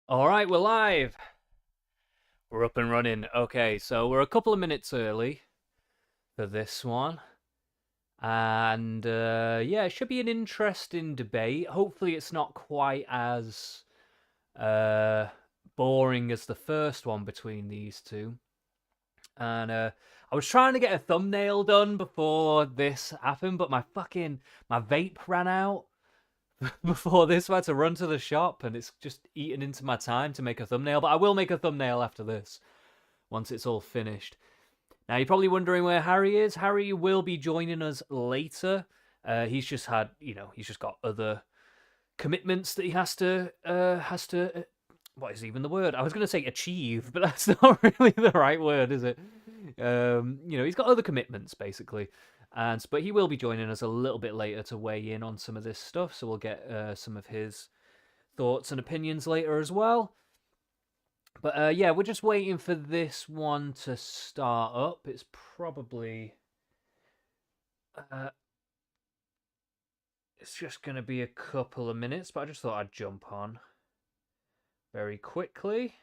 All right, we're live. We're up and running. Okay, so we're a couple of minutes early for this one. And yeah, it should be an interesting debate. Hopefully, it's not quite as uh, boring as the first one between these two. And I was trying to get a thumbnail done before this happened, but my vape ran out before this. I had to run to the shop, and it's just eaten into my time to make a thumbnail. But I will make a thumbnail after this once it's all finished. Now, you're probably wondering where Harry is. Harry will be joining us later. He's just he's just got other commitments that he has to. What is even the word? I was going to say achieve, but that's not really the right word, is it? He's got other commitments basically, but he will be joining us a little bit later to weigh in on some of this stuff. So we'll get some of his thoughts and opinions later as well. But yeah, we're just waiting for this one to start up. It's probably uh, it's just going to be a couple of minutes, but I just thought I'd jump on very quickly.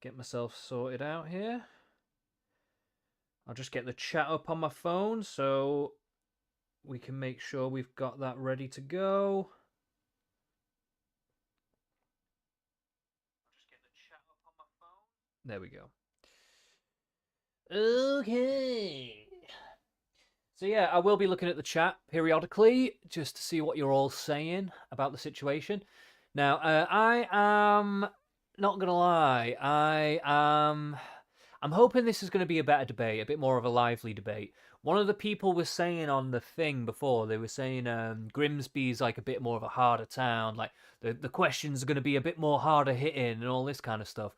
Get myself sorted out here. I'll just get the chat up on my phone so we can make sure we've got that ready to go. I'll just get the chat up on my phone. There we go. Okay. So yeah, I will be looking at the chat periodically just to see what you're all saying about the situation. Now, I am not gonna lie. I'm hoping this is going to be a better debate, a bit more of a lively debate. One of the people was saying on the thing before, they were saying Grimsby's like a bit more of a harder town, like the questions are going to be a bit more harder hitting and all this kind of stuff.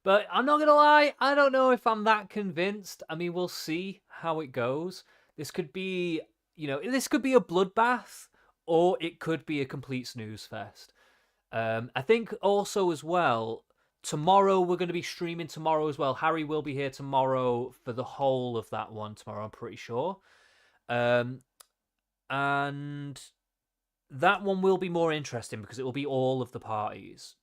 But I'm not going to lie, I don't know if I'm that convinced. I mean, we'll see how it goes. This could be, this could be a bloodbath or it could be a complete snooze fest. I think also as well, tomorrow we're going to be streaming tomorrow as well. Harry will be here tomorrow for the whole of that one tomorrow, I'm pretty sure. And that one will be more interesting because it will be all of the parties.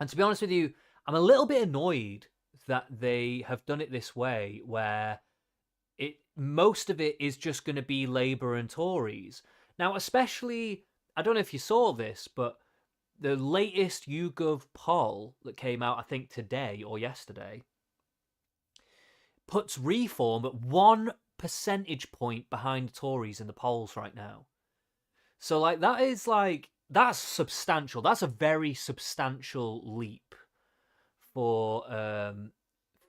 And to be honest with you, I'm a little bit annoyed that they have done it this way, where most of it is just going to be Labour and Tories. Now, especially, I don't know if you saw this, but the latest YouGov poll that came out, I think today or yesterday, puts Reform at 1 percentage point behind Tories in the polls right now. So, that's substantial. That's a very substantial leap for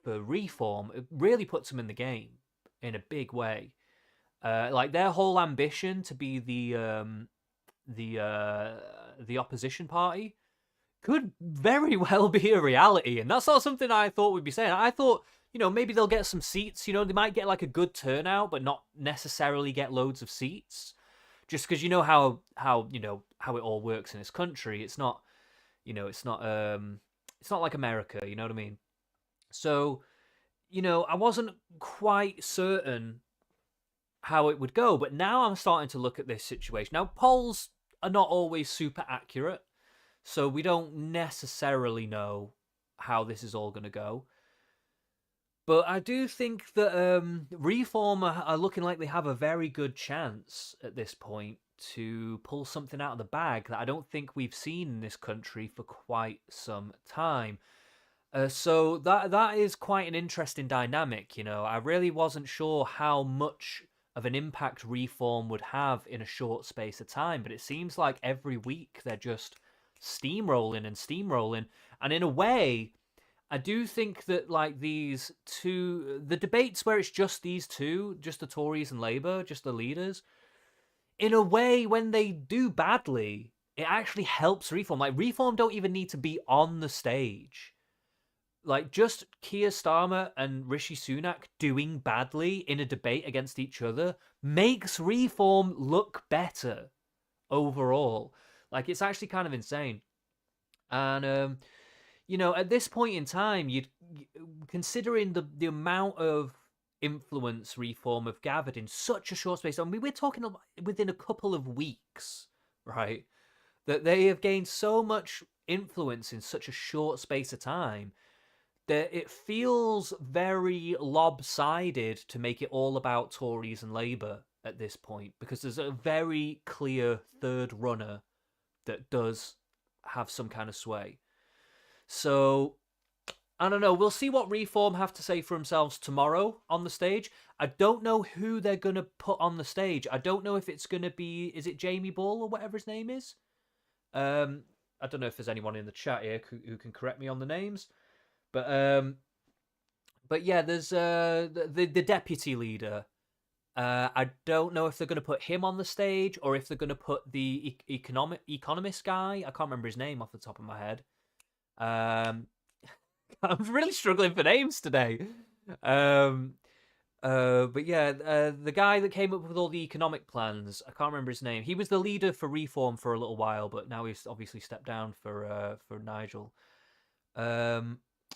Reform. It really puts them in the game in a big way. Their whole ambition to be the opposition party could very well be a reality, and that's not something I thought we'd be saying. I thought, maybe they'll get some seats. They might get like a good turnout, but not necessarily get loads of seats. Just because how it all works in this country, it's not like America. You know what I mean? So I wasn't quite certain how it would go, but now I'm starting to look at this situation. Now polls are not always super accurate, so we don't necessarily know how this is all going to go. But I do think that Reform are looking like they have a very good chance at this point to pull something out of the bag that I don't think we've seen in this country for quite some time. So that is quite an interesting dynamic. I really wasn't sure how much of an impact Reform would have in a short space of time, but it seems like every week they're just steamrolling and steamrolling. And in a way, I do think that the debates where it's just these two, just the Tories and Labour, just the leaders, in a way, when they do badly, it actually helps Reform. Like, Reform don't even need to be on the stage. Like, just Keir Starmer and Rishi Sunak doing badly in a debate against each other makes Reform look better overall. Like, it's actually kind of insane. And at this point in time, considering the amount of influence Reform have gathered in such a short space. I mean, we're talking within a couple of weeks, right? That they have gained so much influence in such a short space of time that it feels very lopsided to make it all about Tories and Labour at this point, because there's a very clear third runner that does have some kind of sway. So, I don't know. We'll see what Reform have to say for themselves tomorrow on the stage. I don't know who they're going to put on the stage. I don't know if it's going to be... Is it Jamie Ball or whatever his name is? I don't know if there's anyone in the chat here who can correct me on the names. But yeah, there's the deputy leader. I don't know if they're going to put him on the stage or if they're going to put the economist guy. I can't remember his name off the top of my head. I'm really struggling for names today. But yeah, the guy that came up with all the economic plans, I can't remember his name. He was the leader for Reform for a little while, but now he's obviously stepped down for Nigel.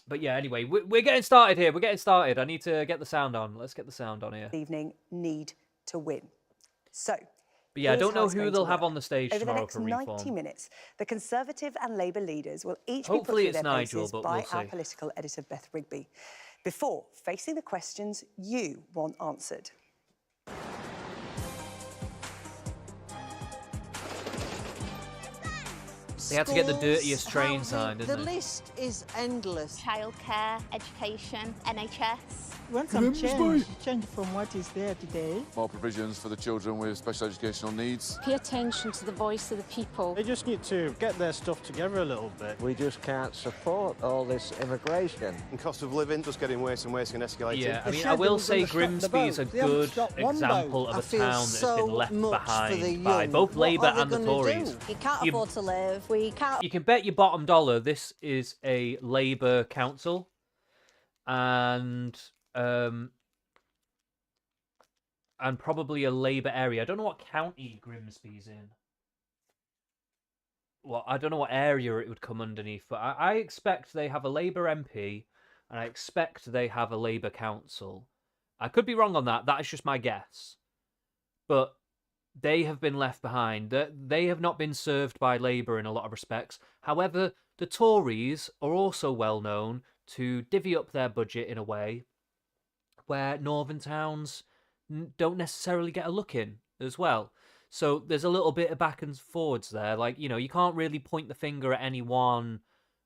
But yeah, anyway, we're getting started here. We're getting started. I need to get the sound on. Let's get the sound on here. Evening need to win. So, but yeah, I don't know who they'll have on the stage tomorrow for Reform. Over the next 90 minutes, the Conservative and Labour leaders will each be put Hopefully through it's their Nigel, paces but by we'll our see. political editor Beth Rigby, before facing the questions you want answered. They had to get the dirtiest train sign, didn't The they? list is endless. Childcare, education, NHS. Want some change from what is there today. More provisions for the children with special educational needs. Pay attention to the voice of the people. They just need to get their stuff together a little bit. We just can't support all this immigration. And cost of living just getting worse and worse and escalating. Yeah, I mean, I will say Grimsby is a good example of a town that has been left behind by both Labour and the Tories. We can't afford to live. We can't. You can bet your bottom dollar this is a Labour council, and probably a Labour area. I don't know what county Grimsby's in. Well, I don't know what area it would come underneath, but I expect they have a Labour MP, and I expect they have a Labour council. I could be wrong on that. That is just my guess. But they have been left behind. They have not been served by Labour in a lot of respects. However, the Tories are also well known to divvy up their budget in a way where northern towns don't necessarily get a look in as well. So there's a little bit of back and forwards there. Like, you know, you can't really point the finger at any one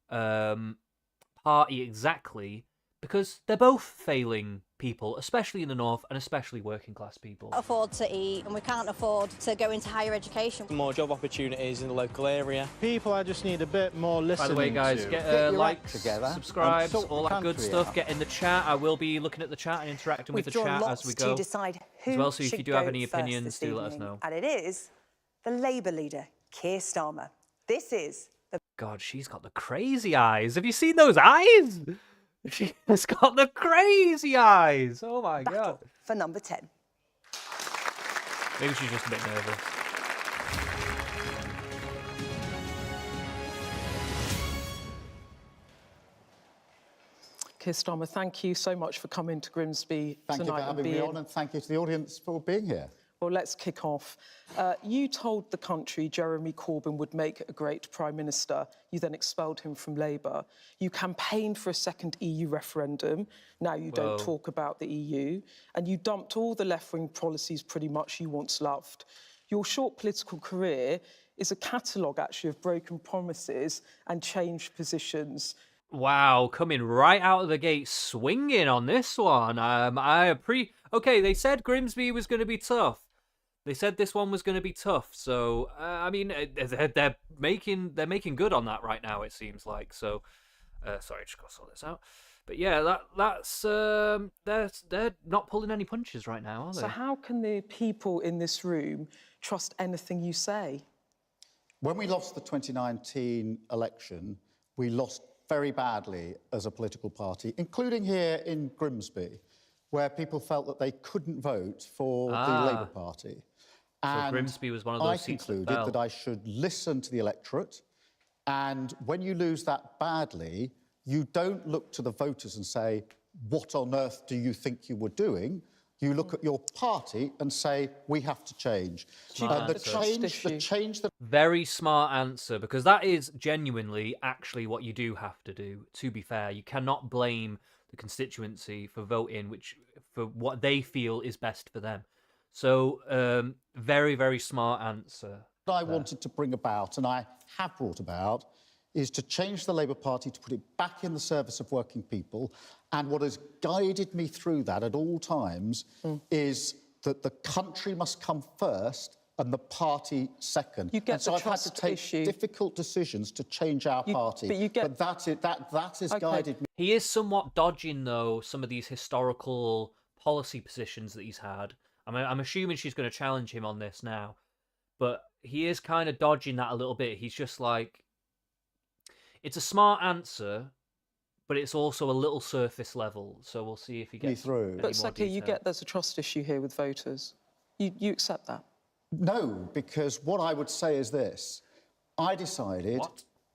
party exactly, because they're both failing people, especially in the north and especially working class people. Afford to eat, and we can't afford to go into higher education. More job opportunities in the local area. People, I just need a bit more listening. By the way, guys, to. get likes, subscribes, all that good stuff. Get in the chat. I will be looking at the chat and interacting with the chat as we go. To decide who as well, so if should you do have go any first opinions, this do let us evening. know. And it is the Labour leader, Keir Starmer. This is the... God, she's got the crazy eyes. Have you seen those eyes? She has got the crazy eyes. Oh my battle God. for number 10. Maybe she's just a bit nervous. Keir Starmer, thank you so much for coming to Grimsby tonight. Thank you for having me on, and thank you to the audience for being here. Well, let's kick off. You told the country Jeremy Corbyn would make a great Prime Minister. You then expelled him from Labour. You campaigned for a second EU referendum. Now you don't talk about the EU. And you dumped all the left-wing policies pretty much you once loved. Your short political career is a catalogue, actually, of broken promises and changed positions. Wow, coming right out of the gate swinging on this one. Okay, they said Grimsby was going to be tough. They said this one was going to be tough, so I mean they're making good on that right now. It seems like so. Sorry, just got to sort this out. But yeah, that's they're not pulling any punches right now, are they? So how can the people in this room trust anything you say? When we lost the 2019 election, we lost very badly as a political party, including here in Grimsby, where people felt that they couldn't vote for the Labour Party. So Grimsby was one of those seats that fell. I concluded that I should listen to the electorate, and when you lose that badly, you don't look to the voters and say, what on earth do you think you were doing? You look at your party and say, we have to change. The change that... Very smart answer, because that is genuinely actually what you do have to do, to be fair. You cannot blame the constituency for voting for what they feel is best for them. So, very, very smart answer. What I wanted to bring about, and I have brought about, is to change the Labour Party, to put it back in the service of working people. And what has guided me through that at all times is that the country must come first and the party second. You get and so I've had to take difficult decisions to change our party. But that has guided me. He is somewhat dodging, though, some of these historical policy positions that he's had. I'm assuming she's going to challenge him on this now. But he is kind of dodging that a little bit. He's just like... It's a smart answer, but it's also a little surface level. So we'll see if he gets through. But Saki, you get there's a trust issue here with voters. You accept that? No, because what I would say is this. I decided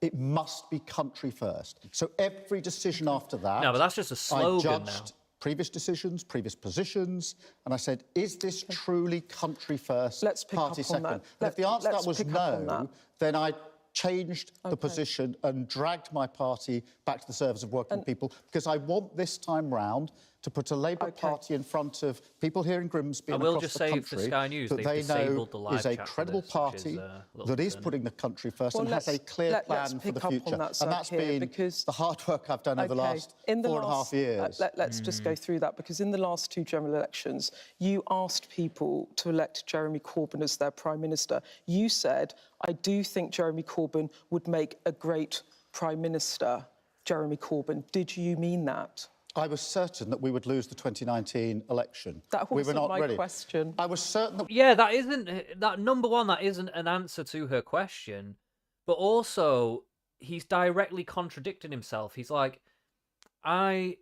it must be country first. So every decision after that... No, but that's just a slogan I judged previous decisions, previous positions, and I said, is this truly country first, party second? And if the answer to that was no, then I changed the position and dragged my party back to the service of working people, because I want this time round to put a Labour Party in front of people here in Grimsby and across the country for Sky News, that they know is a credible party that is putting the country first and has a clear plan for the future. And that's been the hard work I've done over the last 4.5 years. Let's just go through that, because in the last two general elections, you asked people to elect Jeremy Corbyn as their Prime Minister. You said, I do think Jeremy Corbyn would make a great Prime Minister, Jeremy Corbyn. Did you mean that? I was certain that we would lose the 2019 election. That wasn't we were not my ready. question. I was certain that... Yeah, that isn't... number one, that isn't an answer to her question. But also, he's directly contradicting himself. He's like, at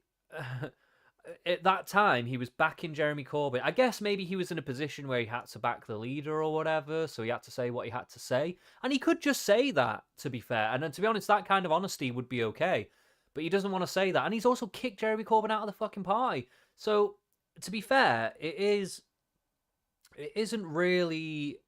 that time, he was backing Jeremy Corbyn. I guess maybe he was in a position where he had to back the leader or whatever, so he had to say what he had to say. And he could just say that, to be fair. And to be honest, that kind of honesty would be okay. But he doesn't want to say that. And he's also kicked Jeremy Corbyn out of the fucking party. So, to be fair, it isn't really...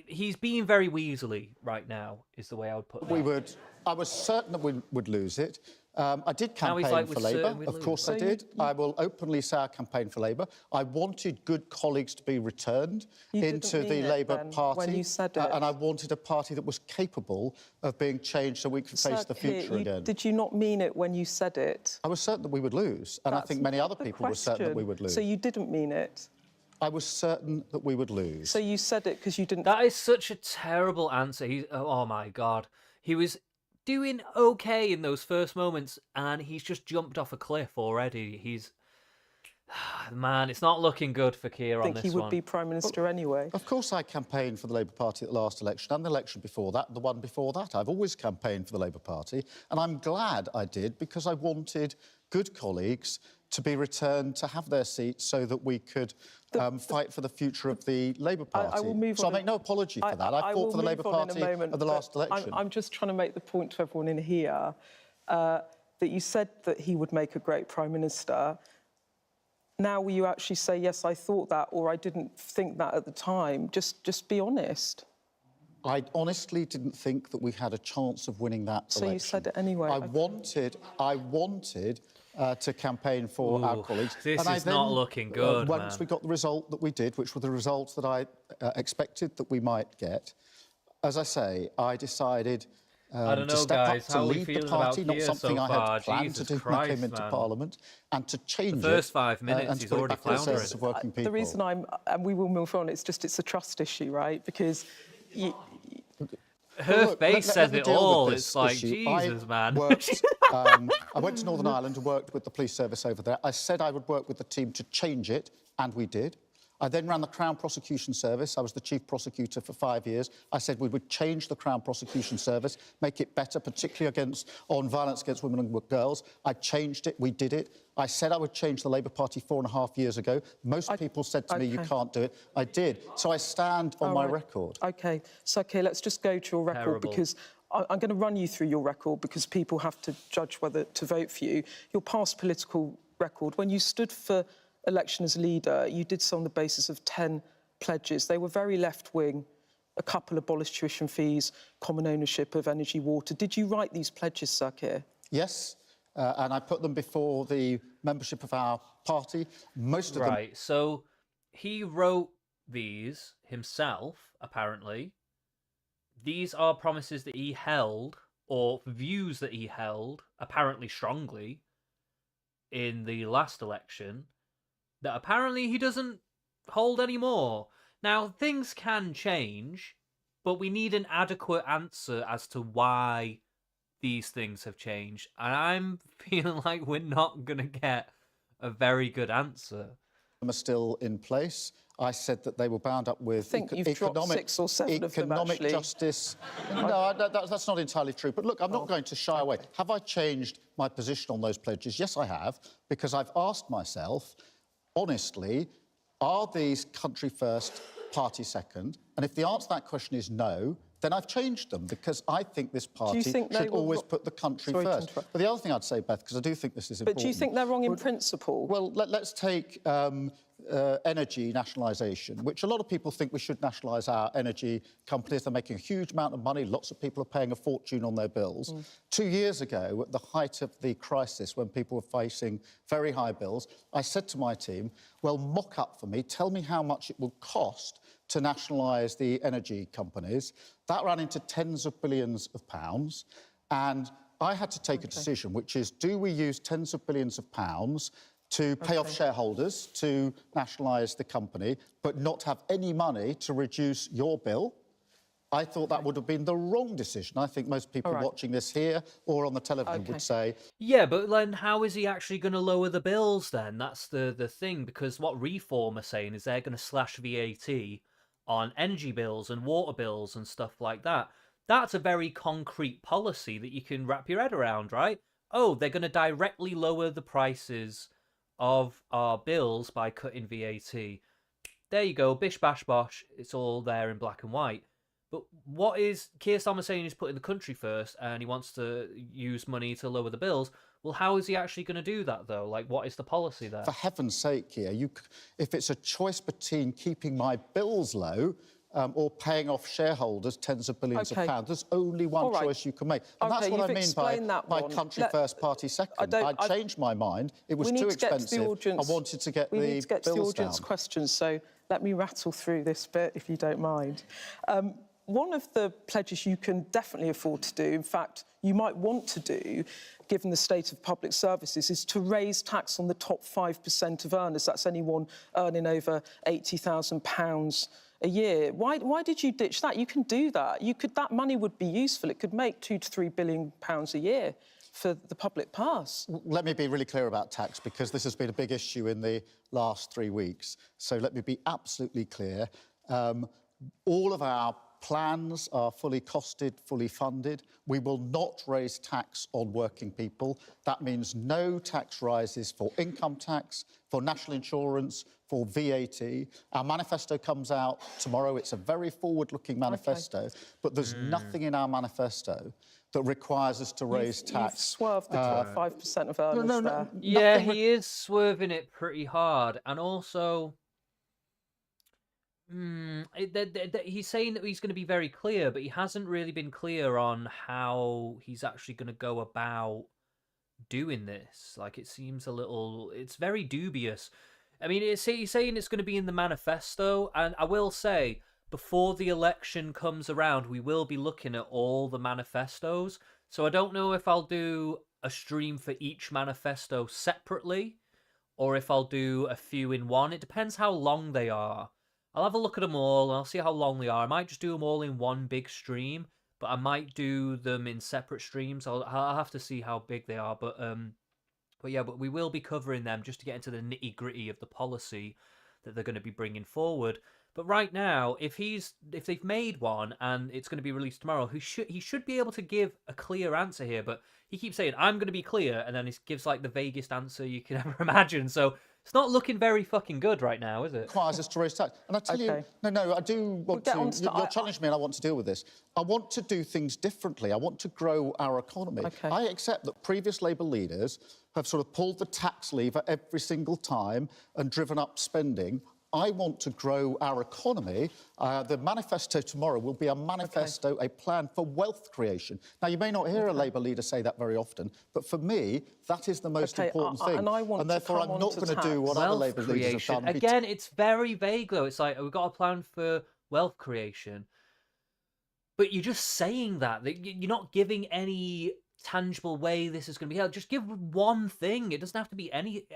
He's being very weaselly right now, is the way I would put it. I was certain that we would lose it. I did campaign for Labour. Of course I did. I will openly say I campaigned for Labour. I wanted good colleagues to be returned into the Labour Party. When you said it. And I wanted a party that was capable of being changed so we could face the future again. Did you not mean it when you said it? I was certain that we would lose. And I think many other people were certain that we would lose. So you didn't mean it? I was certain that we would lose. So you said it because you didn't... That is such a terrible answer. Oh, my God. He was doing okay in those first moments, and he's just jumped off a cliff already. Man, it's not looking good for Keir on this one. I think he would be Prime Minister anyway. Of course I campaigned for the Labour Party at the last election and the election before that, the one before that. I've always campaigned for the Labour Party, and I'm glad I did, because I wanted good colleagues to be returned to have their seats so that we could fight for the future of the Labour Party. I will move so on. I make no apology for that. I fought for the Labour Party at the last election. I'm just trying to make the point to everyone in here that you said that he would make a great Prime Minister. Now will you actually say, yes, I thought that, or I didn't think that at the time? Just be honest. I honestly didn't think that we had a chance of winning that election. So you said it anyway. I wanted to campaign for our colleagues. This is not looking good, once we got the result that we did, which were the results that I expected that we might get, as I say, I decided I don't know, to step guys, up to lead the party, not something I had planned to do when I came into Parliament, and to change it. The first 5 minutes, and he's to put already it back in the floundering. service of working people. The reason and we will move on, it's a trust issue, right? Because her face says it all. It's like, Jesus, man. I went to Northern Ireland and worked with the police service over there. I said I would work with the team to change it, and we did. I then ran the Crown Prosecution Service. I was the Chief Prosecutor for 5 years. I said we would change the Crown Prosecution Service, make it better, particularly on violence against women and girls. I changed it. We did it. I said I would change the Labour Party 4.5 years ago. Most people said to me, you can't do it. I did. So I stand on my record. OK. So, OK, let's just go to your record, because I'm going to run you through your record, because people have to judge whether to vote for you. Your past political record, when you stood for election as leader, you did so on the basis of 10 pledges. They were very left-wing. A couple abolished tuition fees, common ownership of energy, water. Did you write these pledges, Sir Keir? Yes, and I put them before the membership of our party. Most of them... Right, so he wrote these himself, apparently. These are promises that he held, or views that he held, apparently strongly, in the last election, that apparently he doesn't hold anymore. Now, things can change, but we need an adequate answer as to why these things have changed. And I'm feeling like we're not going to get a very good answer. Are still in place. I said that they were bound up with I think you've dropped 6 or 7 of them, economic actually. justice. No, that's not entirely true. But look, I'm not going to shy away. Have I changed my position on those pledges? Yes, I have, because I've asked myself, honestly, are these country first, party second? And if the answer to that question is no, then I've changed them, because I think this party should always put the country first. But the other thing I'd say, Beth, because I do think this is important... But do you think they're wrong in principle? Well, let's take energy nationalisation, which a lot of people think we should nationalise our energy companies. They're making a huge amount of money. Lots of people are paying a fortune on their bills. 2 years ago, at the height of the crisis, when people were facing very high bills, I said to my team, well, mock up for me, tell me how much it will cost to nationalise the energy companies. That ran into tens of billions of pounds, and I had to take a decision, which is, do we use tens of billions of pounds to pay off shareholders to nationalise the company, but not have any money to reduce your bill? I thought that would have been the wrong decision. I think most people watching this here or on the television would say... Yeah, but then how is he actually going to lower the bills then? That's the thing, because what Reform are saying is they're going to slash VAT on energy bills and water bills and stuff like that. That's a very concrete policy that you can wrap your head around, right? Oh, they're going to directly lower the prices of our bills by cutting VAT. There you go, bish bash bosh, it's all there in black and white. But what is Keir Starmer saying? He's putting the country first and he wants to use money to lower the bills. Well, how is he actually going to do that, though? Like, what is the policy there? For heaven's sake, Keir, if it's a choice between keeping my bills low or paying off shareholders tens of billions of pounds, there's only one choice you can make. And that's what I mean by country first, party second. I'd changed my mind. It was too expensive. I wanted to get the bills down. We need to get to the audience questions, so let me rattle through this bit, if you don't mind. One of the pledges you can definitely afford to do, in fact, you might want to do, given the state of public services, is to raise tax on the top 5% of earners. That's anyone earning over £80,000 a year. Why did you ditch that? You can do that. That money would be useful. It could make £2 to £3 billion a year for the public purse. Let me be really clear about tax, because this has been a big issue in the last 3 weeks. So let me be absolutely clear. All of our plans are fully costed, fully funded. We will not raise tax on working people. That means no tax rises for income tax, for national insurance, for VAT. Our manifesto comes out tomorrow. It's a very forward-looking manifesto, but there's nothing in our manifesto that requires us to raise tax. You've swerved the top 5% of earners there. Yeah, he is swerving it pretty hard. And also... he's saying that he's going to be very clear, but he hasn't really been clear on how he's actually going to go about doing this. Like, it seems a little... It's very dubious. I mean, he's saying it's going to be in the manifesto, and I will say, before the election comes around, we will be looking at all the manifestos. So I don't know if I'll do a stream for each manifesto separately, or if I'll do a few in one. It depends how long they are. I'll have a look at them all, and I'll see how long they are. I might just do them all in one big stream, but I might do them in separate streams. I'll have to see how big they are, but yeah, but we will be covering them just to get into the nitty-gritty of the policy that they're going to be bringing forward. But right now, if they've made one and it's going to be released tomorrow, he should be able to give a clear answer here. But he keeps saying, I'm going to be clear, and then he gives like the vaguest answer you can ever imagine. So it's not looking very fucking good right now, is it? Requires us to raise tax. And I tell you, no, I do want to... You're challenging me and I want to deal with this. I want to do things differently. I want to grow our economy. I accept that previous Labour leaders have sort of pulled the tax lever every single time and driven up spending. I want to grow our economy. The manifesto tomorrow will be a manifesto, a plan for wealth creation. Now, you may not hear a Labour leader say that very often, but for me, that is the most important thing. And therefore, I'm not going to do what other Labour leaders have done. Again, it's very vague, though. It's like, we've got a plan for wealth creation. But you're just saying that. You're not giving any tangible way this is going to be held. Just give one thing. It doesn't have to be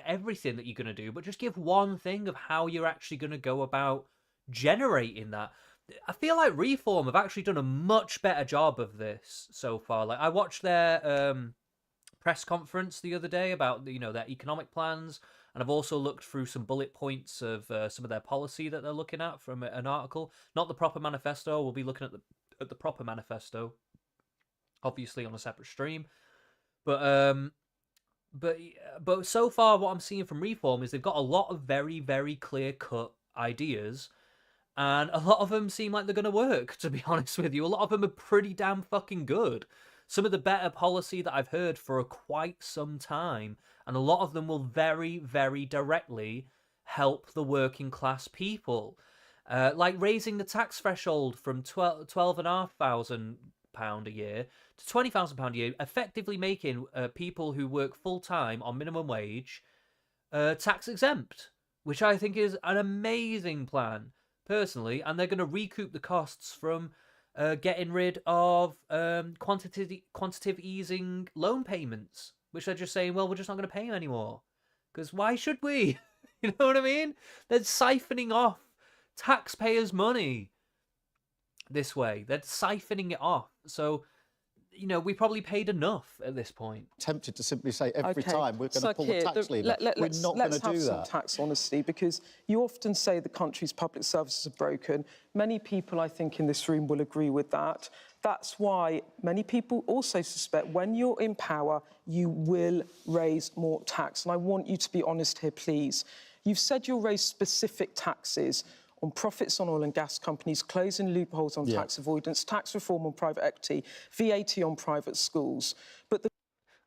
everything that you're going to do, but just give one thing of how you're actually going to go about generating that. I feel like Reform have actually done a much better job of this so far. Like, I watched their press conference the other day about, you know, their economic plans, and I've also looked through some bullet points of some of their policy that they're looking at from an article. Not the proper manifesto. We'll be looking at the proper manifesto, obviously on a separate stream, but so far what I'm seeing from Reform is they've got a lot of very, very clear-cut ideas, and a lot of them seem like they're going to work, to be honest with you. A lot of them are pretty damn fucking good. Some of the better policy that I've heard for quite some time, and a lot of them will very, very directly help the working class people. Like raising the tax threshold from £12,500 a year to £20,000 a year, effectively making people who work full-time on minimum wage tax exempt, which I think is an amazing plan, personally, and they're going to recoup the costs from getting rid of quantitative easing loan payments, which they're just saying, well, we're just not going to pay them anymore, because why should we? You know what I mean? They're siphoning off taxpayers' money this way. They're siphoning it off. So, you know, we probably paid enough at this point. Tempted to simply say every time we're going to pull the tax lever. We're not going to do that. Let's have some tax honesty, because you often say the country's public services are broken. Many people, I think, in this room will agree with that. That's why many people also suspect when you're in power, you will raise more tax. And I want you to be honest here, please. You've said you'll raise specific taxes on profits on oil and gas companies, closing loopholes on tax avoidance, tax reform on private equity, VAT on private schools. But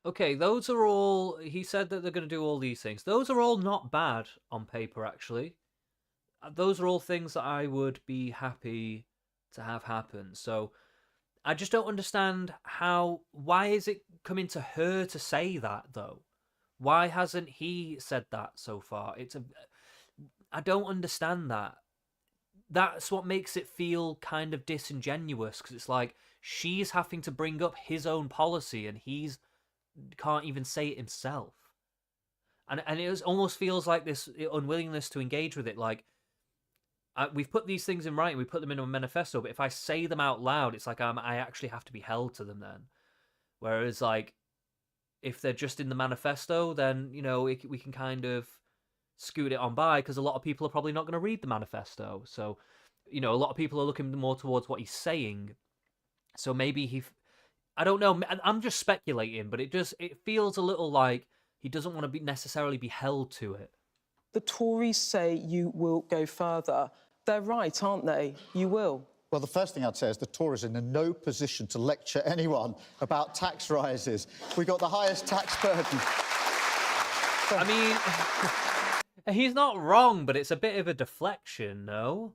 okay, those are all... He said that they're going to do all these things. Those are all not bad on paper, actually. Those are all things that I would be happy to have happen. So I just don't understand how... Why is it coming to her to say that, though? Why hasn't he said that so far? I don't understand that. That's what makes it feel kind of disingenuous, because it's like she's having to bring up his own policy and he's can't even say it himself. And it almost feels like this unwillingness to engage with it. Like, we've put these things in writing, we put them in a manifesto, but if I say them out loud, it's like I actually have to be held to them then. Whereas, like, if they're just in the manifesto, then, you know, we can kind of scoot it on by, because a lot of people are probably not going to read the manifesto. So, you know, a lot of people are looking more towards what he's saying. So maybe I don't know, I'm just speculating, but it feels a little like he doesn't want to necessarily be held to it. the Tories say you will go further. They're right, aren't they? You will. Well, the first thing I'd say is the Tories are in no position to lecture anyone about tax rises. We've got the highest tax burden. I mean, he's not wrong, but it's a bit of a deflection, no?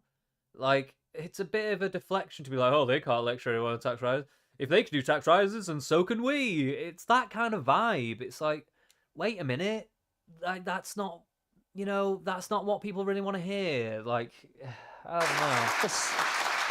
Like, it's a bit of a deflection to be like, oh, they can't lecture anyone on tax rises. If they can do tax rises, and so can we. It's that kind of vibe. It's like, wait a minute. Like, that's not, you know, that's not what people really want to hear. Like, I don't know.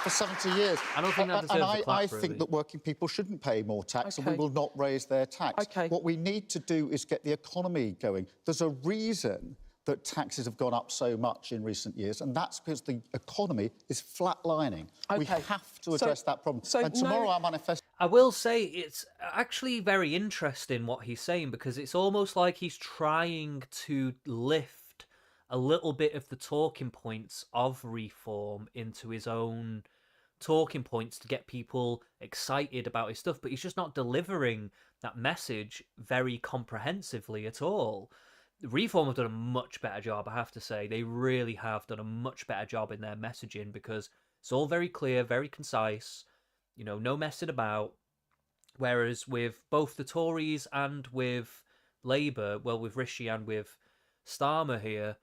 For 70 years. I don't think that deserves a clap, I think that working people shouldn't pay more tax and we will not raise their tax. What we need to do is get the economy going. There's a reason that taxes have gone up so much in recent years, and that's because the economy is flatlining. We have to address that problem. And tomorrow our manifesto... I will say it's actually very interesting what he's saying, because it's almost like he's trying to lift a little bit of the talking points of reform into his own talking points to get people excited about his stuff, but he's just not delivering that message very comprehensively at all. Reform have done a much better job, I have to say. They really have done a much better job in their messaging, because it's all very clear, very concise, you know, no messing about. Whereas with both the Tories and with Labour, well, with Rishi and with Starmer here,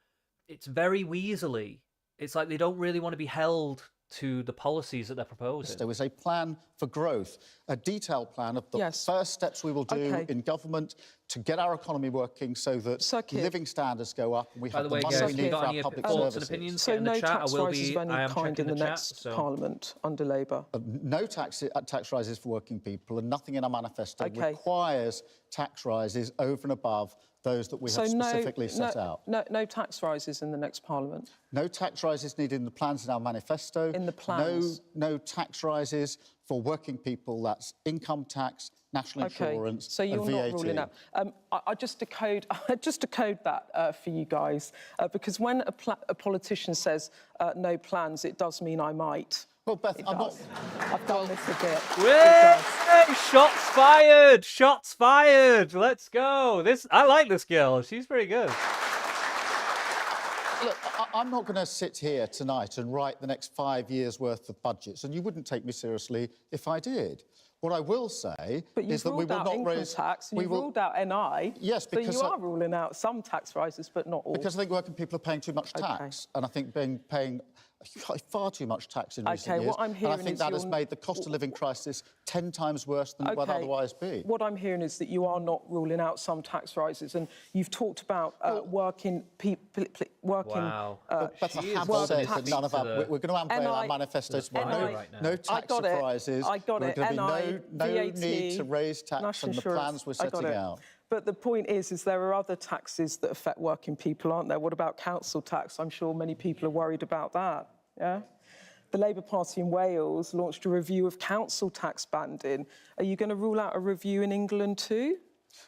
it's very weaselly. It's like they don't really want to be held to the policies that they're proposing. There was a plan for growth, a detailed plan of the first steps we will do in government to get our economy working so that living standards go up and we have the money we need for our public services. So no tax rises of any kind in the next Parliament under Labour? No tax rises for working people, and nothing in our manifesto requires tax rises over and above those that we have specifically set out. No tax rises in the next Parliament? No tax rises needed in the plans in our manifesto. In the plans? No tax rises for working people. That's income tax, national insurance, so you're and VAT. not ruling out. I just decode that for you guys, because when a politician says no plans, it does mean I might. Well, Beth, I've done this a bit. Hey, shots fired! Shots fired! Let's go. I like this girl. She's pretty good. Look, I'm not going to sit here tonight and write the next 5 years' worth of budgets, and you wouldn't take me seriously if I did. What I will say is that we will not raise tax. And you've ruled out NI. Yes, because so you are ruling out some tax rises, but not all. Because I think working people are paying too much tax, and I think paying far too much tax in recent years. What I'm hearing and I think that has made the cost of living crisis 10 times worse than it would otherwise be. What I'm hearing is that you are not ruling out some tax rises, and you've talked about working people. Wow. But I have said that none of our... We're going to unveil our manifestos tomorrow. No tax surprises. I got it. There's going to be no need to raise tax from the plans we're setting out. But the point is there are other taxes that affect working people, aren't there? What about council tax? I'm sure many people are worried about that, yeah? The Labour Party in Wales launched a review of council tax banding. Are you going to rule out a review in England too?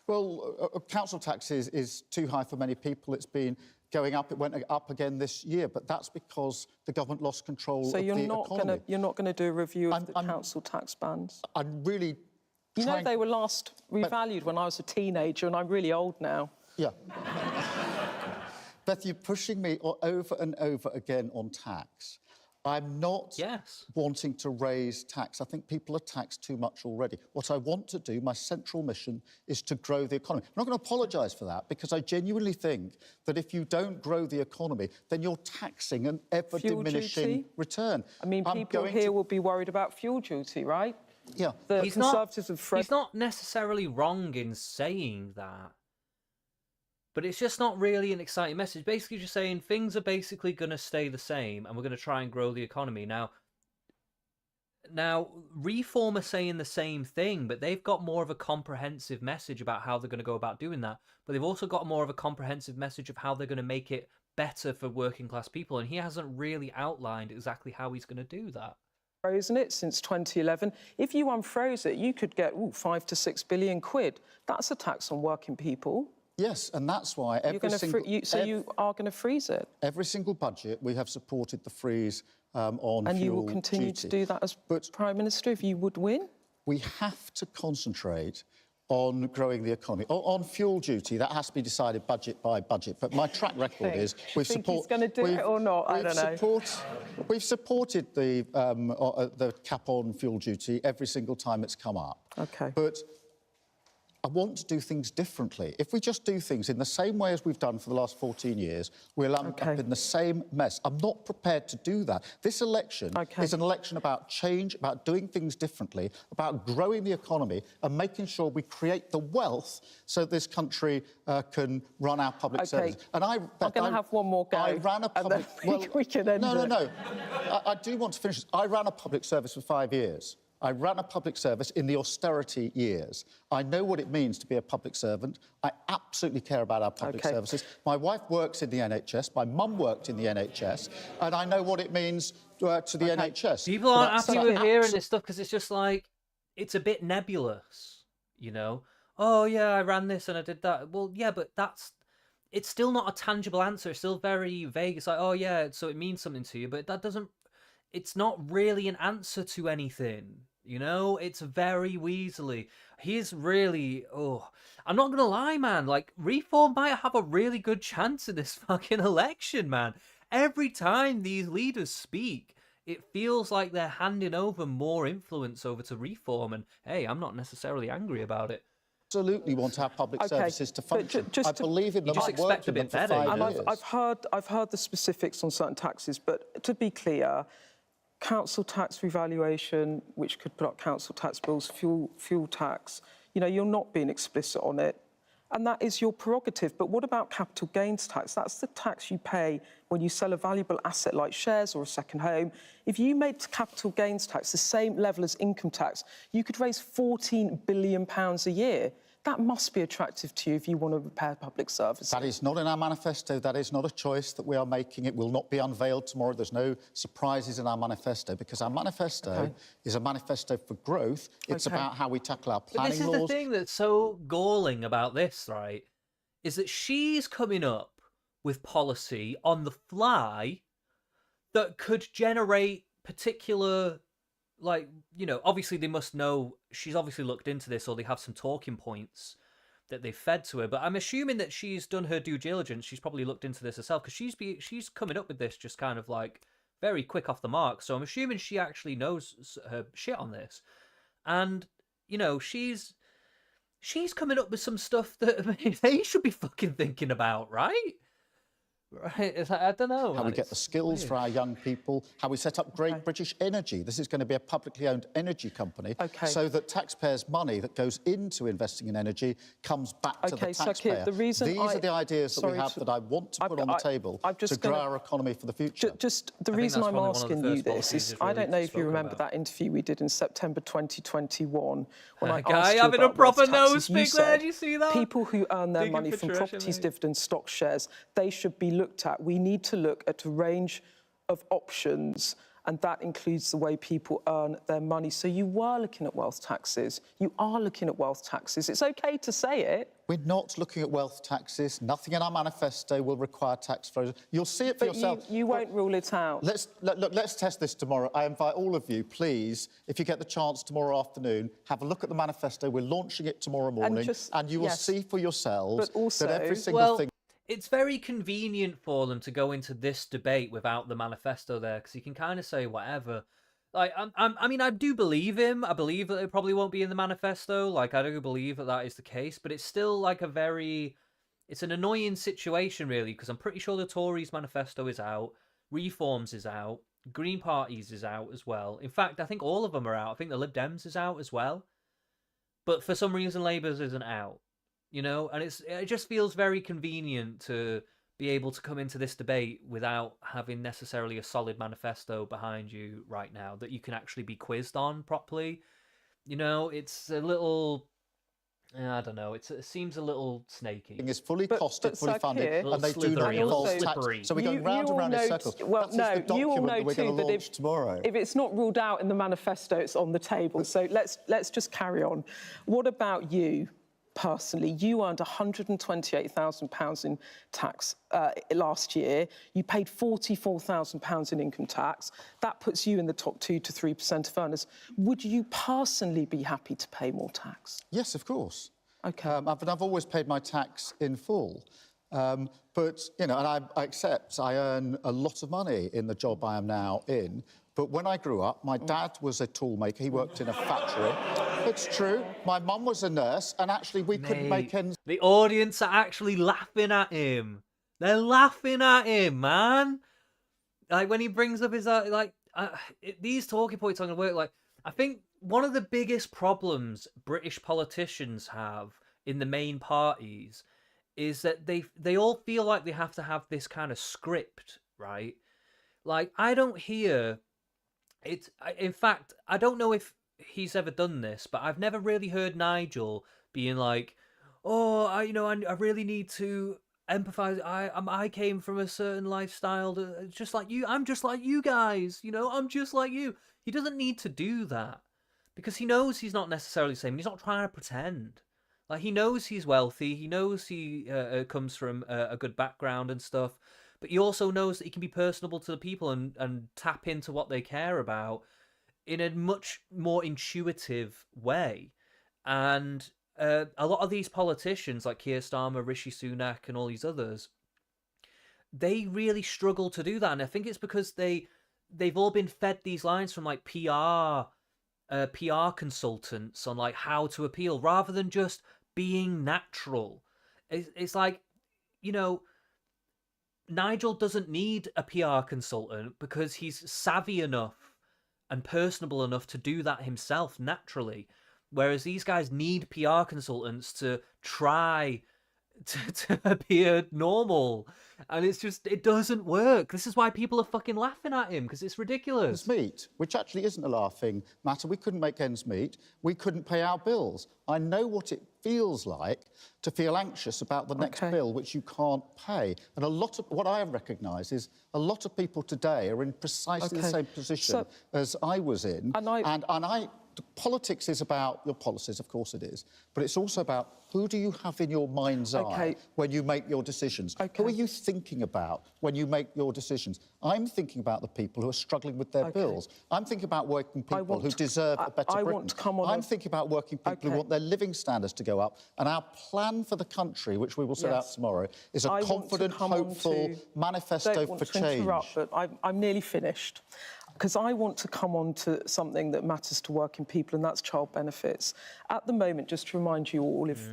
Well, council tax is too high for many people. It's been going up. It went up again this year, but that's because the government lost control of the economy. You're not going to do a review of the council tax bands? I'm really... You know, they were last revalued when I was a teenager, and I'm really old now. Yeah. Beth, you're pushing me over and over again on tax. I'm not wanting to raise tax. I think people are taxed too much already. What I want to do, my central mission, is to grow the economy. I'm not going to apologise for that, because I genuinely think that if you don't grow the economy, then you're taxing an ever-diminishing return. I mean, people here will be worried about fuel duty, right? Yeah. He's not necessarily wrong in saying that. But it's just not really an exciting message. Basically just saying things are basically going to stay the same and we're going to try and grow the economy. Now, Reform are saying the same thing, but they've got more of a comprehensive message about how they're going to go about doing that. But they've also got more of a comprehensive message of how they're going to make it better for working class people. And he hasn't really outlined exactly how he's going to do that. Frozen it since 2011. If you unfroze it, you could get 5 to 6 billion quid. That's a tax on working people. Yes, and that's why you are going to freeze it? Every single budget, we have supported the freeze on fuel duty. And you will continue to do that as Prime Minister if you would win? We have to concentrate on growing the economy. On fuel duty, that has to be decided budget by budget. But my track record is we've supported... he's going to do it or not? I don't know. We've supported the cap on fuel duty every single time it's come up. OK. But I want to do things differently. If we just do things in the same way as we've done for the last 14 years, we'll end up in the same mess. I'm not prepared to do that. This election is an election about change, about doing things differently, about growing the economy and making sure we create the wealth so this country can run our public services. And I'm going to have one more go. I ran a public... we can end it. No. I do want to finish this. I ran a public service for 5 years. I ran a public service in the austerity years. I know what it means to be a public servant. I absolutely care about our public services. My wife works in the NHS. My mum worked in the NHS. And I know what it means to the NHS. People aren't happy with hearing this stuff because it's just like, it's a bit nebulous, you know? Oh, yeah, I ran this and I did that. Well, yeah, but it's still not a tangible answer. It's still very vague. It's like, oh, yeah, so it means something to you. But that doesn't... It's not really an answer to anything. You know, it's very weaselly. He's really, I'm not going to lie, man. Like, Reform might have a really good chance in this fucking election, man. Every time these leaders speak, it feels like they're handing over more influence over to Reform. And, hey, I'm not necessarily angry about it. absolutely want our public services to but function. just I believe in them. just I've worked expect a in them bit for better, 5 you And years. I've heard the specifics on certain taxes, but to be clear, council tax revaluation, which could put up council tax bills, fuel tax, you know, you're not being explicit on it. And that is your prerogative. But what about capital gains tax? That's the tax you pay when you sell a valuable asset like shares or a second home. If you made capital gains tax the same level as income tax, you could raise £14 billion a year. That must be attractive to you if you want to repair public services. That is not in our manifesto. That is not a choice that we are making. It will not be unveiled tomorrow. There's no surprises in our manifesto because our manifesto is a manifesto for growth. It's about how we tackle our But planning this is laws. the thing that's so galling about this, right? Is that she's coming up with policy on the fly that could generate particular, like, you know, obviously they must know, she's obviously looked into this or they have some talking points that they've fed to her. But I'm assuming that she's done her due diligence. She's probably looked into this herself because she's coming up with this just kind of like very quick off the mark. So I'm assuming she actually knows her shit on this. And, you know, she's coming up with some stuff that they should be fucking thinking about, right? Right, it's like, I don't know. How we get the skills for our young people, how we set up Great British Energy. This is going to be a publicly owned energy company so that taxpayers' money that goes into investing in energy comes back to the taxpayer. So Keir, These are the ideas that we have that I want to put on the table to grow our economy for the future. Just the reason I'm asking you this is, I don't know if you remember that interview we did in September 2021 when I asked you having a about proper wealth nose taxes. You pick there, said did you see that? people who earn their Digging money for from treasure, properties, mate. dividends, stock shares, they should be looked at. We need to look at a range of options, and that includes the way people earn their money. So you were looking at wealth taxes. You are looking at wealth taxes. It's OK to say it. We're not looking at wealth taxes. Nothing in our manifesto will require tax flows. You'll see it for yourself. You won't rule it out. Let's test this tomorrow. I invite all of you, please, if you get the chance tomorrow afternoon, have a look at the manifesto. We're launching it tomorrow morning, and you will see for yourselves that every single thing... It's very convenient for them to go into this debate without the manifesto there, because he can kind of say whatever. Like, I mean, I do believe him. I believe that it probably won't be in the manifesto. Like, I do believe that that is the case, but it's still like it's an annoying situation, really, because I'm pretty sure the Tories' manifesto is out, Reforms is out, Green Party's is out as well. In fact, I think all of them are out. I think the Lib Dems is out as well. But for some reason, Labour's isn't out. You know, and it just feels very convenient to be able to come into this debate without having necessarily a solid manifesto behind you right now that you can actually be quizzed on properly. You know, it's a little, I don't know, it seems a little snaky. It's fully costed, fully funded, and they do that false tax. So we're going round and round in circles. Well, That's the you all document know that we're going too to that launch tomorrow. if it's not ruled out in the manifesto, it's on the table. So let's just carry on. What about you? Personally, you earned £128,000 in tax last year. You paid £44,000 in income tax. That puts you in the top 2 to 3% of earners. Would you personally be happy to pay more tax? Yes, of course. OK. I've always paid my tax in full. But, you know, and I accept I earn a lot of money in the job I am now in. But when I grew up, my dad was a tool maker. He worked in a factory. It's true. My mum was a nurse, and actually we couldn't make ends. The audience are actually laughing at him. They're laughing at him, man. Like, when he brings up his, these talking points aren't going to work. Like, I think one of the biggest problems British politicians have in the main parties is that they all feel like they have to have this kind of script, right? Like, I don't hear it. In fact, I don't know if he's ever done this, but I've never really heard Nigel being like, "Oh, I really need to empathize. I came from a certain lifestyle, just like you. I'm just like you guys. You know, I'm just like you." He doesn't need to do that because he knows he's not necessarily the same. He's not trying to pretend. Like, he knows he's wealthy. He knows he comes from a good background and stuff. But he also knows that he can be personable to the people and tap into what they care about in a much more intuitive way. And a lot of these politicians, like Keir Starmer, Rishi Sunak, and all these others, they really struggle to do that. And I think it's because they've all been fed these lines from, like, PR consultants on, like, how to appeal, rather than just being natural. It's like, you know, Nigel doesn't need a PR consultant because he's savvy enough and personable enough to do that himself naturally. Whereas these guys need PR consultants to try to appear normal. And it's just, it doesn't work. This is why people are fucking laughing at him, because it's ridiculous. Meet, which actually isn't a laughing matter. We couldn't make ends meet. We couldn't pay our bills. I know what it feels like to feel anxious about the next bill which you can't pay. And a lot of what I recognise is a lot of people today are in precisely the same position as I was in. And politics is about your policies, of course it is, but it's also about who do you have in your mind's eye when you make your decisions? Who are you thinking about when you make your decisions? I'm thinking about the people who are struggling with their bills. I'm thinking about working people who deserve a better Britain. I'm thinking about working people who want their living standards to go up. And our plan for the country, which we will set out tomorrow, is a confident, hopeful manifesto for change. But I'm nearly finished. Because I want to come on to something that matters to working people, and that's child benefits. At the moment, just to remind you all, if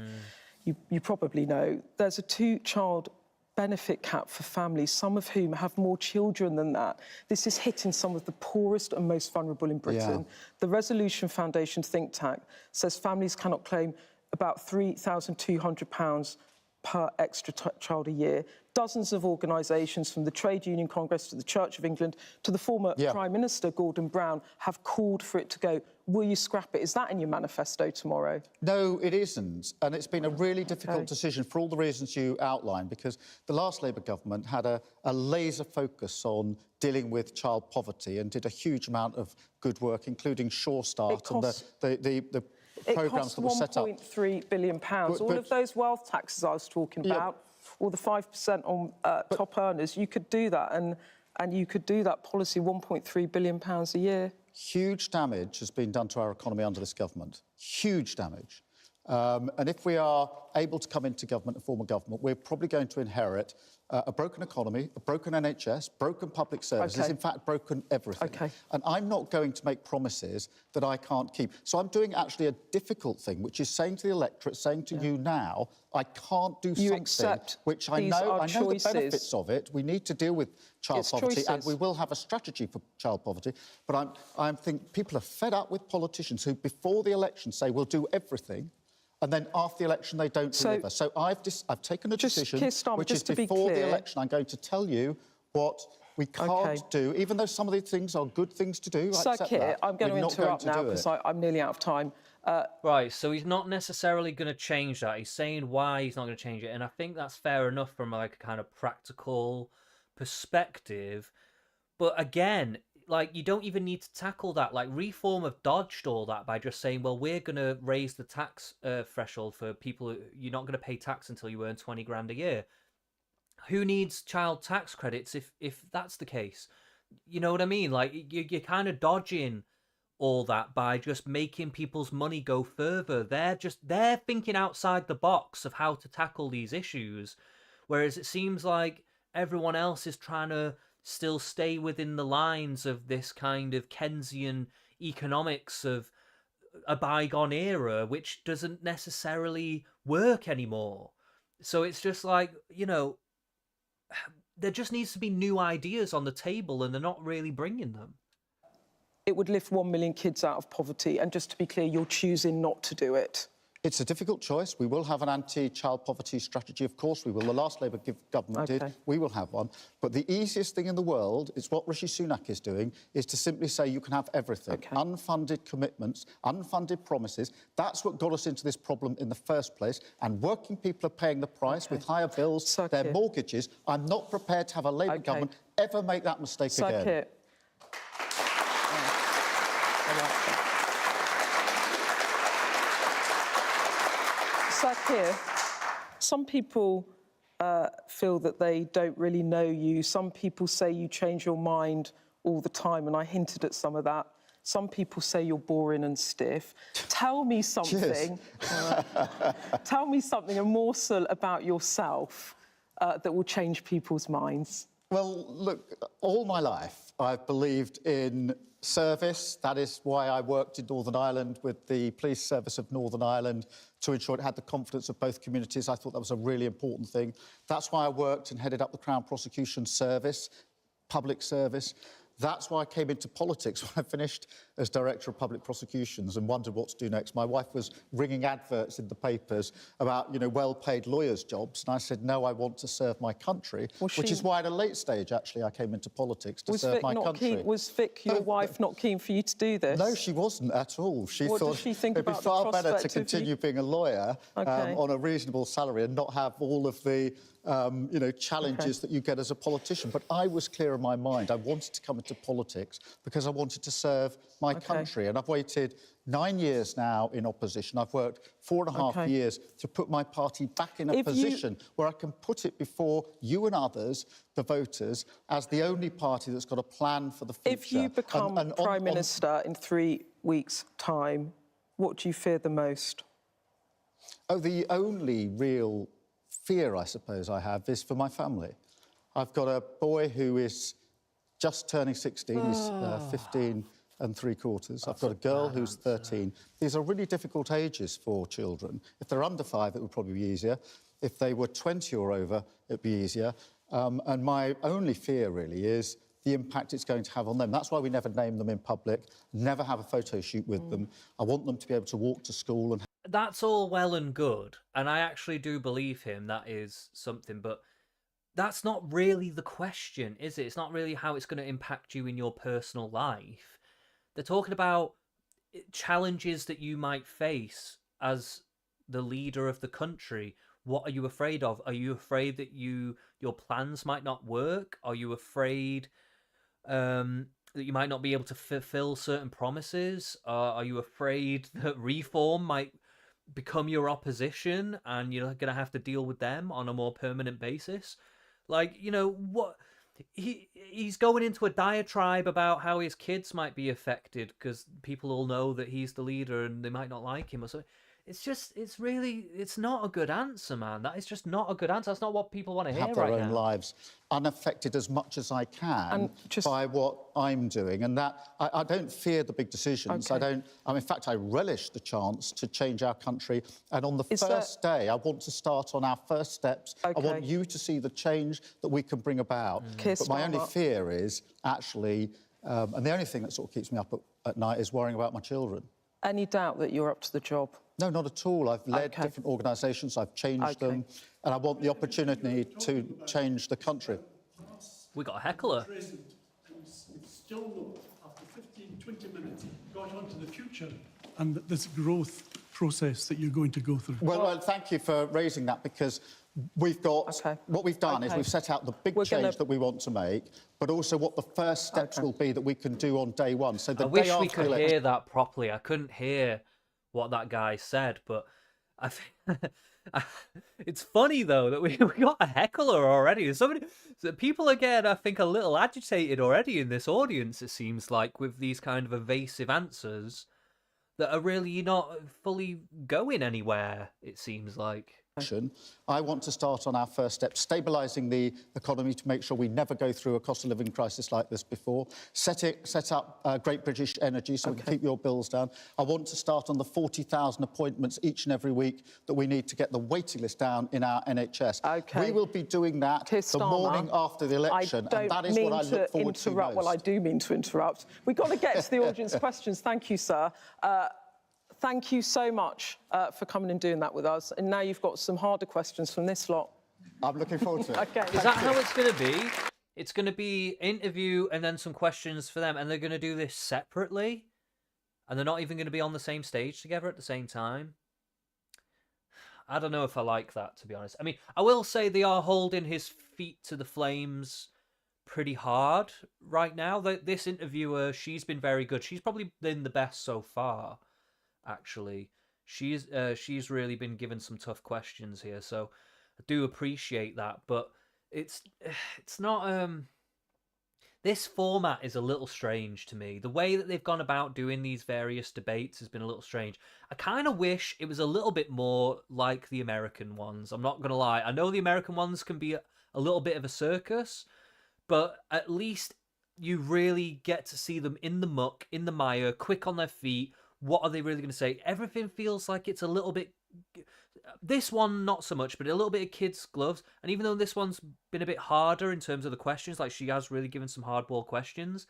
you probably know, there's a 2-child benefit cap for families, some of whom have more children than that. This is hitting some of the poorest and most vulnerable in Britain. The Resolution Foundation think tank says families cannot claim about £3,200 per extra child a year. Dozens of organisations, from the Trade Union Congress to the Church of England to the former Prime Minister, Gordon Brown, have called for it to go. Will you scrap it? Is that in your manifesto tomorrow? No, it isn't. And it's been a really difficult decision for all the reasons you outlined, because the last Labour government had a laser focus on dealing with child poverty and did a huge amount of good work, including Sure Start and the programmes that were set up. It costs £1.3 billion. All of those wealth taxes I was talking about, or the 5% on top earners, you could do that, and you could do that policy £1.3 billion a year. Huge damage has been done to our economy under this government. Huge damage. And if we are able to come into government and form a government, we're probably going to inherit a broken economy, a broken NHS, broken public services, in fact, broken everything. And I'm not going to make promises that I can't keep. So I'm doing actually a difficult thing, which is saying to the electorate, saying to you now, I can't do something which I know the benefits of it. We need to deal with child poverty, and we will have a strategy for child poverty. But I think people are fed up with politicians who, before the election, say we'll do everything, and then after the election they don't deliver. So I've taken a decision, which is before the election. I'm going to tell you what we can't do, even though some of these things are good things to do. Sir Keir, I'm going to interrupt now because I'm nearly out of time. Right, so he's not necessarily going to change that. He's saying why he's not going to change it, and I think that's fair enough from like a kind of practical perspective. But again, like, you don't even need to tackle that. Like, Reform have dodged all that by just saying, well, we're going to raise the tax threshold for people who, you're not going to pay tax until you earn 20 grand a year. Who needs child tax credits if that's the case? You know what I mean? Like, you're kind of dodging all that by just making people's money go further. They're thinking outside the box of how to tackle these issues, whereas it seems like everyone else is trying to still stay within the lines of this kind of Keynesian economics of a bygone era, which doesn't necessarily work anymore. So it's just like, you know, there just needs to be new ideas on the table, and they're not really bringing them. It would lift 1 million kids out of poverty, and just to be clear, you're choosing not to do it. It's a difficult choice. We will have an anti-child poverty strategy, of course we will. The last Labour government did. We will have one. But the easiest thing in the world, it's what Rishi Sunak is doing, is to simply say you can have everything. Unfunded commitments, unfunded promises. That's what got us into this problem in the first place. And working people are paying the price with higher bills, their mortgages. I'm not prepared to have a Labour government ever make that mistake again. Sir Keir, some people feel that they don't really know you. Some people say you change your mind all the time, and I hinted at some of that. Some people say you're boring and stiff. Tell me something. Tell me something, a morsel about yourself that will change people's minds. Well, look, all my life, I've believed in service. That is why I worked in Northern Ireland with the police service of Northern Ireland to ensure it had the confidence of both communities. I thought that was a really important thing. That's why I worked and headed up the Crown Prosecution Service, public service. That's why I came into politics when I finished as Director of Public Prosecutions and wondered what to do next. My wife was ringing adverts in the papers about, you know, well-paid lawyers' jobs, and I said, no, I want to serve my country, which is why at a late stage, actually, I came into politics to serve my country. Was Vic, your wife, not keen for you to do this? No, she wasn't at all. She what thought does she think it'd be about far the better to prospect of continue being a lawyer on a reasonable salary and not have all of the you know, challenges that you get as a politician. But I was clear in my mind. I wanted to come into politics because I wanted to serve my country. And I've waited 9 years now in opposition. I've worked 4.5 years to put my party back in a position where I can put it before you and others, the voters, as the only party that's got a plan for the future. If you become Prime Minister in 3 weeks' time, what do you fear the most? Oh, the only real fear, I suppose, I have is for my family. I've got a boy who is just turning 16. He's 15 and 3/4. I've got a girl who's 13. These are really difficult ages for children. If they're under 5, it would probably be easier. If they were 20 or over, it'd be easier. And my only fear, really, is the impact it's going to have on them. That's why we never name them in public, never have a photo shoot with them. I want them to be able to walk to school and... That's all well and good, and I actually do believe him, that is something, but that's not really the question, is it? It's not really how it's going to impact you in your personal life. They're talking about challenges that you might face as the leader of the country. What are you afraid of? Are you afraid that your plans might not work? Are you afraid that you might not be able to fulfill certain promises? Are you afraid that reform might become your opposition and you're going to have to deal with them on a more permanent basis? Like, you know, what he's going into a diatribe about how his kids might be affected because people all know that he's the leader and they might not like him or something. It's not a good answer, man. That is just not a good answer. That's not what people want to hear right now. Have their own lives unaffected as much as I can by what I'm doing. And that, I don't fear the big decisions. In fact, I relish the chance to change our country. And on the first day, I want to start on our first steps. I want you to see the change that we can bring about. But my only fear is actually, and the only thing that sort of keeps me up at night is worrying about my children. Any doubt that you're up to the job? No, not at all. I've led different organisations, I've changed them, and I want the opportunity to change the country. We got a heckler. Still not, after 15, 20 minutes, got on to the future and this growth process that you're going to go through. Well, thank you for raising that, because we've got... What we've done is we've set out the big change that we want to make, but also what the first steps will be that we can do on day one. So the I wish we could hear that properly. I couldn't hear what that guy said, but I think it's funny though that we got a heckler already. People are getting, I think, a little agitated already in this audience, it seems like, with these kind of evasive answers that are really not fully going anywhere, it seems like. I want to start on our first step, stabilising the economy to make sure we never go through a cost of living crisis like this before. Set up Great British Energy so we can keep your bills down. I want to start on the 40,000 appointments each and every week that we need to get the waiting list down in our NHS. We will be doing that the morning after the election, and that is what I look forward to most. Well, I do mean to interrupt. We've got to get to the audience questions. Thank you, sir. Thank you so much for coming and doing that with us. And now you've got some harder questions from this lot. I'm looking forward to it. Is that how it's going to be? It's going to be interview and then some questions for them, and they're going to do this separately? And they're not even going to be on the same stage together at the same time? I don't know if I like that, to be honest. I mean, I will say they are holding his feet to the flames pretty hard right now. This interviewer, she's been very good. She's probably been the best so far. Actually, she's really been given some tough questions here, so I do appreciate that. But it's not this format is a little strange to me. The way that they've gone about doing these various debates has been a little strange. I kind of wish it was a little bit more like the American ones. I'm not gonna lie. I know the American ones can be a little bit of a circus, but at least you really get to see them in the muck, in the mire, quick on their feet. What are they really going to say? Everything feels like it's a little bit... This one, not so much, but a little bit of kids' gloves. And even though this one's been a bit harder in terms of the questions, like she has really given some hardball questions,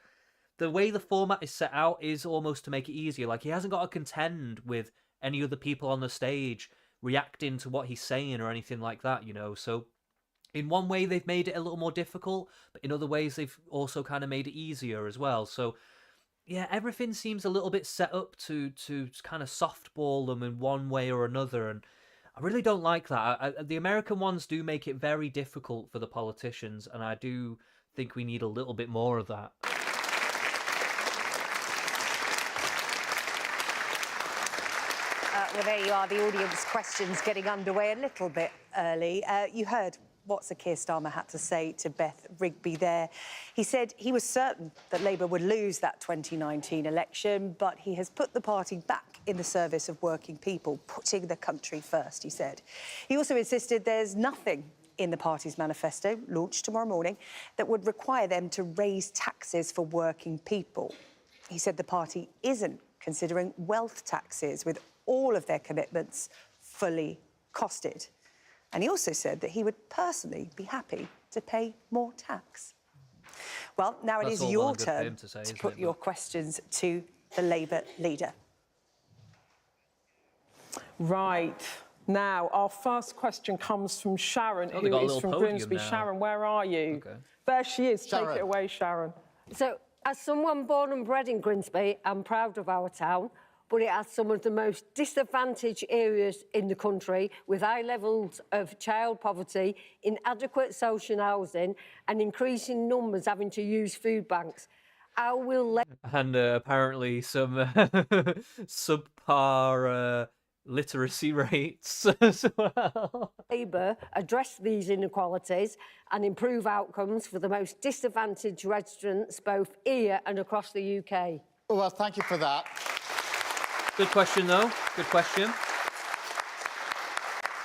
the way the format is set out is almost to make it easier. Like, he hasn't got to contend with any other people on the stage reacting to what he's saying or anything like that, you know? So in one way, they've made it a little more difficult, but in other ways, they've also kind of made it easier as well. So, yeah, everything seems a little bit set up to kind of softball them in one way or another, and I really don't like that. The American ones do make it very difficult for the politicians, and I do think we need a little bit more of that. Well, there you are, the audience questions getting underway a little bit early. You heard what Sir Keir Starmer had to say to Beth Rigby there. He said he was certain that Labour would lose that 2019 election, but he has put the party back in the service of working people, putting the country first, he said. He also insisted there's nothing in the party's manifesto, launched tomorrow morning, that would require them to raise taxes for working people. He said the party isn't considering wealth taxes, with all of their commitments fully costed. And he also said that he would personally be happy to pay more tax. Well, now it is your turn to put your questions to the Labour leader. Right. Now, our first question comes from Sharon, who is from Grimsby. Sharon, where are you? Okay. There she is. Sharon. Take it away, Sharon. So, as someone born and bred in Grimsby, I'm proud of our town, but it has some of the most disadvantaged areas in the country, with high levels of child poverty, inadequate social housing, and increasing numbers having to use food banks. How will and apparently some subpar literacy rates as well. Labour address these inequalities and improve outcomes for the most disadvantaged residents, both here and across the UK? Well, thank you for that. Good question, though. Good question.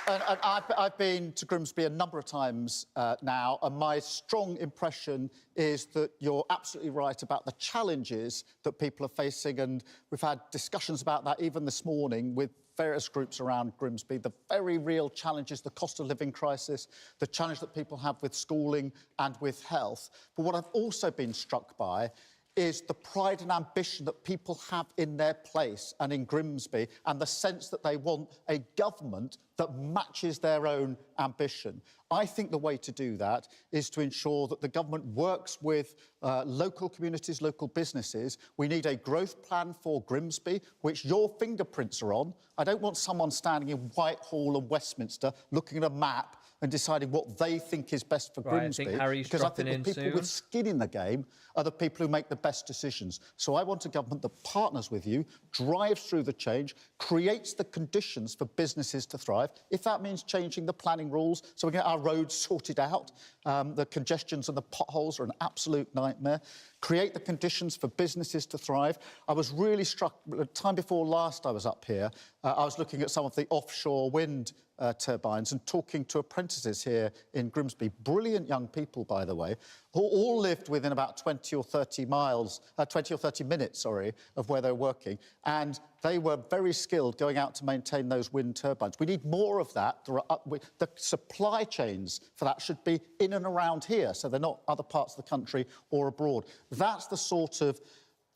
And I've been to Grimsby a number of times now, and my strong impression is that you're absolutely right about the challenges that people are facing, and we've had discussions about that even this morning with various groups around Grimsby, the very real challenges, the cost of living crisis, the challenge that people have with schooling and with health. But what I've also been struck by is the pride and ambition that people have in their place and in Grimsby, and the sense that they want a government that matches their own ambition. I think the way to do that is to ensure that the government works with local communities, local businesses. We need a growth plan for Grimsby, which your fingerprints are on. I don't want someone standing in Whitehall and Westminster looking at a map and deciding what they think is best for Grimsby. Because I think the people with skin in the game are the people who make the best decisions. So I want a government that partners with you, drives through the change, creates the conditions for businesses to thrive. If that means changing the planning rules so we get our roads sorted out, the congestions and the potholes are an absolute nightmare. Create the conditions for businesses to thrive. I was really struck, the time before last I was up here, I was looking at some of the offshore wind turbines and talking to apprentices here in Grimsby. Brilliant young people, by the way, who all lived within about 20 or 30 minutes, of where they're working. And they were very skilled going out to maintain those wind turbines. We need more of that. The supply chains for that should be in and around here, so they're not other parts of the country or abroad. That's the sort of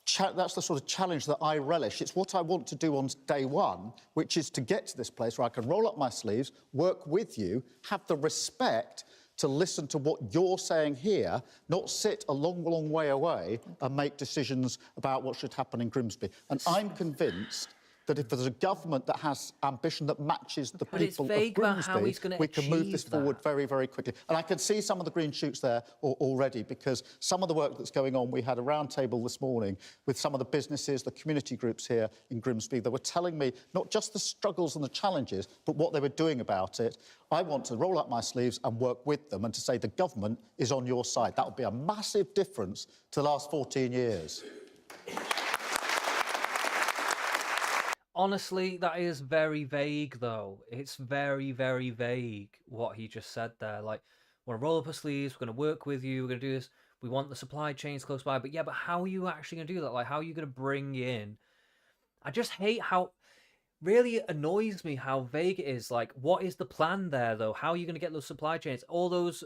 challenge that I relish. It's what I want to do on day one, which is to get to this place where I can roll up my sleeves, work with you, have the respect to listen to what you're saying here, not sit a long, long way away and make decisions about what should happen in Grimsby. And I'm convinced that if there's a government that has ambition that matches the people of Grimsby, we can move this forward very, very quickly. And I can see some of the green shoots there already, because some of the work that's going on, we had a round table this morning with some of the businesses, the community groups here in Grimsby that were telling me not just the struggles and the challenges, but what they were doing about it. I want to roll up my sleeves and work with them and to say the government is on your side. That would be a massive difference to the last 14 years. Honestly, that is very vague, though. It's very, very vague what he just said there. Like, we're going to roll up our sleeves, we're going to work with you, we're going to do this. we want the supply chains close by. But yeah, but how are you actually going to do that? Like, how are you going to bring in? I just hate how really annoys me how vague it is. Like, what is the plan there though? How are you going to get those supply chains, all those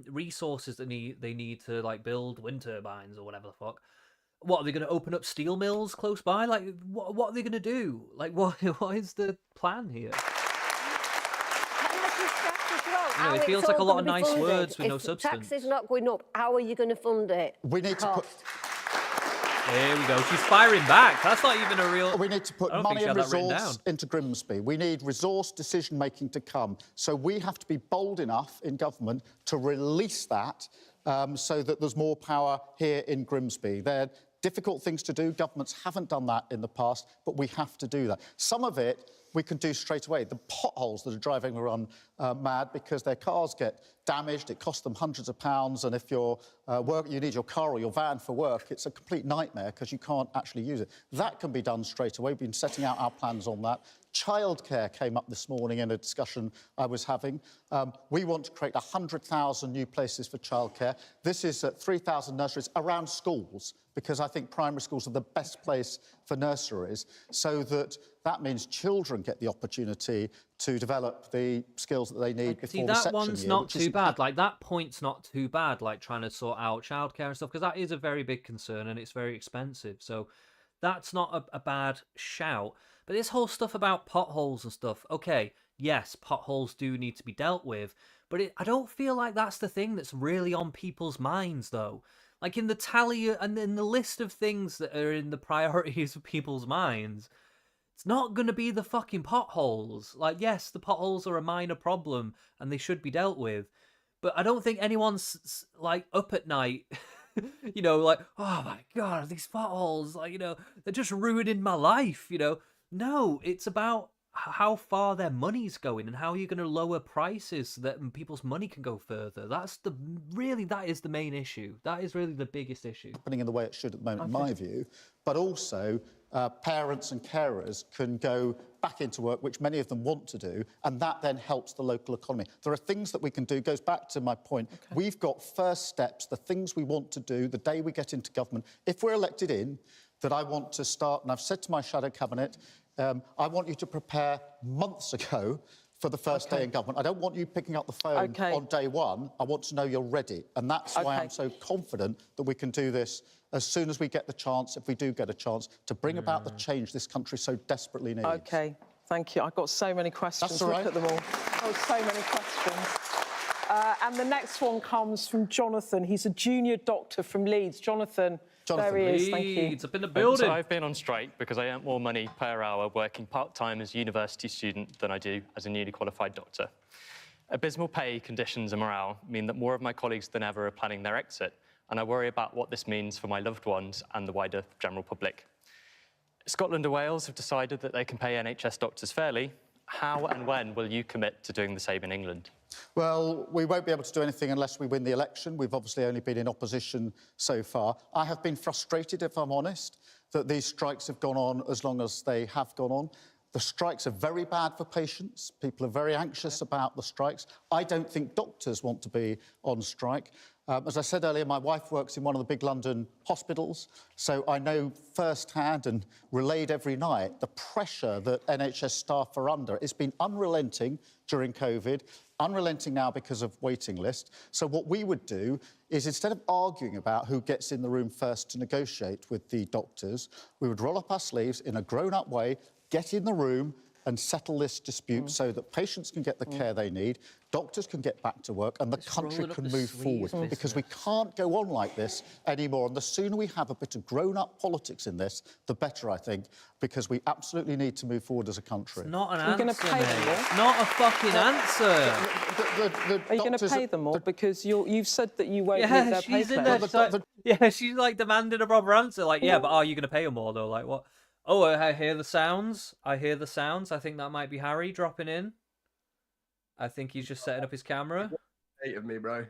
resources that they need to like build wind turbines or whatever the fuck? What are they going to open up steel mills close by? Like, what are they going to do? Like, what is the plan here? You know, it feels like a lot of nice words with no substance. Taxes not going up. How are you going to fund it? We need to put. There we go. She's firing back. That's not even a real. We need to put money and resource into Grimsby. We need resource decision-making to come. So we have to be bold enough in government to release that so that there's more power here in Grimsby. They're difficult things to do. Governments haven't done that in the past, but we have to do that. Some of it we can do straight away. The potholes that are driving everyone mad because their cars get damaged, it costs them hundreds of pounds, and if you need your car or your van for work, it's a complete nightmare because you can't actually use it. That can be done straight away. We've been setting out our plans on that. Childcare came up this morning in a discussion I was having. We want to create 100,000 new places for childcare. This is 3,000 nurseries around schools, because I think primary schools are the best place for nurseries, so that means children get the opportunity to develop the skills that they need before reception year. See, that one's not too bad. Like, that point's not too bad, like trying to sort out childcare and stuff, because that is a very big concern and it's very expensive. So that's not a bad shout. But this whole stuff about potholes and stuff, okay, yes, potholes do need to be dealt with, but I don't feel like that's the thing that's really on people's minds, though. Like, in the tally and in the list of things that are in the priorities of people's minds, it's not going to be the fucking potholes. Like, yes, the potholes are a minor problem and they should be dealt with, but I don't think anyone's, like, up at night, you know, like, oh my God, these potholes, like, you know, they're just ruining my life, you know. No, it's about how far their money's going and how you're going to lower prices so that people's money can go further. That is the main issue. That is really the biggest issue. Happening in the way it should at the moment, in my view, but also parents and carers can go back into work, which many of them want to do, and that then helps the local economy. There are things that we can do, goes back to my point. We've got first steps, the things we want to do the day we get into government. If we're elected in, that I want to start, and I've said to my shadow cabinet, I want you to prepare months ago for the first day in government. I don't want you picking up the phone on day one. I want to know you're ready. And that's why I'm so confident that we can do this as soon as we get the chance, if we do get a chance, to bring about the change this country so desperately needs. OK, thank you. I've got so many questions. That's all right. Look at them all. Oh, so many questions. And the next one comes from Jonathan. He's a junior doctor from Leeds. Jonathan, there he is. Thank you. It's up in the building. So I've been on strike because I earn more money per hour working part-time as a university student than I do as a newly qualified doctor. Abysmal pay, conditions and morale mean that more of my colleagues than ever are planning their exit, and I worry about what this means for my loved ones and the wider general public. Scotland and Wales have decided that they can pay NHS doctors fairly. How and when will you commit to doing the same in England? Well, we won't be able to do anything unless we win the election. We've obviously only been in opposition so far. I have been frustrated, if I'm honest, that these strikes have gone on as long as they have gone on. The strikes are very bad for patients. People are very anxious about the strikes. I don't think doctors want to be on strike. As I said earlier, my wife works in one of the big London hospitals, so I know firsthand and relayed every night the pressure that NHS staff are under. It's been unrelenting during COVID, unrelenting now because of waiting lists. So what we would do is, instead of arguing about who gets in the room first to negotiate with the doctors, we would roll up our sleeves in a grown-up way, get in the room and settle this dispute so that patients can get the care they need, doctors can get back to work, and the country can move forward. Because we can't go on like this anymore. And the sooner we have a bit of grown-up politics in this, the better, I think, because we absolutely need to move forward as a country. It's not an answer, mate. It's not a fucking answer. Are you going to pay them more? Because you've said that you won't leave their pay she's like demanding a proper answer. Like, yeah, but are you going to pay them more, though? Like, what? Oh, I hear the sounds. I hear the sounds. I think that might be Harry dropping in. I think he's just setting up his camera. Hate of me, bro.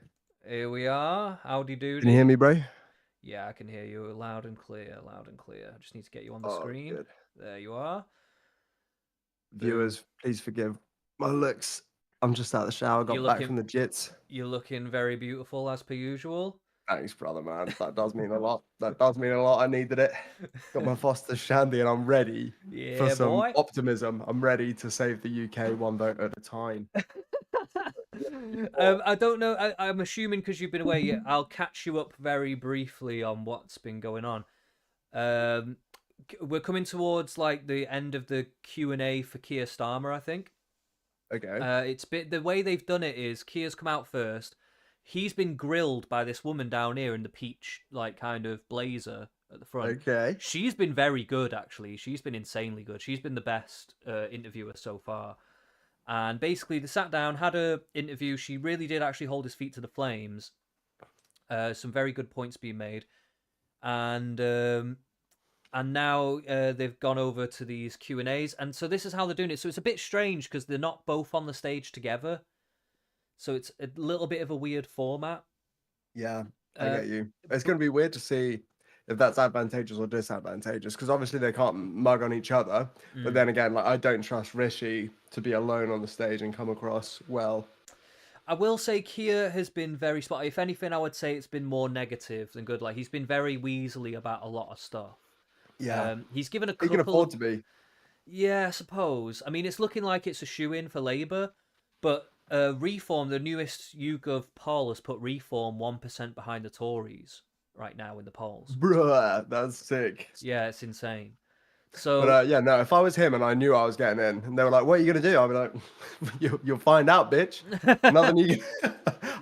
Here we are. Howdy doody. Can you hear me, bro? Yeah, I can hear you loud and clear, loud and clear. I just need to get you on the screen. Good. There you are. Viewers, please forgive my looks. I'm just out of the shower, got back from the jits. You're looking very beautiful, as per usual. Thanks, brother, man. That does mean a lot. That does mean a lot. I needed it. Got my Foster's Shandy, and I'm ready for Yeah, some boy. optimism. I'm ready to save the UK one vote at a time. I don't know. I'm assuming because you've been away, I'll catch you up very briefly on what's been going on. We're coming towards like the end of the Q&A for Keir Starmer, I think. Okay. It's the way they've done it is Keir's come out first. He's been grilled by this woman down here in the peach, like kind of blazer at the front. Okay. She's been very good, actually. She's been insanely good. She's been the best interviewer so far. And basically, they sat down, had a interview. She really did actually hold his feet to the flames. Some very good points being made, and now they've gone over to these Q&As, and so this is how they're doing it. So it's a bit strange because they're not both on the stage together. So it's a little bit of a weird format. Yeah, I get you. It's going to be weird to see if that's advantageous or disadvantageous, because obviously they can't mug on each other. But then again, like I don't trust Rishi to be alone on the stage and come across well. I will say Keir has been very spotty. If anything, I would say it's been more negative than good. Like he's been very weaselly about a lot of stuff. Yeah, he's given a he couple. can afford to be. Yeah, I suppose. I mean, it's looking like it's a shoe-in for Labour, but Reform, the newest YouGov poll, has put Reform 1% behind the Tories right now in the polls. Bruh, that's sick. Yeah, it's insane. So, but yeah, no, if I was him and I knew I was getting in, and they were like, "What are you gonna do?" I'd be like, "You'll find out, bitch. Nothing you.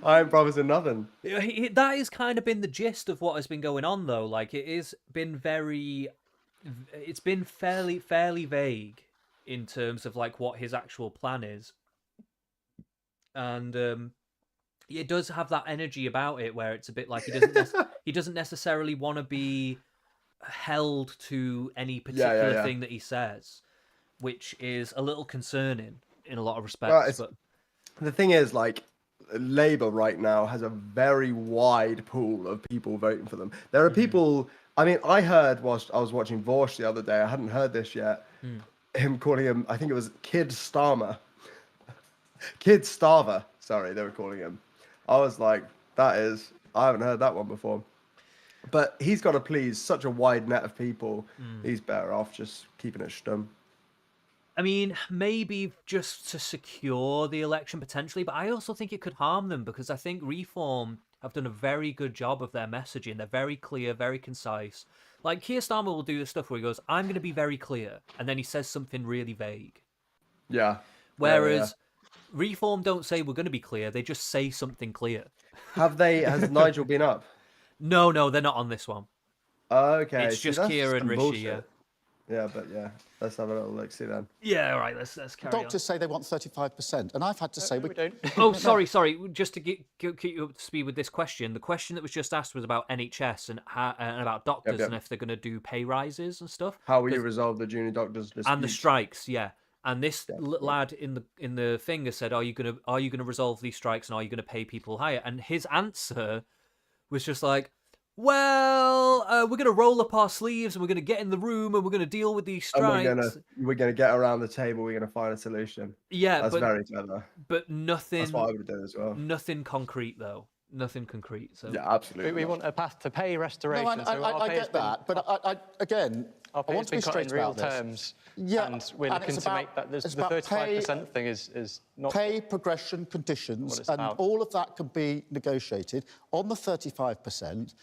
I ain't promising nothing." That has kind of been the gist of what has been going on, though. Like, it has been it's been fairly vague in terms of like what his actual plan is, and it does have that energy about it where it's a bit like he doesn't necessarily want to be held to any particular thing that he says, which is a little concerning in a lot of respects. But the thing is, like, Labour right now has a very wide pool of people voting for them. There are people. I mean, I heard whilst I was watching Vorsh the other day. I hadn't heard this yet. Him calling him, I think it was Kid Starmer. Kid Starver. Sorry, they were calling him. I was like, I haven't heard that one before. But he's got to please such a wide net of people. He's better off just keeping it stum. I mean, maybe just to secure the election potentially, but I also think it could harm them because I think Reform have done a very good job of their messaging. They're very clear, very concise. Like Keir Starmer will do this stuff where he goes, "I'm going to be very clear," and then he says something really vague. Yeah. Whereas Reform don't say we're going to be clear; they just say something clear. Has Nigel been up? No, they're not on this one. Okay. It's just Keir and Rishi, bullshit. Yeah, but let's have a little look. See then. Yeah, all right. Let's carry on. Doctors say they want 35%, and I've had to say we don't. Oh, sorry. Just to keep you up to speed with this question, the question that was just asked was about NHS and about doctors and if they're going to do pay rises and stuff. How will you resolve the junior doctors dispute? And the strikes? Yeah. And this lad in the finger said, "Are you gonna resolve these strikes and are you gonna pay people higher?" And his answer was just like, "Well, we're going to roll up our sleeves and we're going to get in the room and we're going to deal with these strikes. And we're gonna get around the table. We're gonna find a solution." Yeah, that's very clever. But nothing. That's what I would do as well. Nothing concrete though. Nothing concrete. So yeah, absolutely. We want a path to pay restoration. No, I get that, but I want to be straight about this. Terms, and we're looking to make that. The 35% thing is not pay progression conditions, and all of that can be negotiated. On the 35%,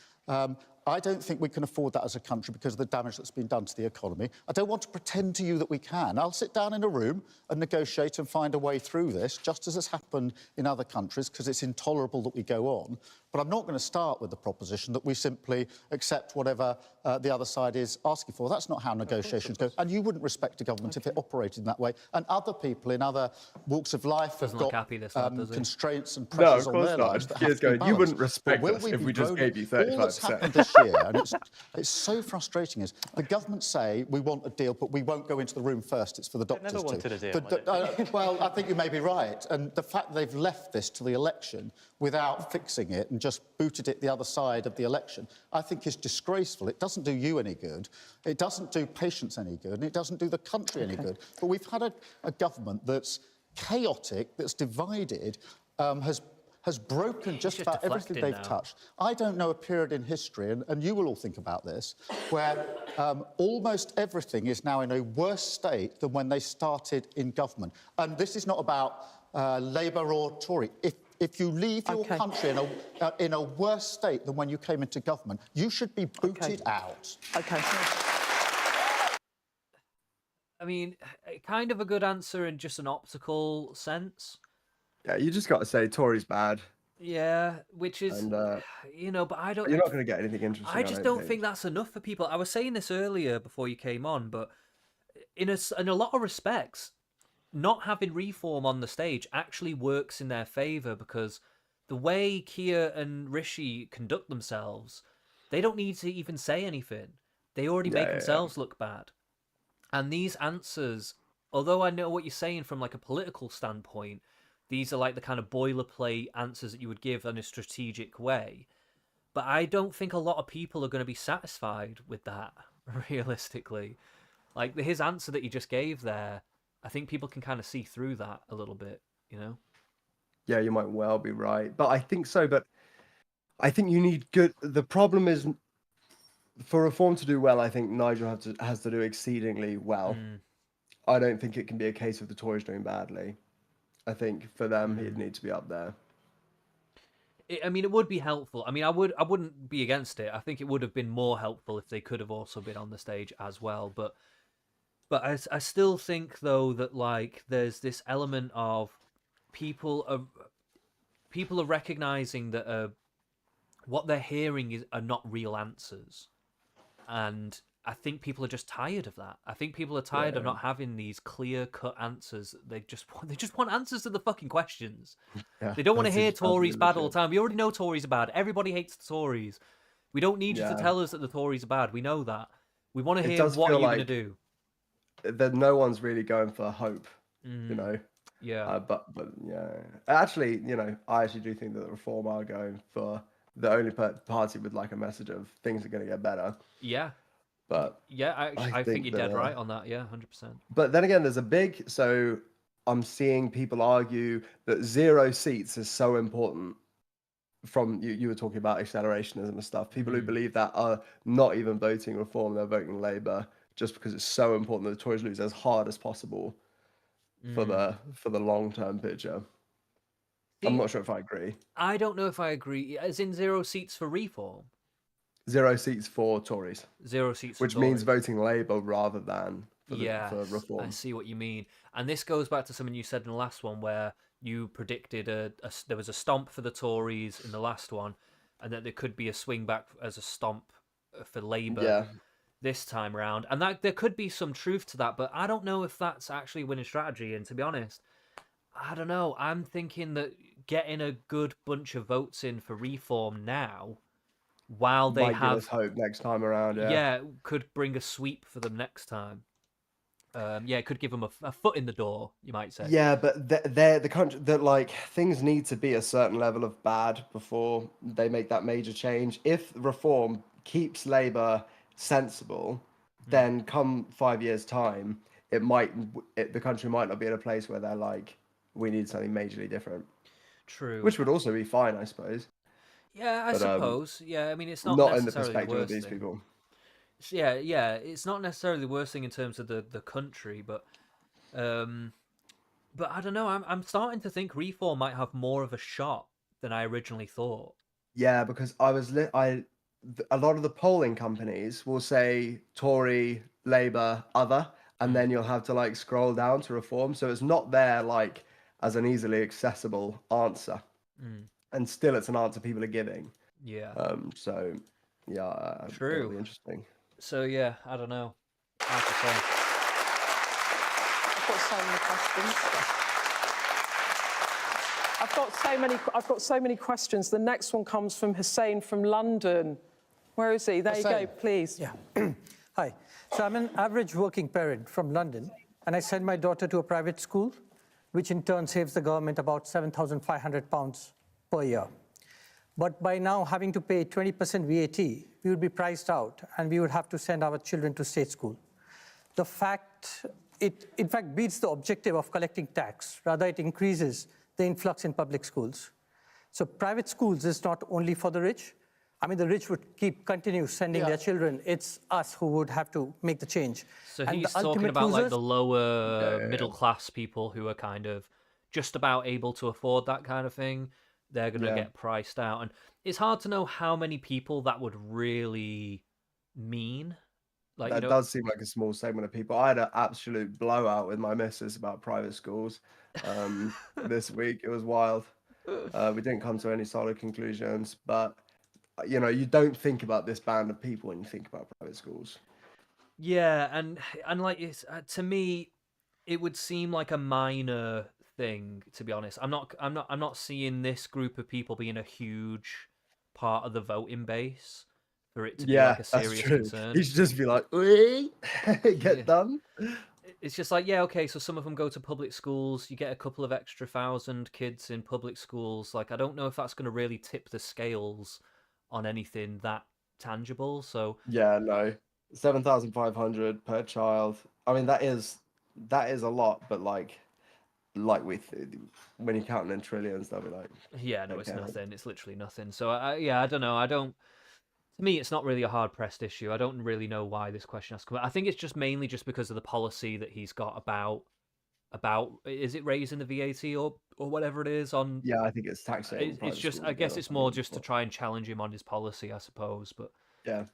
I don't think we can afford that as a country because of the damage that's been done to the economy. I don't want to pretend to you that we can. I'll sit down in a room and negotiate and find a way through this, just as has happened in other countries, because it's intolerable that we go on. But I'm not going to start with the proposition that we simply accept whatever the other side is asking for. That's not how negotiations go. And you wouldn't respect a government if it operated in that way. And other people in other walks of life have got constraints and pressures on their lives that have to be balanced. You wouldn't respect us if we just gave you 35%. All that's happened this year, and it's so frustrating, is the government say we want a deal, but we won't go into the room first. It's for the doctors never wanted a deal. Well, I think you may be right. And the fact they've left this to the election without fixing it and just booted it the other side of the election, I think is disgraceful. It doesn't do you any good. It doesn't do patients any good, and it doesn't do the country any good. But we've had a government that's chaotic, that's divided, has has broken just about everything they've touched. I don't know a period in history, and you will all think about this, where almost everything is now in a worse state than when they started in government. And this is not about Labour or Tory. If you leave your country in a worse state than when you came into government, you should be booted out. OK. I mean, kind of a good answer in just an optical sense. Yeah, you just got to say Tory's bad. Yeah, which is, you know, but I don't... You're not going to get anything interesting. I just don't think that's enough for people. I was saying this earlier before you came on, but in a lot of respects, not having Reform on the stage actually works in their favour, because the way Keir and Rishi conduct themselves, they don't need to even say anything. They already make themselves look bad. And these answers, although I know what you're saying from like a political standpoint, these are like the kind of boilerplate answers that you would give in a strategic way. But I don't think a lot of people are going to be satisfied with that, realistically. Like his answer that he just gave there, I think people can kind of see through that a little bit, you know? Yeah, you might well be right. But I think so, but I think you need good... The problem is, for Reform to do well, I think Nigel has to do exceedingly well. I don't think it can be a case of the Tories doing badly. I think for them, he'd need to be up there. I mean, it would be helpful. I mean, I wouldn't be against it. I think it would have been more helpful if they could have also been on the stage as well. But I still think, though, that like there's this element of people are recognizing that what they're hearing are not real answers, and I think people are just tired of that. I think people are tired of not having these clear-cut answers. They just want answers to the fucking questions. Yeah, they don't want to hear Tories bad all the time. We already know Tories are bad. Everybody hates the Tories. We don't need you to tell us that the Tories are bad. We know that. We want to hear what are you going to do. That no one's really going for hope, you know. Yeah. But yeah, actually, you know, I actually do think that the Reform are going for the only party with like a message of things are going to get better. Yeah. But yeah, I think you're dead right on that. Yeah, 100%. But then again, so I'm seeing people argue that 0 seats is so important. From you were talking about accelerationism and stuff. People who believe that are not even voting Reform, they're voting Labour just because it's so important that the Tories lose as hard as possible for the long-term picture. I'm not sure if I agree. I don't know if I agree. As in 0 seats for Reform? 0 seats for Tories. 0 seats for Which means voting Labour rather than for Reform. I see what you mean. And this goes back to something you said in the last one where you predicted there was a stomp for the Tories in the last one, and that there could be a swing back as a stomp for Labour this time round. And that there could be some truth to that, but I don't know if that's actually a winning strategy. And to be honest, I don't know. I'm thinking that getting a good bunch of votes in for Reform now, while they might have give us hope next time around, could bring a sweep for them next time. It could give them a foot in the door, you might say. Yeah, but they're the country that like things need to be a certain level of bad before they make that major change. If Reform keeps Labour sensible, then come 5 years' time, the country might not be in a place where they're like, we need something majorly different. True. Which would also be fine, I suppose. Yeah, I suppose. Yeah, I mean, it's not in the necessarily perspective the of worst these thing. people. Yeah, it's not necessarily the worst thing in terms of the country, but I don't know. I'm starting to think Reform might have more of a shot than I originally thought. Yeah, because a lot of the polling companies will say Tory, Labour, other, and then you'll have to like scroll down to Reform. So it's not there like as an easily accessible answer. And still it's an answer people are giving. Yeah. So yeah, True. It'll be interesting. So yeah, I don't know. Hard to say. I've got so many questions. I've got so many questions. The next one comes from Hussein from London. Where is he? There Hussein. you go, please. Yeah. Hi. So I'm an average working parent from London, and I send my daughter to a private school, which in turn saves the government about £7,500 per year. But by now having to pay 20% VAT, we would be priced out, and we would have to send our children to state school. It in fact beats the objective of collecting tax. Rather, it increases the influx in public schools. So private schools is not only for the rich. I mean, the rich would continue sending their children. It's us who would have to make the change. So And he's the talking ultimate about like losers- the lower middle class people who are kind of just about able to afford that kind of thing. They're going to get priced out. And it's hard to know how many people that would really mean. Like, That does seem like a small segment of people. I had an absolute blowout with my missus about private schools this week. It was wild. We didn't come to any solid conclusions, but you know, you don't think about this band of people when you think about private schools. Yeah, and like it's to me, it would seem like a minor thing. To be honest, I'm not seeing this group of people being a huge part of the voting base for it to be like a serious concern. You should just be like, get done. It's just like, yeah, okay, so some of them go to public schools. You get a couple of extra 1,000 kids in public schools. Like, I don't know if that's going to really tip the scales on anything that tangible. So yeah, no, 7,500 per child. I mean, that is a lot, but like with when you're counting in trillions, they'll be like, yeah, no, it's nothing. It's literally nothing. So I don't know. To me, it's not really a hard-pressed issue. I don't really know why this question has come up. I think it's just mainly just because of the policy that he's got about is it raising the VAT or whatever it is on. Yeah, I think it's taxing. It's just, I guess it's more just to try and challenge him on his policy, I suppose. But yeah,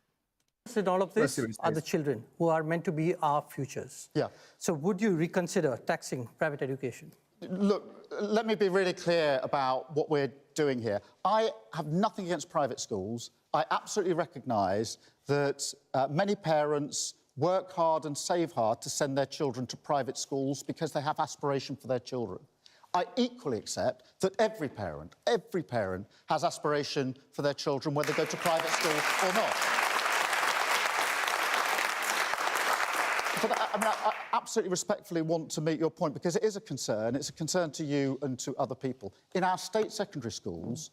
in all of this are the children who are meant to be our futures. Yeah. So would you reconsider taxing private education? Look, let me be really clear about what we're doing here. I have nothing against private schools. I absolutely recognise that many parents work hard and save hard to send their children to private schools because they have aspiration for their children. I equally accept that every parent has aspiration for their children, whether they go to private school or not. But I absolutely respectfully want to make your point because it is a concern. It's a concern to you and to other people. In our state secondary schools,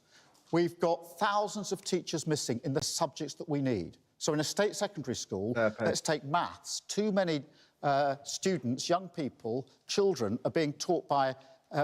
we've got thousands of teachers missing in the subjects that we need. So in a state secondary school, let's take maths. Too many students, young people, children are being taught by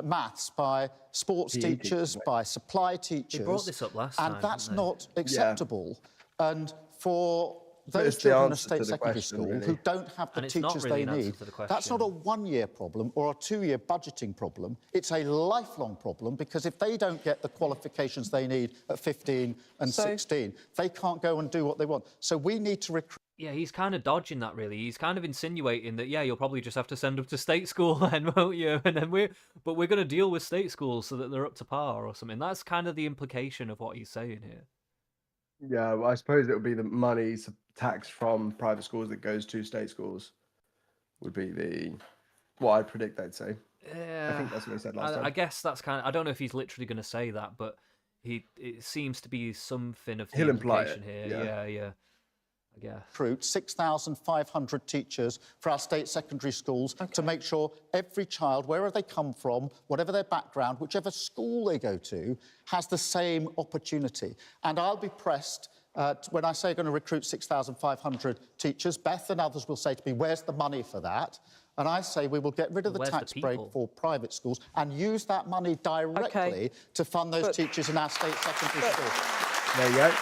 maths by sports teachers, by supply teachers. They brought this up last time. And that's not acceptable. Yeah. And for those children in a state secondary school who don't have the teachers they need, that's not a one-year problem or a two-year budgeting problem. It's a lifelong problem because if they don't get the qualifications they need at 15 and 16, they can't go and do what they want. So we need to recruit. Yeah, he's kind of dodging that, really. He's kind of insinuating that, yeah, you'll probably just have to send them to state school then, won't you? And then we're going to deal with state schools so that they're up to par or something. That's kind of the implication of what he's saying here. Yeah, well, I suppose it would be the money tax from private schools that goes to state schools would be what I predict they'd say. Yeah, I think that's what he said last time. I guess that's kind of, I don't know if he's literally going to say that, but it seems to be something of the He'll imply implication here. Yeah. I guess. Recruit 6,500 teachers for our state secondary schools to make sure every child, wherever they come from, whatever their background, whichever school they go to, has the same opportunity. And I'll be pressed when I say going to recruit 6,500 teachers. Beth and others will say to me, where's the money for that? And I say we will get rid of the tax break for private schools and use that money directly to fund those teachers in our state secondary schools. There you go.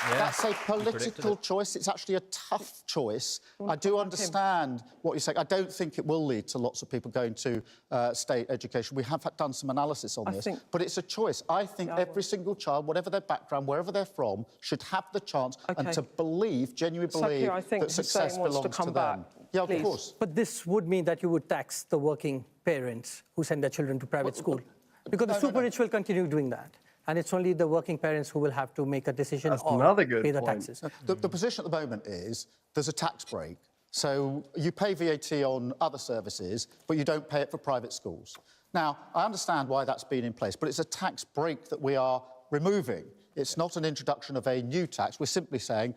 That's a political choice. It's actually a tough choice. I do understand what you're saying. I don't think it will lead to lots of people going to state education. We have done some analysis on this, but it's a choice. I think every single child, whatever their background, wherever they're from, should have the chance and to genuinely believe that success belongs to them. Yeah, of course. But this would mean that you would tax the working parents who send their children to private school. Because the super rich will continue doing that. And it's only the working parents who will have to make a decision or pay the taxes. The position at the moment is there's a tax break. So you pay VAT on other services, but you don't pay it for private schools. Now, I understand why that's been in place, but it's a tax break that we are removing. It's not an introduction of a new tax. We're simply saying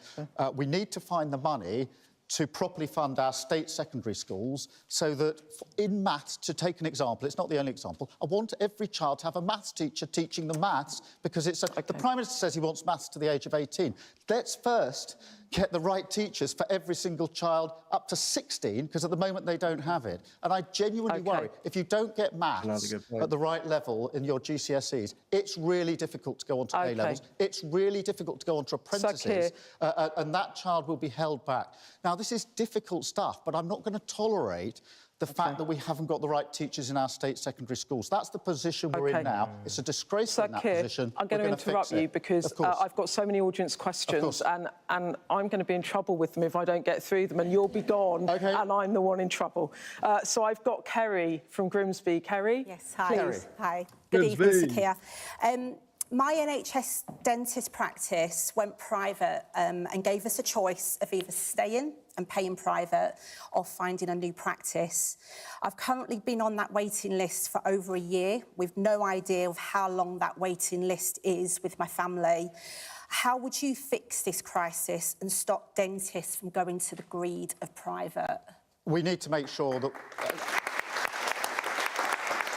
we need to find the money to properly fund our state secondary schools so that in maths, to take an example, it's not the only example, I want every child to have a maths teacher teaching them maths because it's the Prime Minister says he wants maths to the age of 18. Let's first get the right teachers for every single child up to 16, because at the moment they don't have it. And I genuinely worry, if you don't get maths at the right level in your GCSEs, it's really difficult to go on to A-levels. It's really difficult to go on to apprentices, and that child will be held back. Now, this is difficult stuff, but I'm not going to tolerate the fact that we haven't got the right teachers in our state secondary schools. That's the position we're in now. It's a disgrace in that position. I'm going to interrupt you because I've got so many audience questions and I'm going to be in trouble with them if I don't get through them, and you'll be gone and I'm the one in trouble. So I've got Kerry from Grimsby. Kerry? Yes, hi. Please. Hi. Good evening, Sir Keir. My NHS dentist practice went private and gave us a choice of either staying and paying private or finding a new practice. I've currently been on that waiting list for over a year with no idea of how long that waiting list is with my family. How would you fix this crisis and stop dentists from going to the greed of private? We need to make sure that...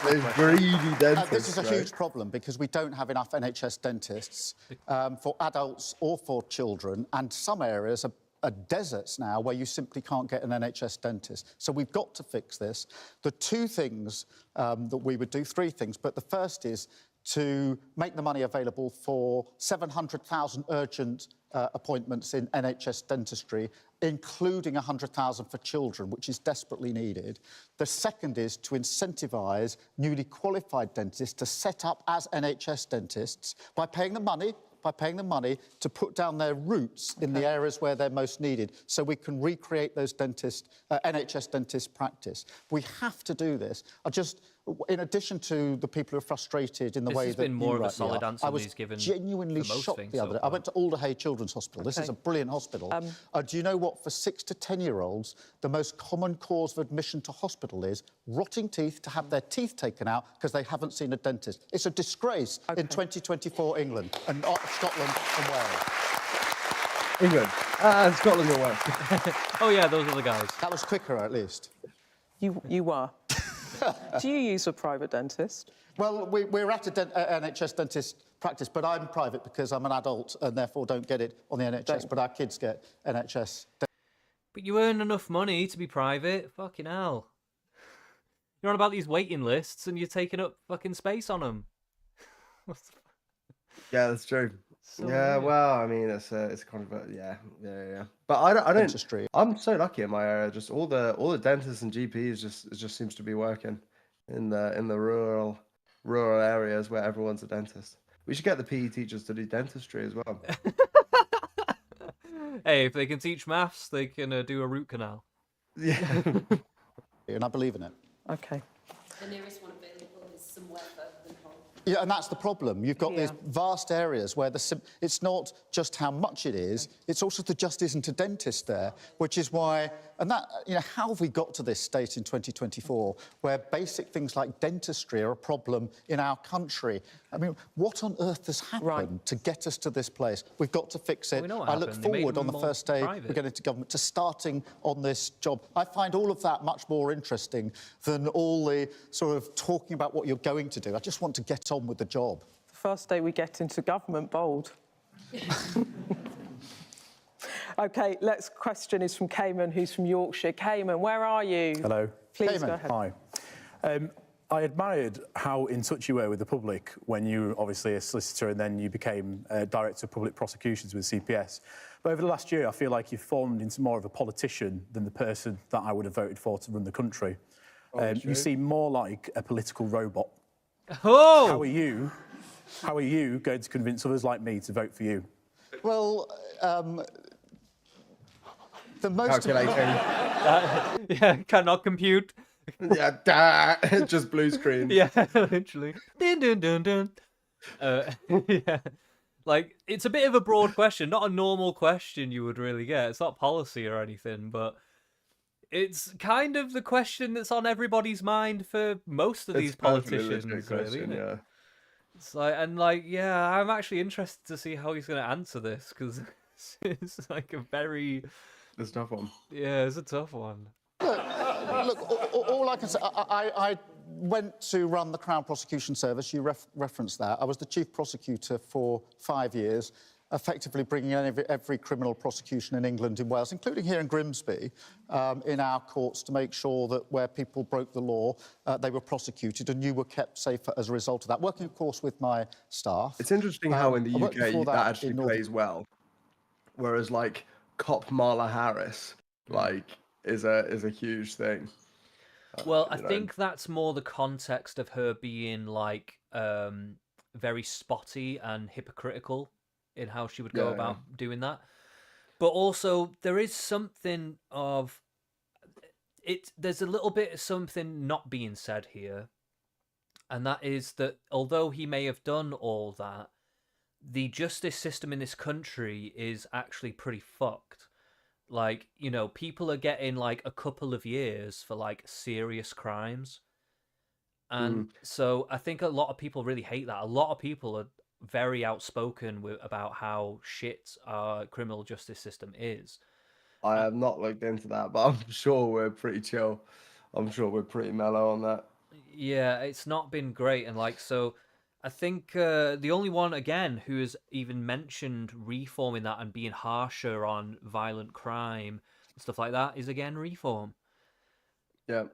There's greedy dentists, this is a huge problem because we don't have enough NHS dentists for adults or for children, and some areas are deserts now where you simply can't get an NHS dentist. So we've got to fix this. The two things that we would do, three things, but the first is to make the money available for 700,000 urgent appointments in NHS dentistry, including 100,000 for children, which is desperately needed. The second is to incentivise newly qualified dentists to set up as NHS dentists by paying them money to put down their roots in the areas where they're most needed, so we can recreate those NHS dentist practice. We have to do this. In addition to the people who are frustrated in the way that been more of a solid answer I was than he's given genuinely for most shocked things the other so day. I went to Alderhay Children's Hospital. This is a brilliant hospital. Do you know what, for 6 to 10-year-olds, the most common cause of admission to hospital is rotting teeth, to have their teeth taken out because they haven't seen a dentist? It's a disgrace in 2024 England and not Scotland and Wales. England. Scotland and Wales. Oh, yeah, those are the guys. That was quicker, at least. You were. Do you use a private dentist? Well, we're at an NHS dentist practice, but I'm private because I'm an adult and therefore don't get it on the NHS, but our kids get NHS. But you earn enough money to be private. Fucking hell. You're on about these waiting lists and you're taking up fucking space on them. Yeah, that's true. So yeah, weird. well, I mean, it's kind of yeah. But I don't. Dentistry. I'm so lucky in my area. Just all the dentists and GPs just seems to be working in the rural areas where everyone's a dentist. We should get the PE teachers to do dentistry as well. Hey, if they can teach maths, they can do a root canal. Yeah. And I believe in it. Okay. The nearest one available is somewhere further than home. Yeah, and that's the problem. You've got these vast areas where it's not just how much it is, it's also there just isn't a dentist there, which is why... And that, how have we got to this state in 2024 where basic things like dentistry are a problem in our country? I mean, what on earth has happened to get us to this place? We've got to fix it. I look forward on the first day we get into government to starting on this job. I find all of that much more interesting than all the sort of talking about what you're going to do. I just want to get on with the job. The first day we get into government, bold. OK, next question is from Cayman, who's from Yorkshire. Cayman, where are you? Hello. Please go ahead. Hi. I admired how in touch you were with the public when you were obviously a solicitor and then you became Director of Public Prosecutions with CPS. But over the last year, I feel like you've formed into more of a politician than the person that I would have voted for to run the country. You seem more like a political robot. Oh! How are you going to convince others like me to vote for you? Well, the most... yeah, cannot compute. Yeah, just blue screen. Yeah, literally. Dun, dun, dun, dun. Yeah. Like, it's a bit of a broad question, not a normal question you would really get. It's not policy or anything, but it's kind of the question that's on everybody's mind for most of these politicians, really. Isn't it? It's like, yeah, I'm actually interested to see how he's going to answer this, because it's like a very... It's a tough one. Yeah, it's a tough one. Look, all I can say, I went to run the Crown Prosecution Service. You referenced that. I was the Chief Prosecutor for 5 years. effectively bringing in every criminal prosecution in England, in Wales, including here in Grimsby, in our courts to make sure that where people broke the law, they were prosecuted and you were kept safer as a result of that. Working, of course, with my staff. It's interesting how in the I worked UK before that actually in Northern- plays well, whereas like Cop Marla Harris, like, is a huge thing. Well, I you know. think that's more the context of her being like very spotty and hypocritical in how she would go Yeah, about doing that. But also there is something of it. There's a little bit of something not being said here, and that is that although he may have done all that, the justice system in this country is actually pretty fucked. Like, you know, people are getting like a couple of years for like serious crimes. And so I think a lot of people really hate that. A lot of people are very outspoken about how shit our criminal justice system is. I have not looked into that, but I'm sure we're pretty chill. I'm sure we're pretty mellow on that. Yeah, it's not been great. And like, so I think the only one, again, who has even mentioned reforming that and being harsher on violent crime and stuff like that is, again, Reform. Yeah.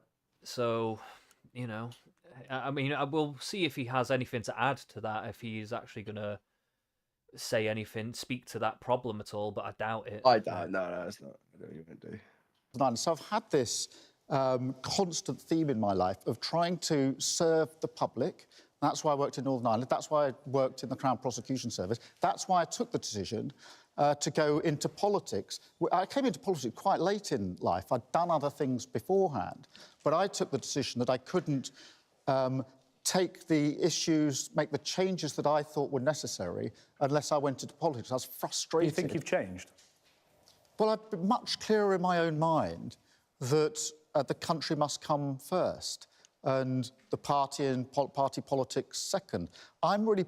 So, you know, I mean, we'll see if he has anything to add to that, if he is actually going to say anything, speak to that problem at all, but I doubt it. I doubt. No, it's not. I don't even do. So I've had this constant theme in my life of trying to serve the public. That's why I worked in Northern Ireland. That's why I worked in the Crown Prosecution Service. That's why I took the decision to go into politics. I came into politics quite late in life. I'd done other things beforehand, but I took the decision that I couldn't take the issues, make the changes that I thought were necessary unless I went into politics. I was frustrated. Do you think you've changed? Well, I've been much clearer in my own mind that the country must come first and the party and party politics second. I'm really,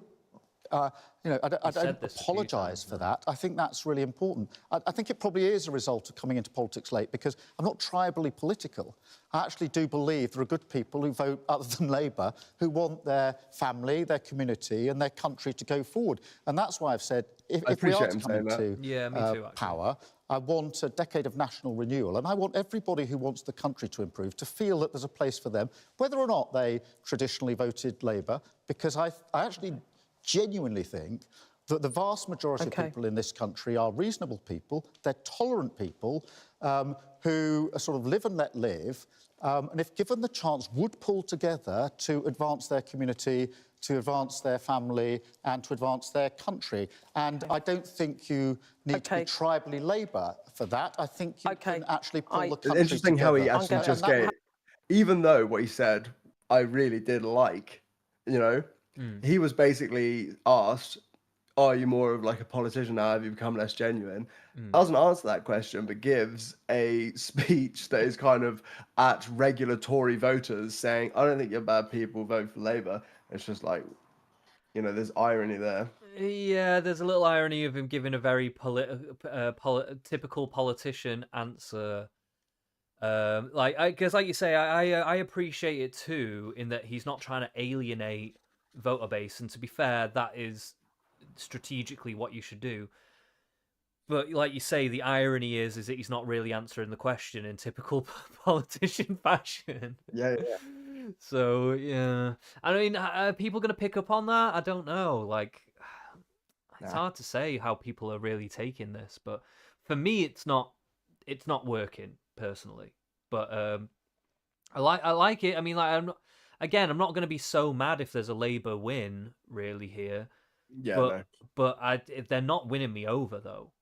you know, I don't apologise for that. I think that's really important. I think it probably is a result of coming into politics late because I'm not tribally political. I actually do believe there are good people who vote other than Labour who want their family, their community and their country to go forward. And that's why I've said, if we are to come into power, I want a decade of national renewal, and I want everybody who wants the country to improve to feel that there's a place for them, whether or not they traditionally voted Labour, because I actually genuinely think that the vast majority of people in this country are reasonable people, they're tolerant people who sort of live and let live, and if given the chance, would pull together to advance their community, to advance their family and to advance their country. And I don't think you need to be tribally Labour for that. I think you can actually pull the country It's interesting together. how he actually just gave, even though what he said, I really did like, you know, he was basically asked, are you more of like a politician now? Have you become less genuine? Doesn't answer that question, but gives a speech that is kind of at regular Tory voters saying, I don't think you're bad people, vote for Labour. It's just like, you know, there's irony there. Yeah, there's a little irony of him giving a very typical politician answer. Because like you say, I appreciate it too, in that he's not trying to alienate voter base, and to be fair, that is strategically what you should do. But like you say, the irony is that he's not really answering the question in typical politician fashion. Yeah. So yeah, I mean, are people going to pick up on that? I don't know. Like, it's hard to say how people are really taking this, but for me, it's not working personally. But I like it. I mean, like, I'm not going to be so mad if there's a Labour win really here. Yeah, but they're not winning me over though.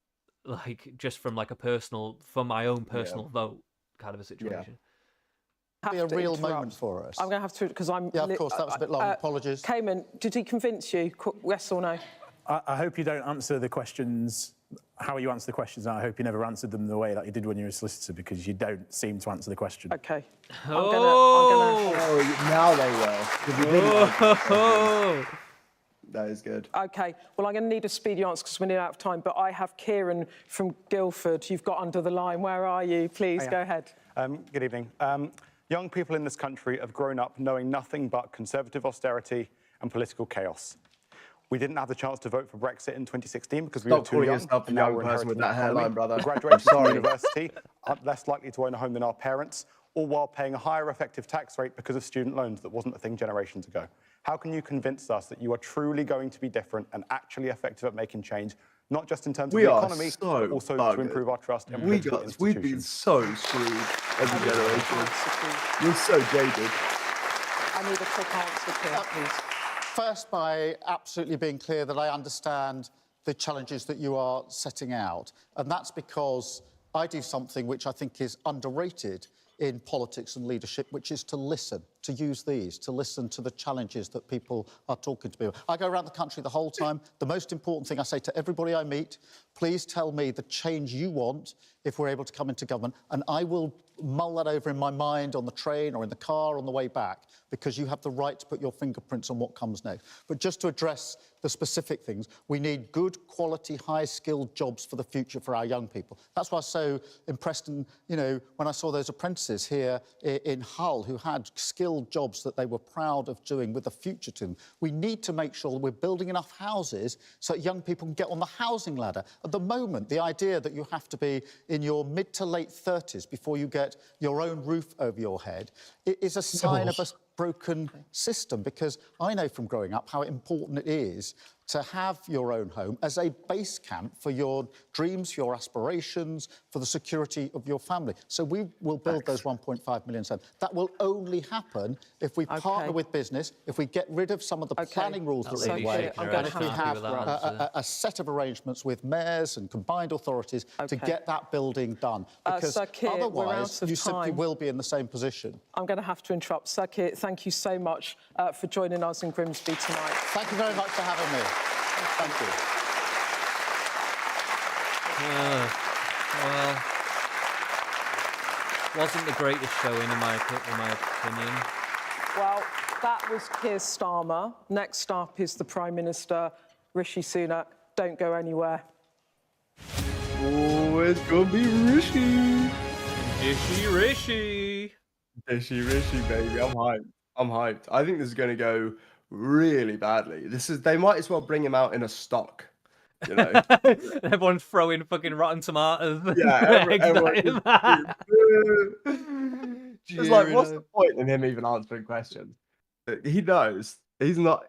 Like, just from like from my own personal vote kind of a situation. Be a real moment for us. I'm going to have to, because I'm... Yeah, of course, that was a bit long. Apologies. Cayman, did he convince you, yes or no? I hope you don't answer the questions, how you answer the questions, and I hope you never answered them the way that you did when you were a solicitor, because you don't seem to answer the question. OK. Oh, now they will. That is good. OK. Well, I'm going to need a speedy answer because we're nearly out of time, but I have Kieran from Guildford. You've got under the line. Where are you? Please, go ahead. Good evening. Young people in this country have grown up knowing nothing but conservative austerity and political chaos. We didn't have the chance to vote for Brexit in 2016 because we Stop were too calling young. yourself a and now young we're person with that inheriting the hairline, economy. brother. We graduated from Sorry. university, are less likely to own a home than our parents, all while paying a higher effective tax rate because of student loans that wasn't a thing generations ago. How can you convince us that you are truly going to be different and actually effective at making change, not just in terms of We the are economy, so but also to buggered. improve our trust in political institutions? We've been so screwed as a generation. We're so jaded. I need a quick answer, Keir, please. First, by absolutely being clear that I understand the challenges that you are setting out. And that's because I do something which I think is underrated in politics and leadership, which is to listen, to use these, to listen to the challenges that people are talking to people. I go around the country the whole time. The most important thing I say to everybody I meet, please tell me the change you want if we're able to come into government, and I will mull that over in my mind on the train or in the car on the way back, because you have the right to put your fingerprints on what comes next. But just to address the specific things, we need good quality, high-skilled jobs for the future for our young people. That's why I was so impressed, and, you know, when I saw those apprentices here in Hull who had skilled jobs that they were proud of doing with a future to them. We need to make sure that we're building enough houses so that young people can get on the housing ladder. At the moment, the idea that you have to be in your mid to late 30s before you get your own roof over your head is a sign of a broken system, because I know from growing up how important it is to have your own home as a base camp for your dreams, your aspirations, for the security of your family. So we will build those 1.5 million homes. That will only happen if we partner with business, if we get rid of some of the planning rules that are in the way, and if we have a set of arrangements with mayors and combined authorities to get that building done. Because Sir Keir, otherwise, you simply will be in the same position. I'm going to have to interrupt. Sir Keir, thank you so much for joining us in Grimsby tonight. Thank you very much for having me. Thank you. Well, wasn't the greatest showing in my opinion. Well, that was Keir Starmer. Next up is the Prime Minister, Rishi Sunak. Don't go anywhere. Oh, it's gonna be Rishi. Rishi. Rishi, baby. I'm hyped. I'm hyped. I think this is gonna go really badly. They might as well bring him out in a stock, you know. Everyone's throwing fucking rotten tomatoes. Yeah, eggs everyone at him. It's like, what's the point in him even answering questions? He knows he's not.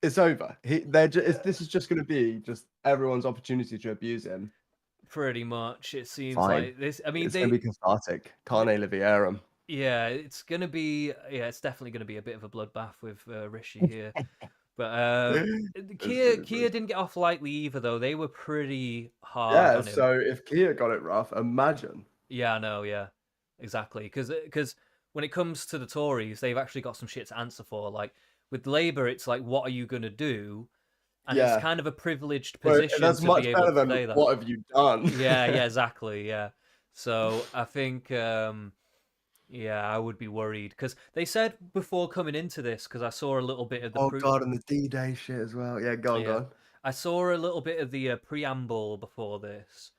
It's over. This is just going to be just everyone's opportunity to abuse him. Pretty much, it seems Fine. like this. I mean, it's going to be cathartic. Carne Livierum. Yeah, it's gonna be. Yeah, it's definitely gonna be a bit of a bloodbath with Rishi here. But Keir didn't get off lightly either, though. They were pretty hard on him. So if Keir got it rough, imagine. Yeah, I know. Yeah, exactly. Because when it comes to the Tories, they've actually got some shit to answer for. Like with Labour, it's like, what are you gonna do? And it's kind of a privileged position that's to much be able better to than say that. What have you done? Yeah, exactly. Yeah. So I think. Yeah, I would be worried because they said before coming into this, because I saw a little bit of the. God, and the D-Day shit as well. Yeah, go on. I saw a little bit of the preamble before this,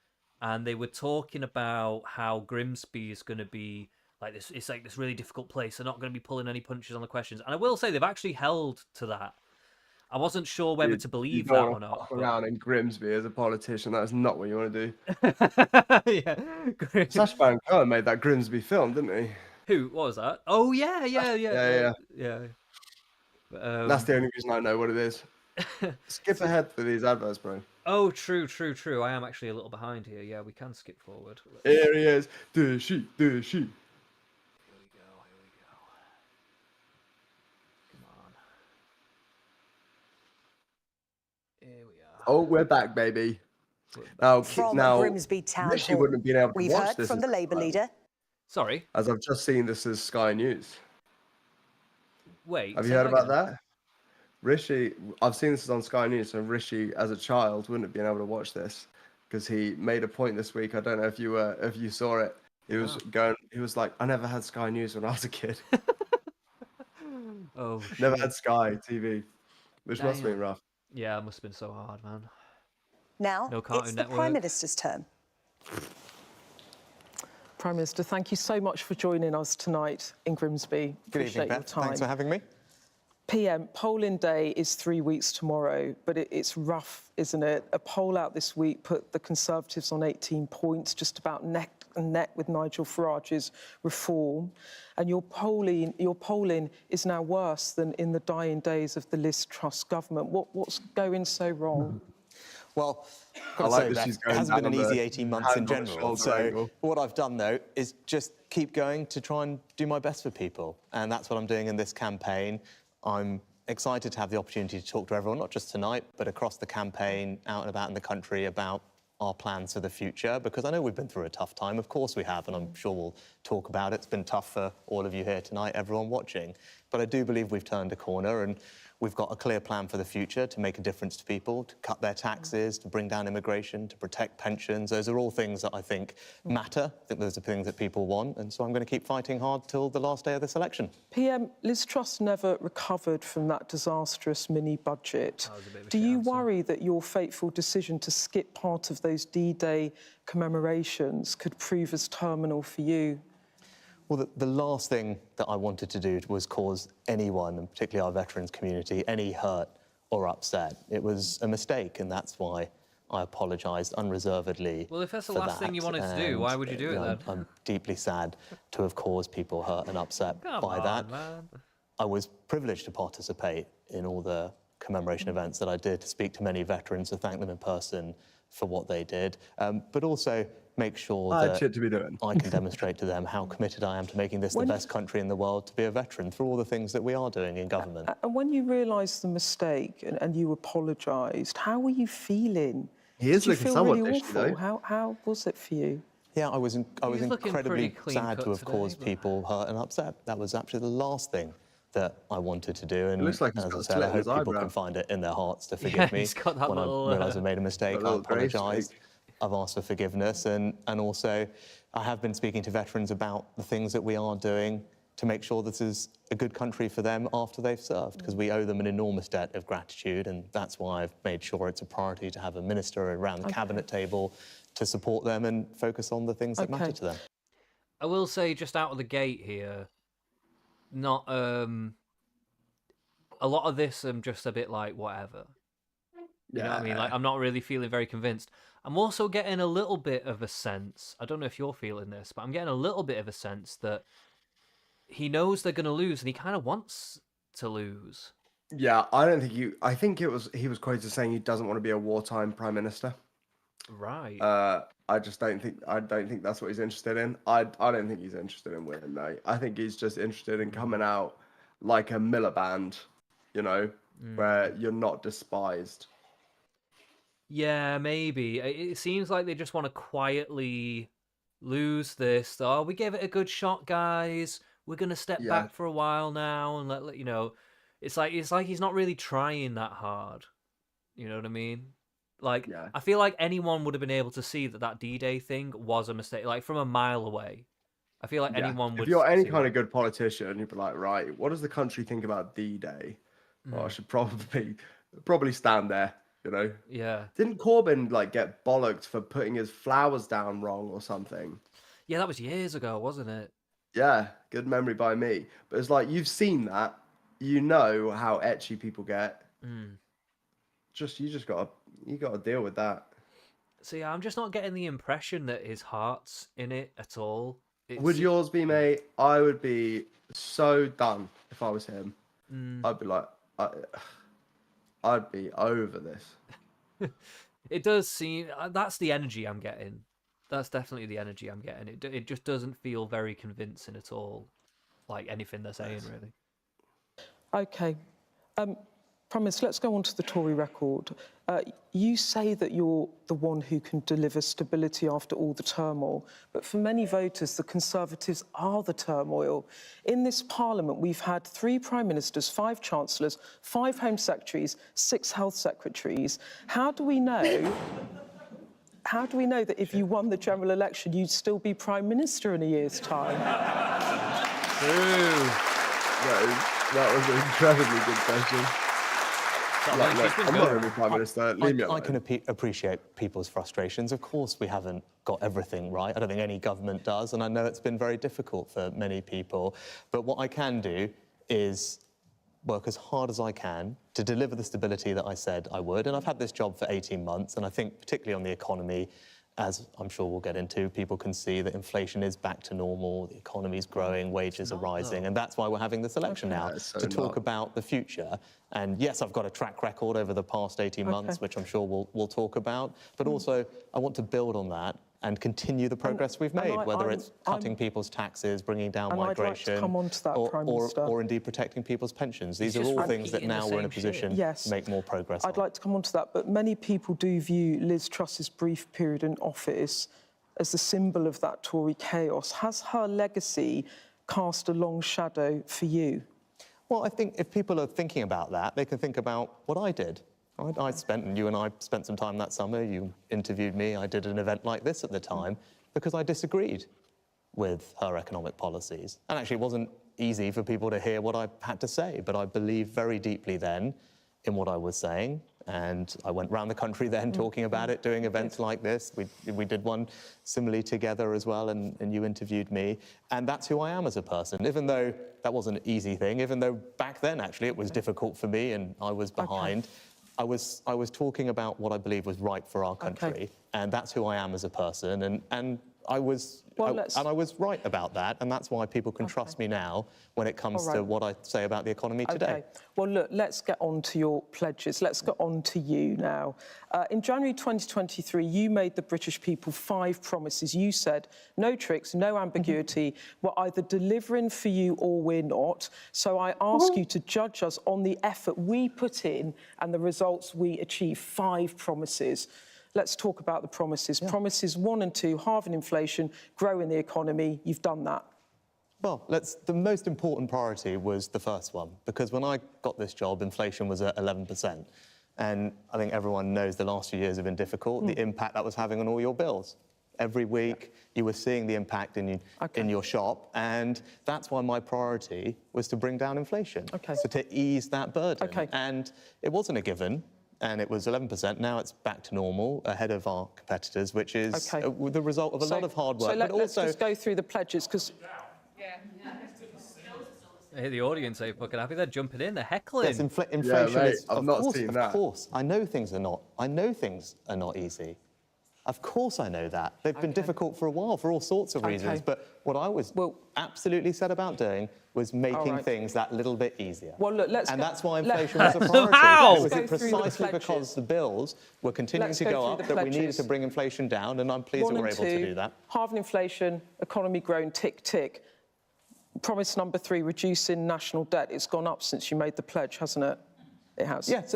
and they were talking about how Grimsby is going to be like this. It's like this really difficult place. They're not going to be pulling any punches on the questions, and I will say they've actually held to that. I wasn't sure whether to believe that or not. Around in Grimsby as a politician, that's not what you want to do. Yeah, Sacha Baron Cohen made that Grimsby film, didn't he? Who? What was that? Oh yeah. That's the only reason I know what it is. Skip ahead for these adverts, bro. Oh, true. I am actually a little behind here. Yeah, we can skip forward. Here he is. The sheep. Here we go. Come on. Here we are. Oh, we're back, baby. Now, From Grimsby Town Rishi Hall, wouldn't have been able to we've watch heard this from the Labour leader. Sorry? As I've just seen this as Sky News. Wait. Have you heard about that? Rishi, I've seen this on Sky News, so Rishi, as a child, wouldn't have been able to watch this because he made a point this week. I don't know if you saw it. He was he was like, I never had Sky News when I was a kid. Oh, never had Sky TV, which must have been rough. Yeah, it must have been so hard, man. Now, no Cartoon it's the Network. Prime Minister's turn. Prime Minister, thank you so much for joining us tonight in Grimsby. Good evening, Beth. Thanks for having me. PM, polling day is 3 weeks tomorrow, but it's rough, isn't it? A poll out this week put the Conservatives on 18 points, just about neck and neck with Nigel Farage's reform. And your polling is now worse than in the dying days of the Liz Truss government. What's going so wrong? Well, I like that she's it going hasn't been down an on easy the 18 months in hand on the general. shoulder So angle. what I've done, though, is just keep going to try and do my best for people. And that's what I'm doing in this campaign. I'm excited to have the opportunity to talk to everyone, not just tonight, but across the campaign, out and about in the country, about our plans for the future, because I know we've been through a tough time. Of course we have, and I'm sure we'll talk about it. It's been tough for all of you here tonight, everyone watching. But I do believe we've turned a corner, and we've got a clear plan for the future to make a difference to people, to cut their taxes, to bring down immigration, to protect pensions. Those are all things that I think matter. I think those are things that people want, and so I'm going to keep fighting hard till the last day of this election. PM, Liz Truss never recovered from that disastrous mini-budget. Do you worry that your fateful decision to skip part of those D-Day commemorations could prove as terminal for you? Well, the last thing that I wanted to do was cause anyone, and particularly our veterans community, any hurt or upset. It was a mistake, and that's why I apologised unreservedly. Well, if that's the for last thing you that. wanted to do, why would you do it then? I'm deeply sad to have caused people hurt and upset by that. Man. I was privileged to participate in all the commemoration events that I did, to speak to many veterans, to thank them in person for what they did, but also make sure I had that shit to be doing. I can demonstrate to them how committed I am to making this the best country in the world to be a veteran through all the things that we are doing in government. And when you realised the mistake and you apologised, how were you feeling? He is Did you looking feel somewhat really dishy, awful? though. How was it for you? Yeah, I was looking incredibly pretty sad to clean-cut have today, caused but- people hurt and upset. That was actually the last thing that I wanted to do. And looks like he's as got I a said, slit I in hope his people eyebrow. can find it in their hearts to Yeah, forgive me. he's got that when little, I realised I made a mistake, got a I little grey apologised. streak. I've asked for forgiveness, and also I have been speaking to veterans about the things that we are doing to make sure this is a good country for them after they've served, because we owe them an enormous debt of gratitude, and that's why I've made sure it's a priority to have a minister around the cabinet table to support them and focus on the things that matter to them. I will say, just out of the gate here, not a lot of this I'm just a bit like whatever. You know what I mean? Like, I'm not really feeling very convinced. I'm also getting a little bit of a sense, I don't know if you're feeling this, but I'm getting a little bit of a sense that he knows they're going to lose and he kind of wants to lose. Yeah, I don't think you. I think he was quoted saying he doesn't want to be a wartime prime minister. Right. I just don't think. I don't think that's what he's interested in. I don't think he's interested in winning, though. I think he's just interested in coming out like a Miliband, you know, where you're not despised. Yeah, maybe. It seems like they just want to quietly lose this. Oh, we gave it a good shot, guys. We're gonna step back for a while now and let you know. It's like he's not really trying that hard. You know what I mean? Like, I feel like anyone would have been able to see that D-Day thing was a mistake, like from a mile away. I feel like anyone would. If you're any see kind that. of good politician, you'd be like, right, what does the country think about D-Day? Well, I should probably stand there. You know? Yeah. Didn't Corbyn like get bollocked for putting his flowers down wrong or something? Yeah, that was years ago, wasn't it? Yeah, good memory by me. But it's like you've seen that, you know how etchy people get. Mm. You gotta deal with that. So yeah, I'm just not getting the impression that his heart's in it at all. Would yours be, mate? I would be so done if I was him. I'd be like, I'd be over this. It does seem that's the energy I'm getting. That's definitely the energy I'm getting. It just doesn't feel very convincing at all, like anything they're saying, really. OK. Prime Minister, let's go on to the Tory record. You say that you're the one who can deliver stability after all the turmoil, but for many voters, the Conservatives are the turmoil. In this Parliament, we've had 3 Prime Ministers, 5 Chancellors, 5 Home Secretaries, 6 Health Secretaries. How do we know that if you won the general election, you'd still be Prime Minister in a year's time? That was an incredibly good question. I'm not going to be Prime Minister. Leave me I alone. can appreciate people's frustrations. Of course, we haven't got everything right. I don't think any government does, and I know it's been very difficult for many people. But what I can do is work as hard as I can to deliver the stability that I said I would. And I've had this job for 18 months, and I think particularly on the economy, as I'm sure we'll get into, people can see that inflation is back to normal, the economy's growing, wages are rising, and that's why we're having this election now, to talk about the future. And yes, I've got a track record over the past 18 months, which I'm sure we'll talk about, but also I want to build on that and continue the progress we've made, whether it's cutting people's taxes, bringing down migration, or indeed protecting people's pensions. These are all things that now we're in a position to make more progress I'd like to come on to that, but many people do view Liz Truss's brief period in office as the symbol of that Tory chaos. Has her legacy cast a long shadow for you? Well, I think if people are thinking about that, they can think about what I did. And you and I spent some time that summer, you interviewed me, I did an event like this at the time, because I disagreed with her economic policies. And actually it wasn't easy for people to hear what I had to say, but I believed very deeply then in what I was saying. And I went around the country then talking about it, doing events like this. We did one similarly together as well, and you interviewed me. And that's who I am as a person, even though that wasn't an easy thing, even though back then, actually, it was difficult for me and I was behind. I was talking about what I believe was right for our country, and that's who I am as a person. And I was right about that, and that's why people can trust me now when it comes to what I say about the economy today. Well, look, let's get on to your pledges. Let's get on to you now. In January 2023, you made the British people 5 promises. You said, no tricks, no ambiguity. We're either delivering for you or we're not. So I ask you to judge us on the effort we put in and the results we achieved. 5 promises. Let's talk about the promises. Promises 1 and 2, halving inflation, growing the economy. You've done that. Well, the most important priority was the first one, because when I got this job, inflation was at 11%. And I think everyone knows the last few years have been difficult, the impact that was having on all your bills. Every week you were seeing the impact in your shop, and that's why my priority was to bring down inflation, so to ease that burden. And it wasn't a given. And it was 11%. Now it's back to normal, ahead of our competitors, which is the result of a lot of hard work. So let's just go through the pledges, because... I hear the audience say fucking happy. They're jumping in, they're heckling. Yes, inflation is, of course. I know things are not easy. Of course I know that. They've been difficult for a while for all sorts of reasons. But what I was absolutely set about doing was making things that little bit easier. Well, look, that's why inflation was a priority. How? Was it precisely because the bills were continuing to go up that we needed to bring inflation down, and I'm pleased that we're able to do that. Halving inflation, economy growing, tick, tick. Promise number 3, reducing national debt. It's gone up since you made the pledge, hasn't it? It has. Yes,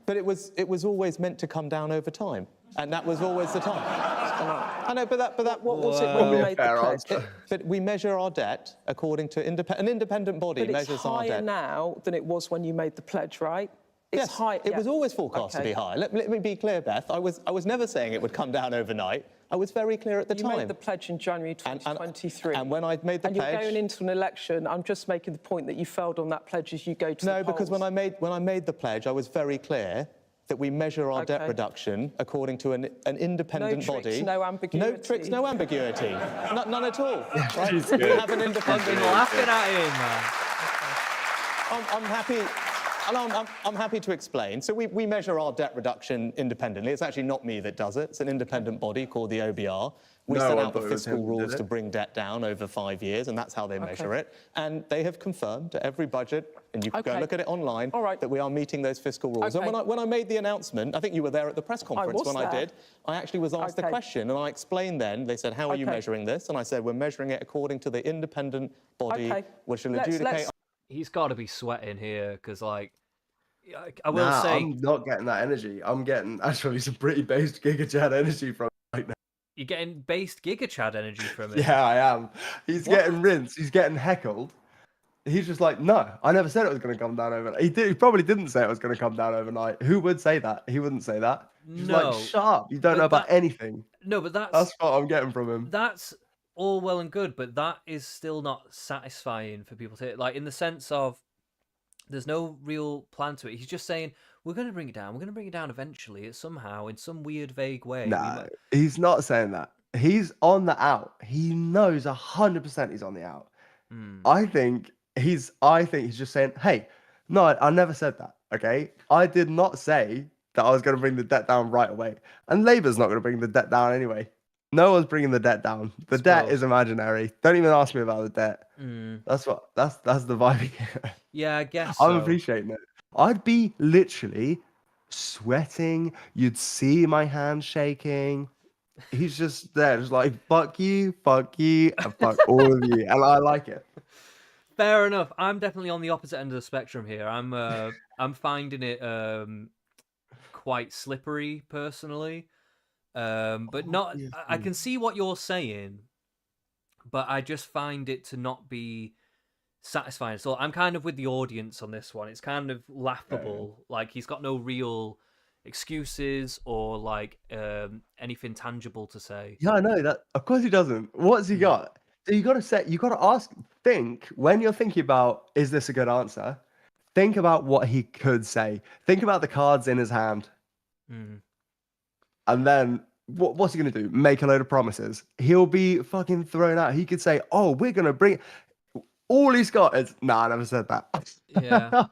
but it was always meant to come down over time. And that was always the time. I know, but what was it when you made the pledge? But we measure our debt according to an independent body measures our debt. But it's higher now than it was when you made the pledge, right? It's high. It was always forecast to be high. Let me be clear, Beth. I was never saying it would come down overnight. I was very clear at the time. You made the pledge in January 2023. And when I made the pledge... And you're going into an election. I'm just making the point that you failed on that pledge as you go to the polls. No, because when I made the pledge, I was very clear that we measure our debt reduction according to an independent body. No tricks, no ambiguity. No tricks, no ambiguity. None at all. Right? We have an independent... laughing at him, man. I'm happy... I'm happy to explain. So we measure our debt reduction independently. It's actually not me that does it. It's an independent body called the OBR. We set out the fiscal rules to bring debt down over 5 years, and that's how they measure it. And they have confirmed to every budget, and you can go and look at it online, that we are meeting those fiscal rules. And when I made the announcement, I think you were there at the press conference when I did, I actually was asked the question, and I explained then, they said, how are you measuring this? And I said, we're measuring it according to the independent body, which will adjudicate... He's got to be sweating here, because, like, I will say... I'm not getting that energy. I'm getting, actually, some pretty based Giga Chad energy from right now. You're getting based Giga Chad energy from it? Yeah, I am. He's getting rinsed. He's getting heckled. He's just like, no, I never said it was going to come down overnight. He probably didn't say it was going to come down overnight. Who would say that? He wouldn't say that. He's like, shut up. You don't know about anything. No, but that's what I'm getting from him. That's all well and good, but that is still not satisfying for people to, like, in the sense of there's no real plan to it. He's just saying, we're going to bring it down. We're going to bring it down eventually, somehow, in some weird, vague way. No, he's not saying that. He's on the out. He knows 100% he's on the out. I think he's just saying, hey, No, I never said that, okay? I did not say that I was going to bring the debt down right away. And Labour's not going to bring the debt down anyway. No one's bringing the debt down. The debt is imaginary. Don't even ask me about the debt. Mm. That's the vibe here. Yeah, I guess I'm so. appreciating it. I'd be literally sweating. You'd see my hand shaking. He's just there, just like, fuck you, and fuck all of you. And I like it. Fair enough. I'm definitely on the opposite end of the spectrum here. I'm finding it quite slippery personally. But not I can see what you're saying, but I just find it to not be satisfying. So I'm kind of with the audience on this one. It's kind of laughable. Like he's got no real excuses or like anything tangible to say. Yeah, I know that. Of course he doesn't. What's he got? So you got to ask, think when you're thinking about, is this a good answer? Think about what he could say. Think about the cards in his hand. Mm. And then what's he going to do? Make a load of promises. He'll be fucking thrown out. He could say, oh, we're going to bring. All he's got is, nah, I never said that. Yeah.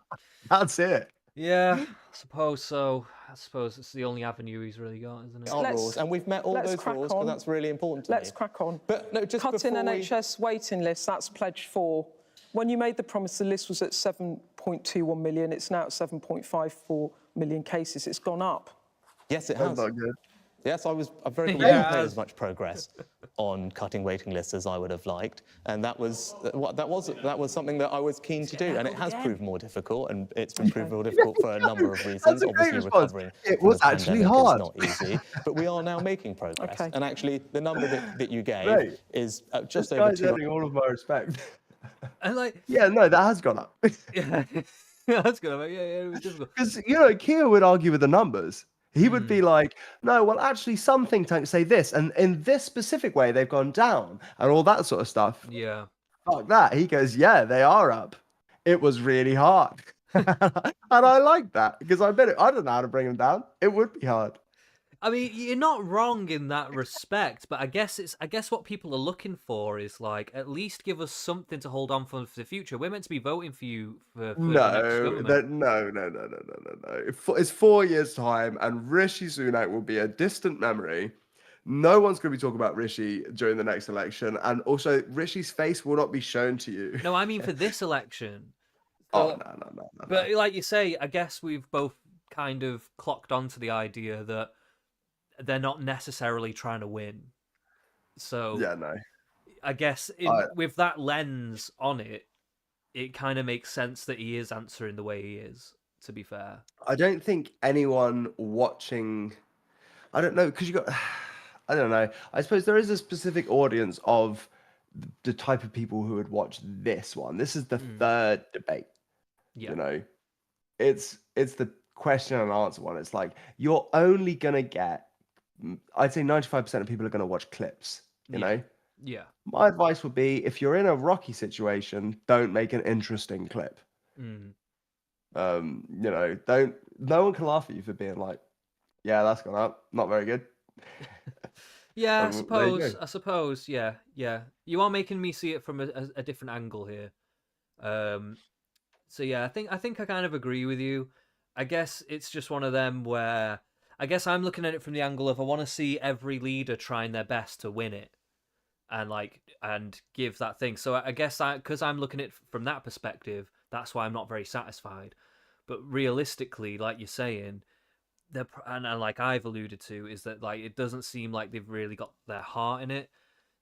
That's it. Yeah, I suppose so. I suppose it's the only avenue he's really got, isn't it? Our rules, and we've met all those crack rules, on. but that's really important to Let's me. crack on. But no, just Cutting before NHS waiting lists, that's pledge 4. When you made the promise, the list was at 7.21 million. It's now at 7.54 million cases. It's gone up. Yes, it That's has. not good. Yes, I'm very Yeah. glad we made as much progress on cutting waiting lists as I would have liked, and that was something that I was keen to do, and it has proved more difficult, and it's been proved more difficult for a number of reasons. a great Obviously, response. recovering It from was the actually pandemic hard. is not easy, but we are now making progress. Okay. And actually, the number that you gave Right. is just This over guy's earning all of my respect. And like, Yeah, no, that has gone up. yeah, that's good. Yeah, it was difficult. Because, Keir would argue with the numbers. He would be like, no, well, actually, some think tanks say this, and in this specific way, they've gone down, and all that sort of stuff. Yeah. Fuck that. He goes, yeah, they are up. It was really hard. And I like that, because I don't know how to bring them down. It would be hard. I mean, you're not wrong in that respect, but I guess what people are looking for is like at least give us something to hold on for the future. We're meant to be voting for you for the next government. No. It's 4 years' time, and Rishi Sunak will be a distant memory. No one's going to be talking about Rishi during the next election, and also Rishi's face will not be shown to you. No, I mean for this election. Oh, no. But like you say, I guess we've both kind of clocked onto the idea that they're not necessarily trying to win. So Yeah, no. I guess with that lens on it, it kind of makes sense that he is answering the way he is, to be fair. I don't think anyone watching, I don't know, because you got, I don't know. I suppose there is a specific audience of the type of people who would watch this one. This is the third debate. Yeah. It's the question and answer one. It's like, you're only going to get, I'd say 95% of people are going to watch clips, you know? Yeah. My advice would be, if you're in a rocky situation, don't make an interesting clip. Mm. No one can laugh at you for being like, yeah, that's gone up. Not very good. Yeah, There I suppose, yeah. You are making me see it from a different angle here. So yeah, I think I kind of agree with you. I guess it's just one of them where I guess I'm looking at it from the angle of I want to see every leader trying their best to win it and give that thing. So I guess because I'm looking at it from that perspective, that's why I'm not very satisfied. But realistically, like you're saying, and like I've alluded to, is that like it doesn't seem like they've really got their heart in it.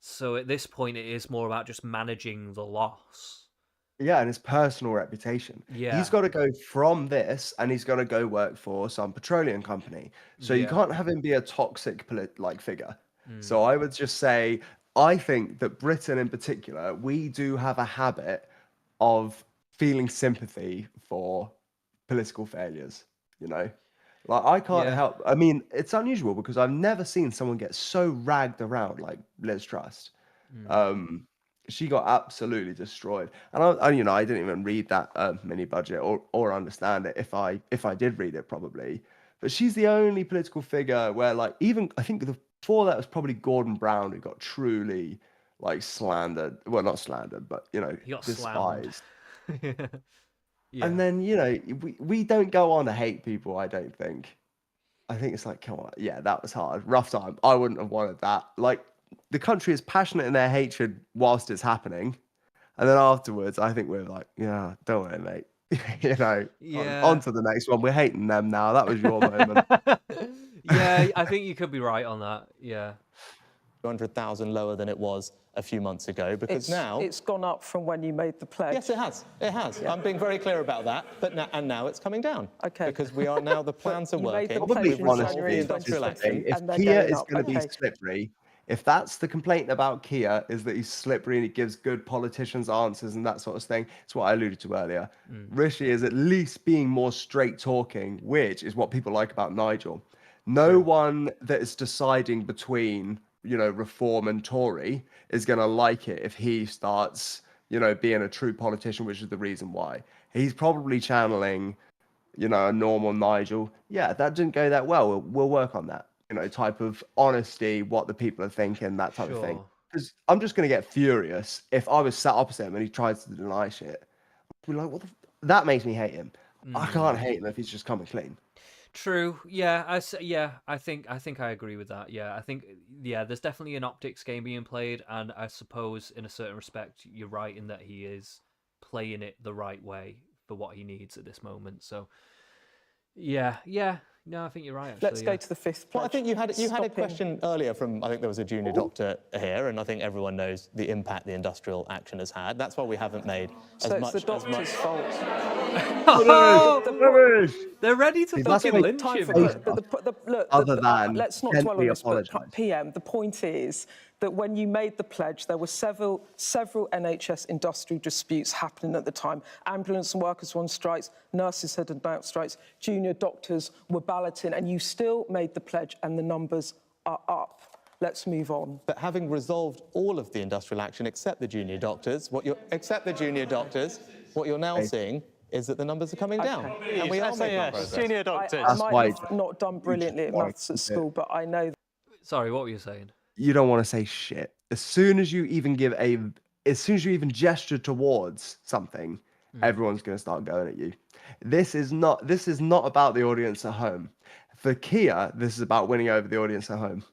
So at this point, it is more about just managing the loss. Yeah, and his personal reputation. Yeah. He's got to go from this, and he's got to go work for some petroleum company. So you Yeah. can't have him be a toxic figure. So I would just say, I think that Britain in particular, we do have a habit of feeling sympathy for political failures, Like I can't help. I mean, it's unusual because I've never seen someone get so ragged around like Liz Truss. She got absolutely destroyed, and I didn't even read that mini budget or understand it. If I did read it, probably, but she's the only political figure where even I think before that was probably Gordon Brown who got truly slandered. Well, not slandered, but He got despised. And then, we don't go on to hate people, I don't think. I think it's like, come on, yeah, that was hard. Rough time. I wouldn't have wanted that. Like, the country is passionate in their hatred whilst it's happening. And then afterwards, I think we're like, yeah, don't worry, mate. On to the next one. We're hating them now. That was your moment. Yeah, I think you could be right on that. Yeah. 200,000 lower than it was a few months ago, because now... It's gone up from when you made the pledge. Yes, it has. It has. Yeah. I'm being very clear about that. But now it's coming down. Okay. Because we are now, the plans are working. Probably, honestly, if Keir is going to be slippery, if that's the complaint about Keir, is that he's slippery and he gives good politicians answers and that sort of thing, it's what I alluded to earlier. Rishi is at least being more straight talking, which is what people like about Nigel. No one that is deciding between, reform and Tory is going to like it if he starts, being a true politician, which is the reason why. He's probably channeling, a normal Nigel. Yeah, that didn't go that well. We'll work on that. Type of honesty, what the people are thinking, that type of thing. Because I'm just going to get furious if I was sat opposite him and he tries to deny shit. I'd be like, what the that makes me hate him. I can't hate him if he's just coming clean. True. Yeah. I think I agree with that. Yeah. I think there's definitely an optics game being played, and I suppose in a certain respect you're right in that he is playing it the right way for what he needs at this moment. So yeah. No, I think you're right. Actually, Let's go to the fifth pledge. Well, I think you had a question earlier from, I think there was a junior doctor here, and I think everyone knows the impact the industrial action has had. That's why we haven't made as much. It's the doctor's fault. They're ready to fucking lynch him. Let's not dwell on this, but PM, the point is that when you made the pledge, there were several NHS industrial disputes happening at the time. Ambulance workers were on strikes, nurses had announced strikes, junior doctors were balloting, and you still made the pledge, and the numbers are up. Let's move on. But having resolved all of the industrial action except the junior doctors, what you're now seeing is that the numbers are coming down. And we are making progress. Junior doctors. I might have not done brilliantly at maths at school, but I know... Sorry, what were you saying? You don't want to say shit. As soon as you even gesture towards something, everyone's going to start going at you. This is not about the audience at home. For Keir, this is about winning over the audience at home.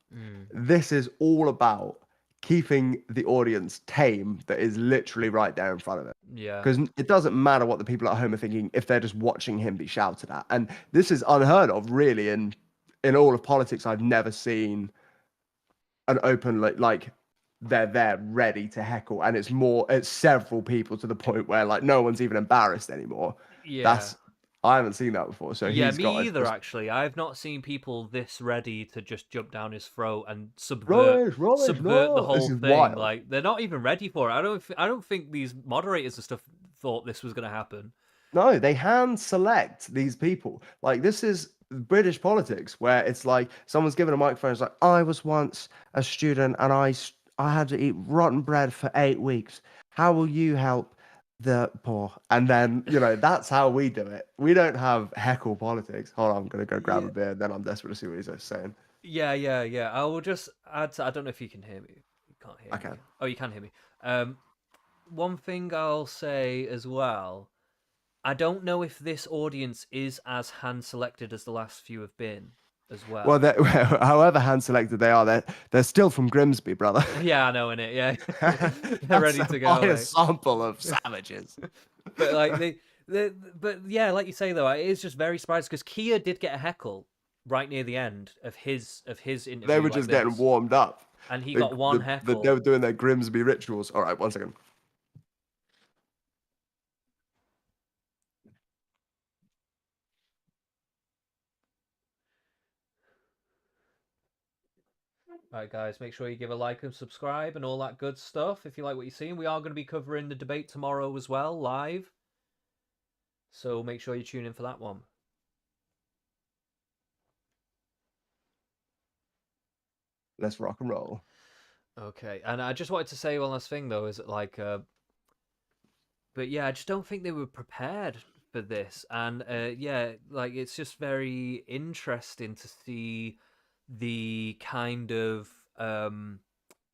This is all about keeping the audience tame that is literally right there in front of it. Yeah. Because it doesn't matter what the people at home are thinking if they're just watching him be shouted at. And this is unheard of, really, in all of politics. I've never seen an open, like they're there ready to heckle, and it's several people to the point where like no one's even embarrassed anymore. Yeah. I haven't seen that before. So yeah, he's me got either. Actually, I've not seen people this ready to just jump down his throat and subvert the whole thing. Wild. Like they're not even ready for it. I don't think these moderators and stuff thought this was going to happen. No, they hand select these people. Like this is British politics, where it's like someone's given a microphone. It's like, I was once a student and I had to eat rotten bread for 8 weeks. How will you help the poor? And then, that's how we do it. We don't have heckle politics. Hold on, I'm going to go grab a beer. Then I'm desperate to see what he's saying. Yeah. I will just add to, I don't know if you can hear me. You can't hear me. I can. Oh, you can hear me. One thing I'll say as well, I don't know if this audience is as hand-selected as the last few have been as well. Well, however hand-selected they are, they're still from Grimsby, brother. Yeah, I know, innit? Yeah. They're ready to go. A sample of savages. But like but yeah, like you say though, it is just very surprising because Keir did get a heckle right near the end of his interview. They were just getting warmed up. And he got one heckle. They were doing their Grimsby rituals. All right, 1 second. Right, guys, make sure you give a like and subscribe and all that good stuff if you like what you're seeing. We are going to be covering the debate tomorrow as well, live. So make sure you tune in for that one. Let's rock and roll. Okay, and I just wanted to say one last thing, though, is like... But yeah, I just don't think they were prepared for this. And yeah, like, it's just very interesting to see the kind of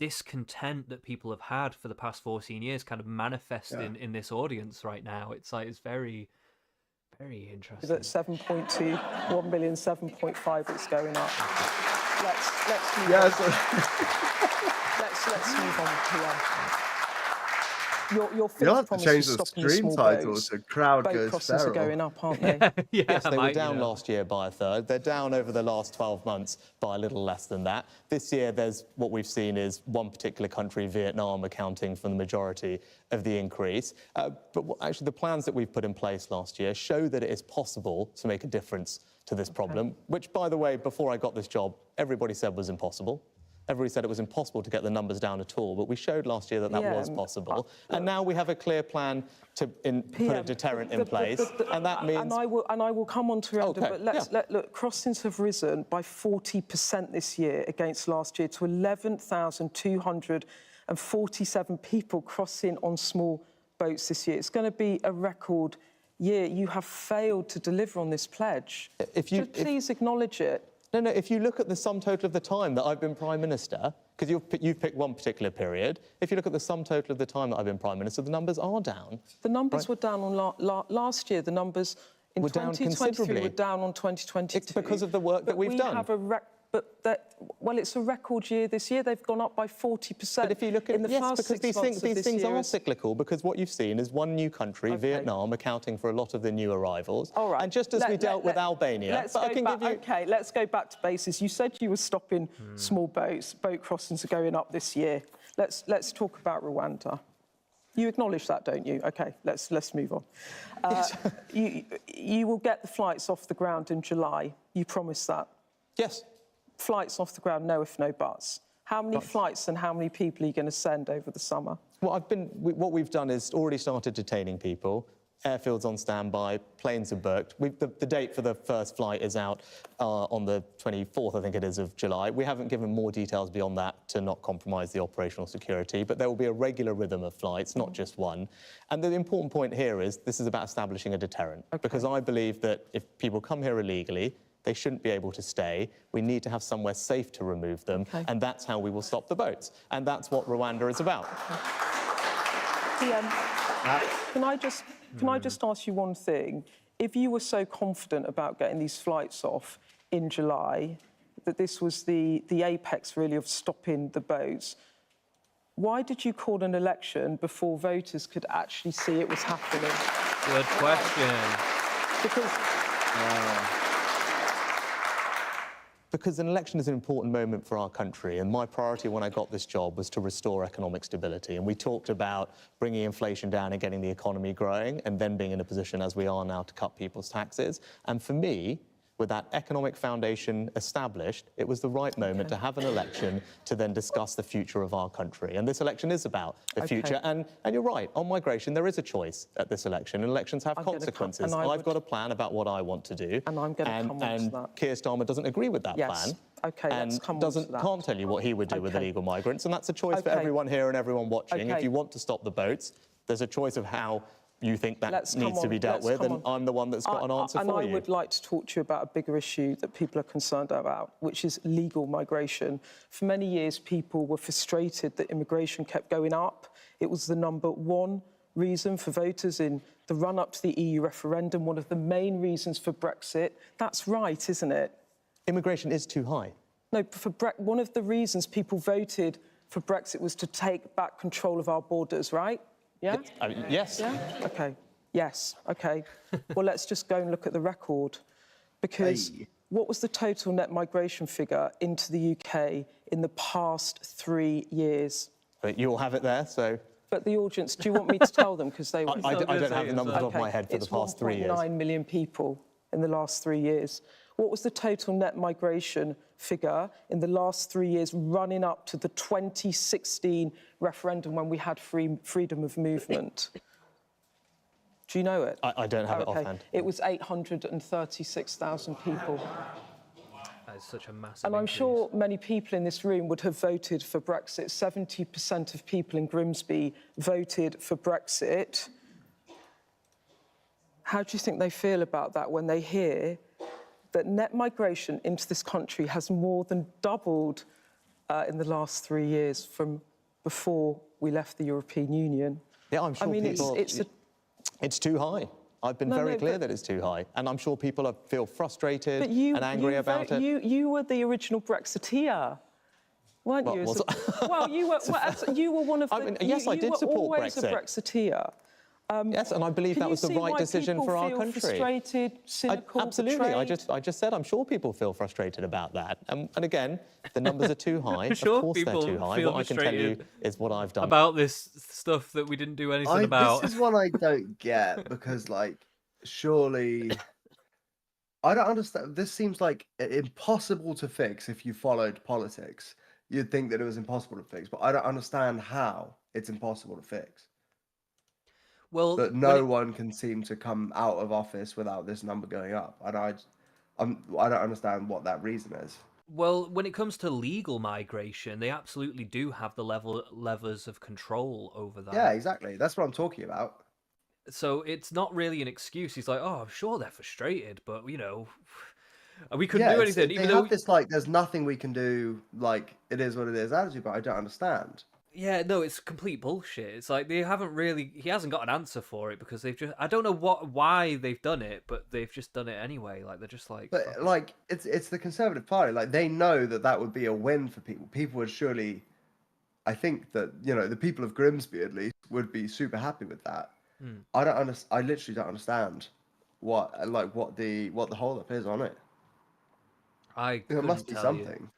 discontent that people have had for the past 14 years kind of manifesting in this audience right now. It's like it's very Very interesting. At 7.2, 1 million, 7.5, it's going up. Let's move on. Let's move on, PM. Your fifth promise change was the stopping the stream small title boats. to Crowd Boat Goes crossings are Feral. going up, aren't they? Yes, they were might, down you know. last year by a third. They're down over the last 12 months by a little less than that. This year, there's what we've seen is one particular country, Vietnam, accounting for the majority of the increase. Actually, the plans that we've put in place last year show that it is possible to make a difference to this problem, which, by the way, before I got this job, everybody said was impossible. Everybody said it was impossible to get the numbers down at all, but we showed last year that that was possible. And now we have a clear plan to put a deterrent in place, and that means... And I will come on to Rwanda, but look, crossings have risen by 40% this year against last year to 11,247 people crossing on small boats this year. It's going to be a record year. You have failed to deliver on this pledge. Please acknowledge it. No, if you look at the sum total of the time that I've been Prime Minister, because you've picked one particular period, if you look at the sum total of the time that I've been Prime Minister, the numbers are down. The numbers were down on last year. The numbers in 2023 were down on 2022. It's because of the work that we've done. Well, it's a record year this year. They've gone up by 40%. But if you look at in the first because 6 months these things are cyclical, because what you've seen is one new country, Vietnam, accounting for a lot of the new arrivals. All right. And just as we dealt with Albania, OK, let's go back to bases. You said you were stopping small boats. Boat crossings are going up this year. Let's talk about Rwanda. You acknowledge that, don't you? OK, let's move on. You will get the flights off the ground in July. You promised that. Yes. Flights off the ground, no if, no buts. How many flights and how many people are you going to send over the summer? Well, what we've done is already started detaining people. Airfields on standby, planes are booked. The date for the first flight is out on the 24th, I think it is, of July. We haven't given more details beyond that to not compromise the operational security, but there will be a regular rhythm of flights, not just one. And the important point here is this is about establishing a deterrent, because I believe that if people come here illegally, they shouldn't be able to stay. We need to have somewhere safe to remove them, and that's how we will stop the boats. And that's what Rwanda is about. Can I just ask you one thing? If you were so confident about getting these flights off in July, that this was the apex, really, of stopping the boats, why did you call an election before voters could actually see it was happening? Good question. Because an election is an important moment for our country, and my priority when I got this job was to restore economic stability. And we talked about bringing inflation down and getting the economy growing, and then being in a position, as we are now, to cut people's taxes. And for me, with that economic foundation established, it was the right moment to have an election to then discuss the future of our country. And this election is about the future. And you're right, on migration, there is a choice at this election, and elections have consequences. I've got a plan about what I want to do. And I'm going to come on to that. Keir Starmer doesn't agree with that plan. Let's come on to that. Can't tell you what he would do with illegal migrants. And that's a choice for everyone here and everyone watching. If you want to stop the boats, there's a choice of how you think that needs to be dealt with, and I'm the one that's got an answer for you. And I would like to talk to you about a bigger issue that people are concerned about, which is legal migration. For many years, people were frustrated that immigration kept going up. It was the #1 reason for voters in the run-up to the EU referendum, one of the main reasons for Brexit. That's right, isn't it? Immigration is too high. No, one of the reasons people voted for Brexit was to take back control of our borders, right? Yeah? Yes. Yeah? OK. Yes, OK. Well, let's just go and look at the record. Because what was the total net migration figure into the UK in the past 3 years? You'll have it there, so... But the audience, do you want me to tell them? Because they... I don't have the numbers off my head for the past 3 years. It's 1.9 million people in the last 3 years. What was the total net migration figure in the last 3 years running up to the 2016 referendum when we had freedom of movement? Do you know it? I don't have it offhand. It was 836,000 people. That is such a massive And I'm increase. sure many people in this room would have voted for Brexit. 70% of people in Grimsby voted for Brexit. How do you think they feel about that when they hear that net migration into this country has more than doubled in the last 3 years from before we left the European Union? Yeah, I'm sure I mean, people... It's too high. I've been No, very no, clear but- that it's too high, and I'm sure people feel frustrated But you, and angry about it. You were the original Brexiteer, weren't Well, you? was Well, you were. You were one of the. I mean, yes, I did support You were always Brexit. a Brexiteer. Yes, and I believe that was the right decision for our country. Frustrated, cynical, absolutely. betrayed? I just said I'm sure people feel frustrated about that. And again, the numbers are too high. I'm sure of course they're people too high. feel What I can tell you frustrated is what I've done. about this stuff that we didn't do anything about. This is one I don't get because, like, surely I don't understand. This seems like impossible to fix if you followed politics. You'd think that it was impossible to fix, but I don't understand how it's impossible to fix. Well, That no one can seem to come out of office without this number going up. And I don't understand what that reason is. Well, when it comes to legal migration, they absolutely do have the levers of control over that. Yeah, exactly. That's what I'm talking about. So it's not really an excuse. He's like, oh, I'm sure they're frustrated, but, you know, we couldn't do anything. They have this, like, there's nothing we can do, like, it is what it is attitude, but I don't understand. Yeah, no, it's complete bullshit. It's like he hasn't got an answer for it because they've just, I don't know why they've done it, but they've just done it anyway. Like, they're just like... But, like, it's the Conservative Party. Like, they know that would be a win for people. People would surely, I think that, you know, the people of Grimsby, at least, would be super happy with that. I literally don't understand what the hold up is on it. There must be something.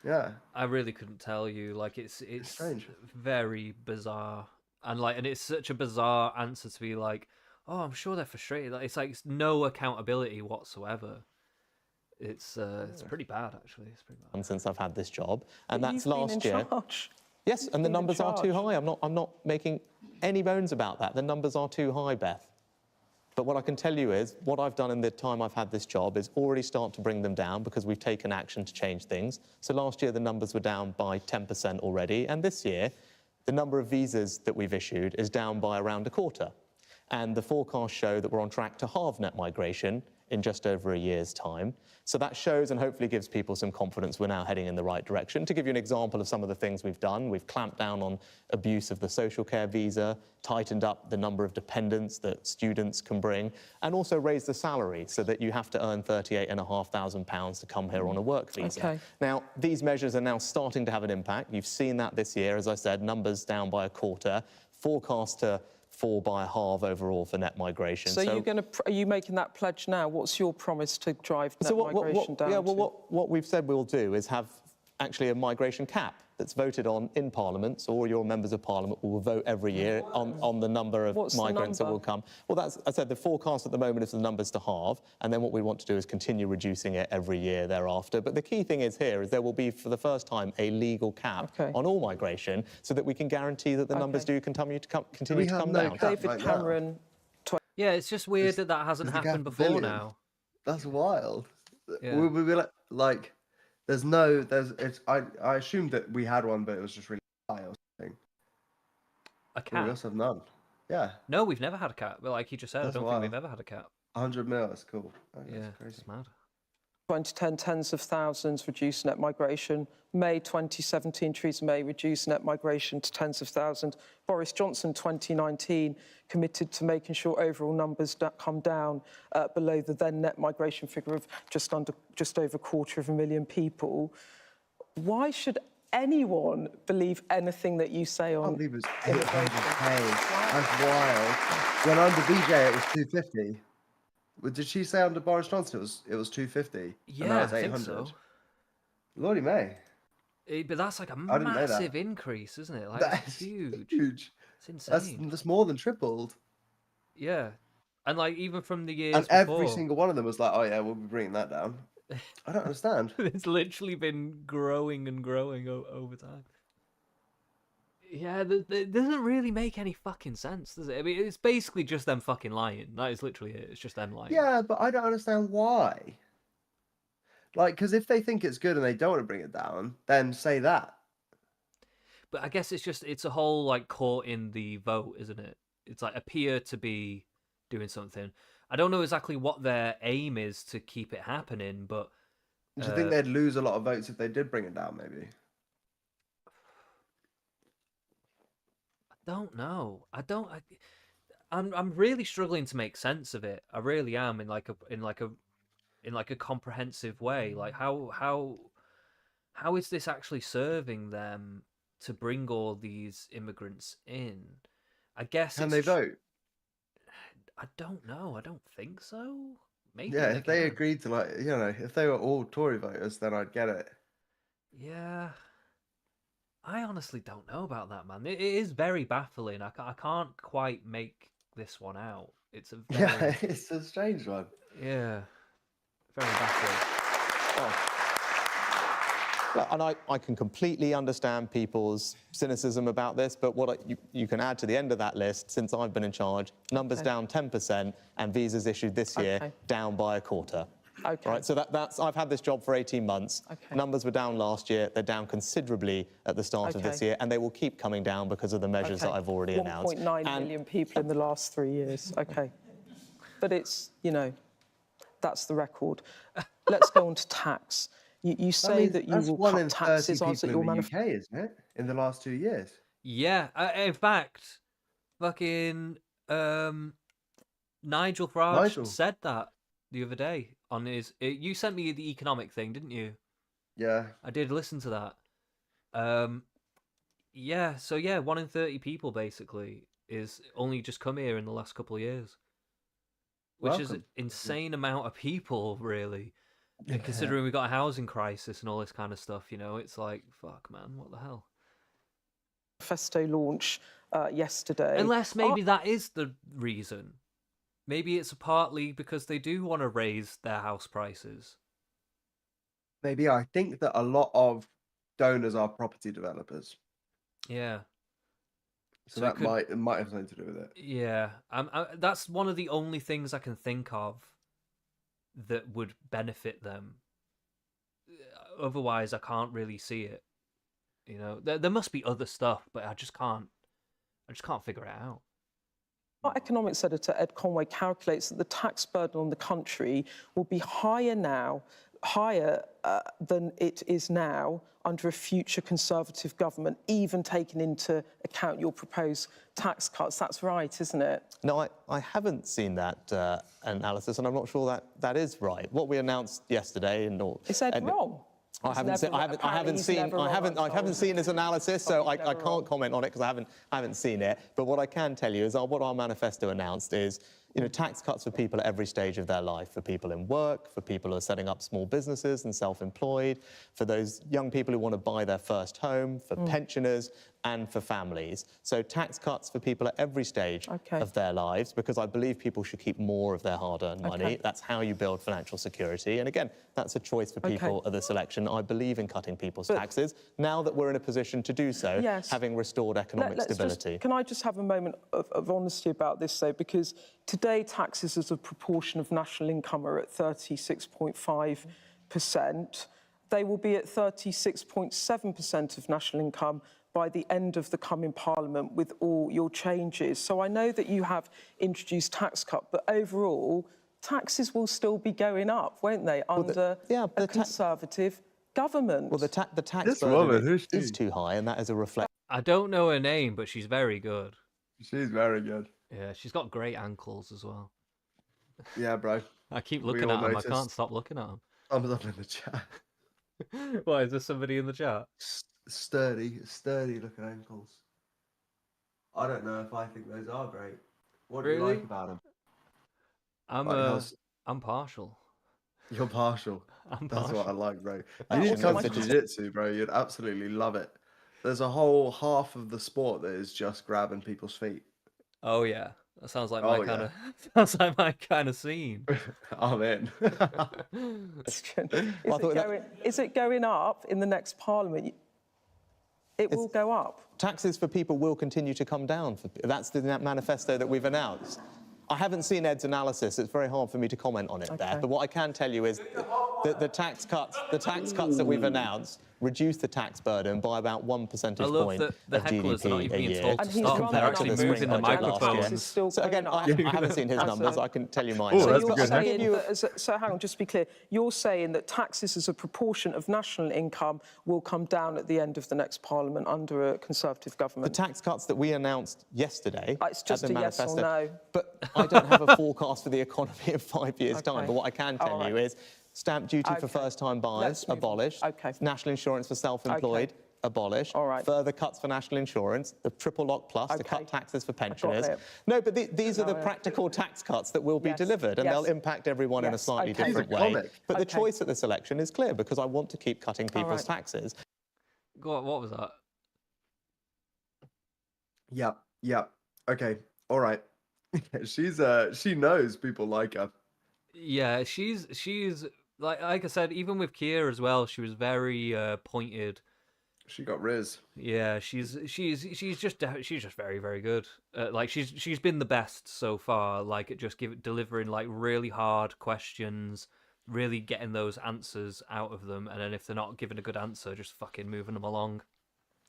Yeah, I really couldn't tell you. Like, it's strange, very bizarre, and it's such a bizarre answer to be like, oh, I'm sure they're frustrated. Like, it's like no accountability whatsoever. It's pretty bad, actually. It's pretty bad. Since I've had this job, and But that's you've been last in year. charge. Yes, and the been in numbers are too charge. high. I'm not making any bones about that. The numbers are too high, Beth. But what I can tell you is, what I've done in the time I've had this job is already start to bring them down because we've taken action to change things. So last year, the numbers were down by 10% already. And this year, the number of visas that we've issued is down by around a quarter. And the forecasts show that we're on track to halve net migration in just over a year's time. So that shows and hopefully gives people some confidence we're now heading in the right direction. To give you an example of some of the things we've done, we've clamped down on abuse of the social care visa, tightened up the number of dependents that students can bring, and also raised the salary so that you have to earn £38,500 to come here on a work visa. Okay. Now, these measures are now starting to have an impact. You've seen that this year, as I said, numbers down by a quarter, forecast to fall by a halve overall for net migration. So are you making that pledge now? What's your promise to drive net migration down? Yeah, well, what we've said we'll do is have actually a migration cap that's voted on in Parliament, so all your members of Parliament will vote every year on the number of migrants that will come. Well, that's, I said, the forecast at the moment is the numbers to halve, and then what we want to do is continue reducing it every year thereafter. But the key thing is here is there will be, for the first time, a legal cap on all migration so that we can guarantee that the numbers do continue to come down. David Cameron... Yeah, it's just weird that hasn't happened before now. That's wild. Yeah. We like I assumed that we had one, but it was just really high or something. A cap? We also have none. Yeah. No, we've never had a cap. But like you just said, That's I don't wild. think we've ever had a cap. 100 mil, that's cool. That's crazy. It's mad. 2010, tens of thousands reduced net migration. May 2017, Theresa May reduced net migration to tens of thousands. Boris Johnson, 2019, committed to making sure overall numbers come down below the then net migration figure of just over 250,000 people. Why should anyone believe anything that you say on? I can't believe it was 800k. That's wild. When under BJ it was 250. Did she say under Boris Johnson it was 250? Yeah, I think so. Lordy May. But that's like a I didn't know that. massive increase, isn't it? Like, That's it's huge. huge. It's insane. That's more than tripled. Yeah. And like even from the years And before, every single one of them was like, oh yeah, we'll be bringing that down. I don't understand. it's literally been growing and growing over time. Yeah, it doesn't really make any fucking sense, does it? I mean, it's basically just them fucking lying. That is literally it. It's just them lying. Yeah, but I don't understand why. Like, because if they think it's good and they don't want to bring it down, then say that. But I guess it's a whole like caught in the vote, isn't it? It's like appear to be doing something. I don't know exactly what their aim is to keep it happening, but Do you think they'd lose a lot of votes if they did bring it down, maybe? I don't know. I'm really struggling to make sense of it. I really am in like a comprehensive way. Like how is this actually serving them to bring all these immigrants in? I guess Can they vote? I don't know. I don't think so. Maybe Yeah, they if they can. agreed to, like, if they were all Tory voters, then I'd get it. Yeah. I honestly don't know about that, man. It is very baffling. I can't quite make this one out. It's a very... Yeah, it's a strange one. Yeah. Very baffling. And I can completely understand people's cynicism about this, but what you can add to the end of that list, since I've been in charge, numbers down 10% and visas issued this year down by a quarter. Okay. Right, so that's I've had this job for 18 months. Okay. Numbers were down last year. They're down considerably at the start of this year, and they will keep coming down because of the measures that I've already announced. 1.9 million people in the last 3 years. Okay. But it's, that's the record. Let's go on to tax. You say that you will cut taxes on your manifesto. UK, isn't it? In the last 2 years. Yeah, in fact, fucking Nigel Farage said that the other day on his. You sent me the economic thing, didn't you? Yeah. I did listen to that. Yeah. So yeah, 1 in 30 people basically is only just come here in the last couple of years, which is an insane amount of people, really. And considering we've got a housing crisis and all this kind of stuff, it's like, fuck, man, what the hell? Manifesto launch yesterday. Unless maybe that is the reason. Maybe it's partly because they do want to raise their house prices. Maybe. I think that a lot of donors are property developers. Yeah. So that might have something to do with it. Yeah. That's one of the only things I can think of that would benefit them. Otherwise, I can't really see it. There must be other stuff, but I just can't figure it out. Our economics editor, Ed Conway, calculates that the tax burden on the country will be higher than it is now under a future Conservative government, even taking into account your proposed tax cuts. That's right, isn't it? No, I haven't seen that analysis, and I'm not sure that is right. What we announced yesterday, is that wrong? I haven't seen his analysis, so I can't comment on it because I haven't seen it. But what I can tell you is what our manifesto announced is, tax cuts for people at every stage of their life, for people in work, for people who are setting up small businesses and self-employed, for those young people who want to buy their first home, for pensioners, and for families. So tax cuts for people at every stage of their lives, because I believe people should keep more of their hard-earned money. That's how you build financial security. And again, that's a choice for people at this election. I believe in cutting people's taxes, now that we're in a position to do so, having restored economic stability. Can I just have a moment of honesty about this, though? Because today, taxes as a proportion of national income are at 36.5%. They will be at 36.7% of national income by the end of the coming Parliament with all your changes. So I know that you have introduced tax cut, but overall, taxes will still be going up, won't they, under a Conservative government? Well, the tax burden is too high, and that is a reflection. I don't know her name, but she's very good. She's very good. Yeah, she's got great ankles as well. Yeah, bro. I keep looking at them. I can't stop looking at them. Thumbs up in the chat. Why, is there somebody in the chat? Sturdy looking ankles. I don't know if I think those are great. What do you like about them? I'm partial. You're partial. I'm That's partial. what I like, bro. You need to come to jiu-jitsu, bro. You'd absolutely love it. There's a whole half of the sport that is just grabbing people's feet. Oh yeah, that sounds like my kind of sounds like my kind of scene. I'm in. Is it going up in the next Parliament? It will go up. Taxes for people will continue to come down. That's the manifesto that we've announced. I haven't seen Ed's analysis. It's very hard for me to comment on it there. But what I can tell you is that the tax cuts that we've announced reduce the tax burden by about 1 percentage point that the of hecklers are not GDP even a being year. told to stop. They're actually moving the microphones. So again, I haven't seen his numbers. I can tell you mine. So you're saying so hang on, just to be clear, you're saying that taxes as a proportion of national income will come down at the end of the next Parliament under a Conservative government? The tax cuts that we announced yesterday It's just at the a yes or manifesto, no. but I don't have a forecast for the economy in 5 years' time. But what I can tell you is stamp duty for first-time buyers abolished. National insurance for self-employed abolished. Further cuts for national insurance. The triple lock plus to cut taxes for pensioners. No, but these are the practical tax cuts that will be delivered, and they'll impact everyone in a slightly different way. But the choice at this election is clear because I want to keep cutting people's taxes. Go on, what was that? Yep. Okay. All right. She knows people like her. Yeah, she's like I said, even with Keir as well, she was very pointed. She got Riz. Yeah, she's just very, very good. Like she's been the best so far. Like at just delivering like really hard questions, really getting those answers out of them, and then if they're not given a good answer, just fucking moving them along.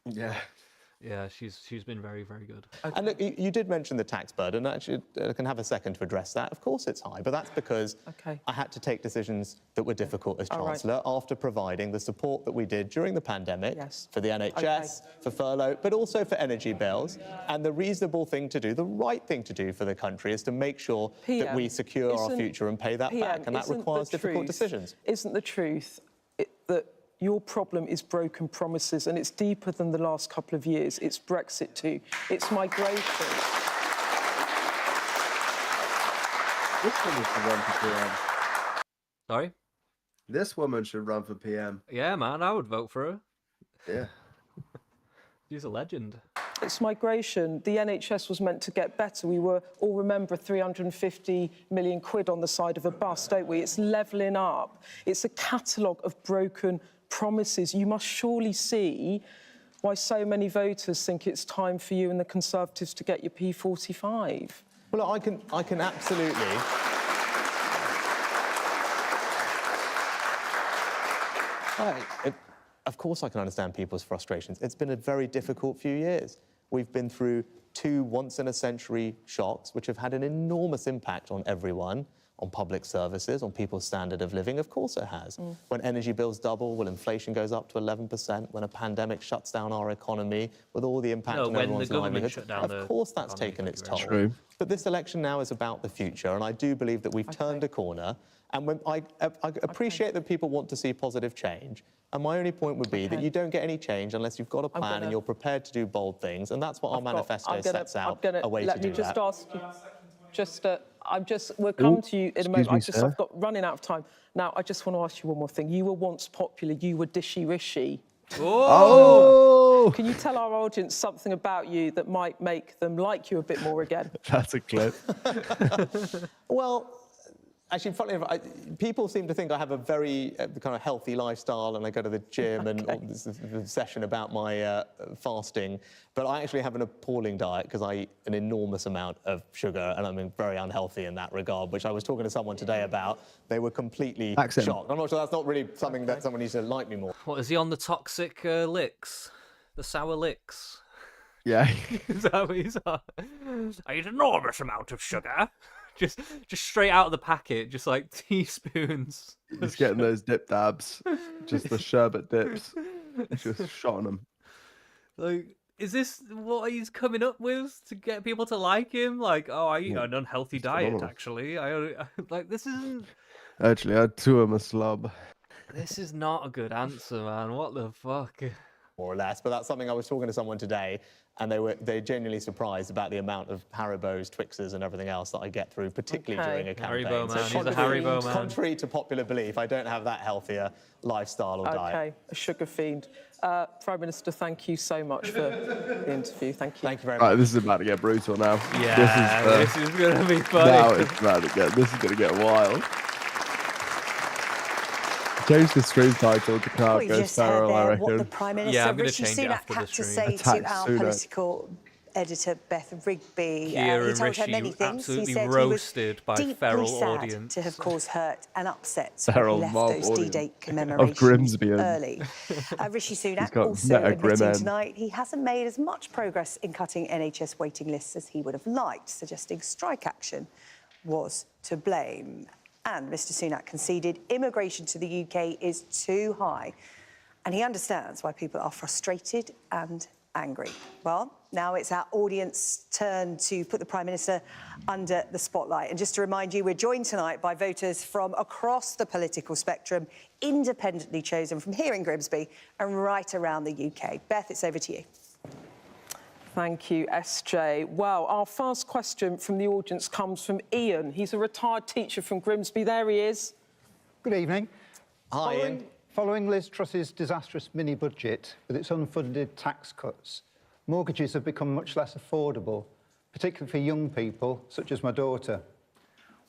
Yeah. Yeah, she's been very, very good. And look, you did mention the tax burden. Actually, I can have a second to address that. Of course it's high, but that's because I had to take decisions that were difficult as Chancellor after providing the support that we did during the pandemic for the NHS, for furlough, but also for energy bills. And the reasonable thing to do, the right thing to do for the country is to make sure that we secure our future and pay that back. And that requires difficult decisions. Isn't the truth that your problem is broken promises, and it's deeper than the last couple of years? It's Brexit too. It's migration. This woman should run for PM. Sorry? This woman should run for PM. Yeah, man, I would vote for her. Yeah. She's a legend. It's migration. The NHS was meant to get better. We were all remember 350 million quid on the side of a bus, don't we? It's levelling up. It's a catalogue of broken promises. You must surely see why so many voters think it's time for you and the Conservatives to get your P45. Well, I can absolutely. Of course I can understand people's frustrations. It's been a very difficult few years. We've been through 2 once-in-a-century shocks, which have had an enormous impact on everyone, on public services, on people's standard of living. Of course it has. When energy bills double, when inflation goes up to 11%, when a pandemic shuts down our economy, with all the impact on everyone's livelihoods, of course that's taken its toll. True. But this election now is about the future, and I do believe that we've turned a corner. And when I appreciate that people want to see positive change. And my only point would be that you don't get any change unless you've got a plan and you're prepared to do bold things. And that's what our manifesto sets out, a way to do that. Let me just ask you, we'll come to you in a moment. I've got running out of time. Now, I just want to ask you one more thing. You were once popular. You were Dishy Rishi. Oh! Can you tell our audience something about you that might make them like you a bit more again? That's a clip. Well, actually, funnily enough, people seem to think I have a very kind of healthy lifestyle and I go to the gym and this is a session about my fasting. But I actually have an appalling diet because I eat an enormous amount of sugar and I'm very unhealthy in that regard, which I was talking to someone today about. They were completely shocked. I'm not sure that's not really something that someone needs to like me more. What, is he on the toxic licks? The sour licks? Yeah. Is that what he's on? I eat an enormous amount of sugar. Just straight out of the packet, just like teaspoons. He's getting those dip dabs, just the sherbet dips. Just shotting them. Like, is this what he's coming up with to get people to like him? Like, oh, I eat an unhealthy diet, actually. I like, this isn't... Actually, I too am a slob. This is not a good answer, man. What the fuck? More or less, but that's something I was talking to someone today, and they're genuinely surprised about the amount of Haribos, Twixes, and everything else that I get through, particularly during a campaign. Haribo man, he's a Haribo man. Contrary to popular belief, I don't have that healthier lifestyle or diet. Okay, a sugar fiend. Prime Minister, thank you so much for the interview. Thank you. Thank you very much. Right, this is about to get brutal now. Yeah, this is going to be funny. Now it's about to get. This is going to get wild. Change the stream title to Cargo Feral, I reckon. What the Prime Minister Rishi Sunak had to say to our political editor Beth Rigby. Keir He and told her Rishi many things. He absolutely said roasted by he was deeply feral sad audience. to have caused hurt and upset when he Feral left mob those audience. D-Day Of commemorations Grimsby. early. Rishi He's Sunak got also meta admitting grim end. tonight he hasn't made as much progress in cutting NHS waiting lists as he would have liked, suggesting strike action was to blame. And Mr Sunak conceded immigration to the UK is too high, and he understands why people are frustrated and angry. Well, now it's our audience turn to put the Prime Minister under the spotlight. And just to remind you, we're joined tonight by voters from across the political spectrum, independently chosen from here in Grimsby and right around the UK. Beth, it's over to you. Thank you, SJ. Well, our first question from the audience comes from Ian. He's a retired teacher from Grimsby. There he is. Good evening. Hi, Ian. Following Liz Truss's disastrous mini-budget with its unfunded tax cuts, mortgages have become much less affordable, particularly for young people, such as my daughter.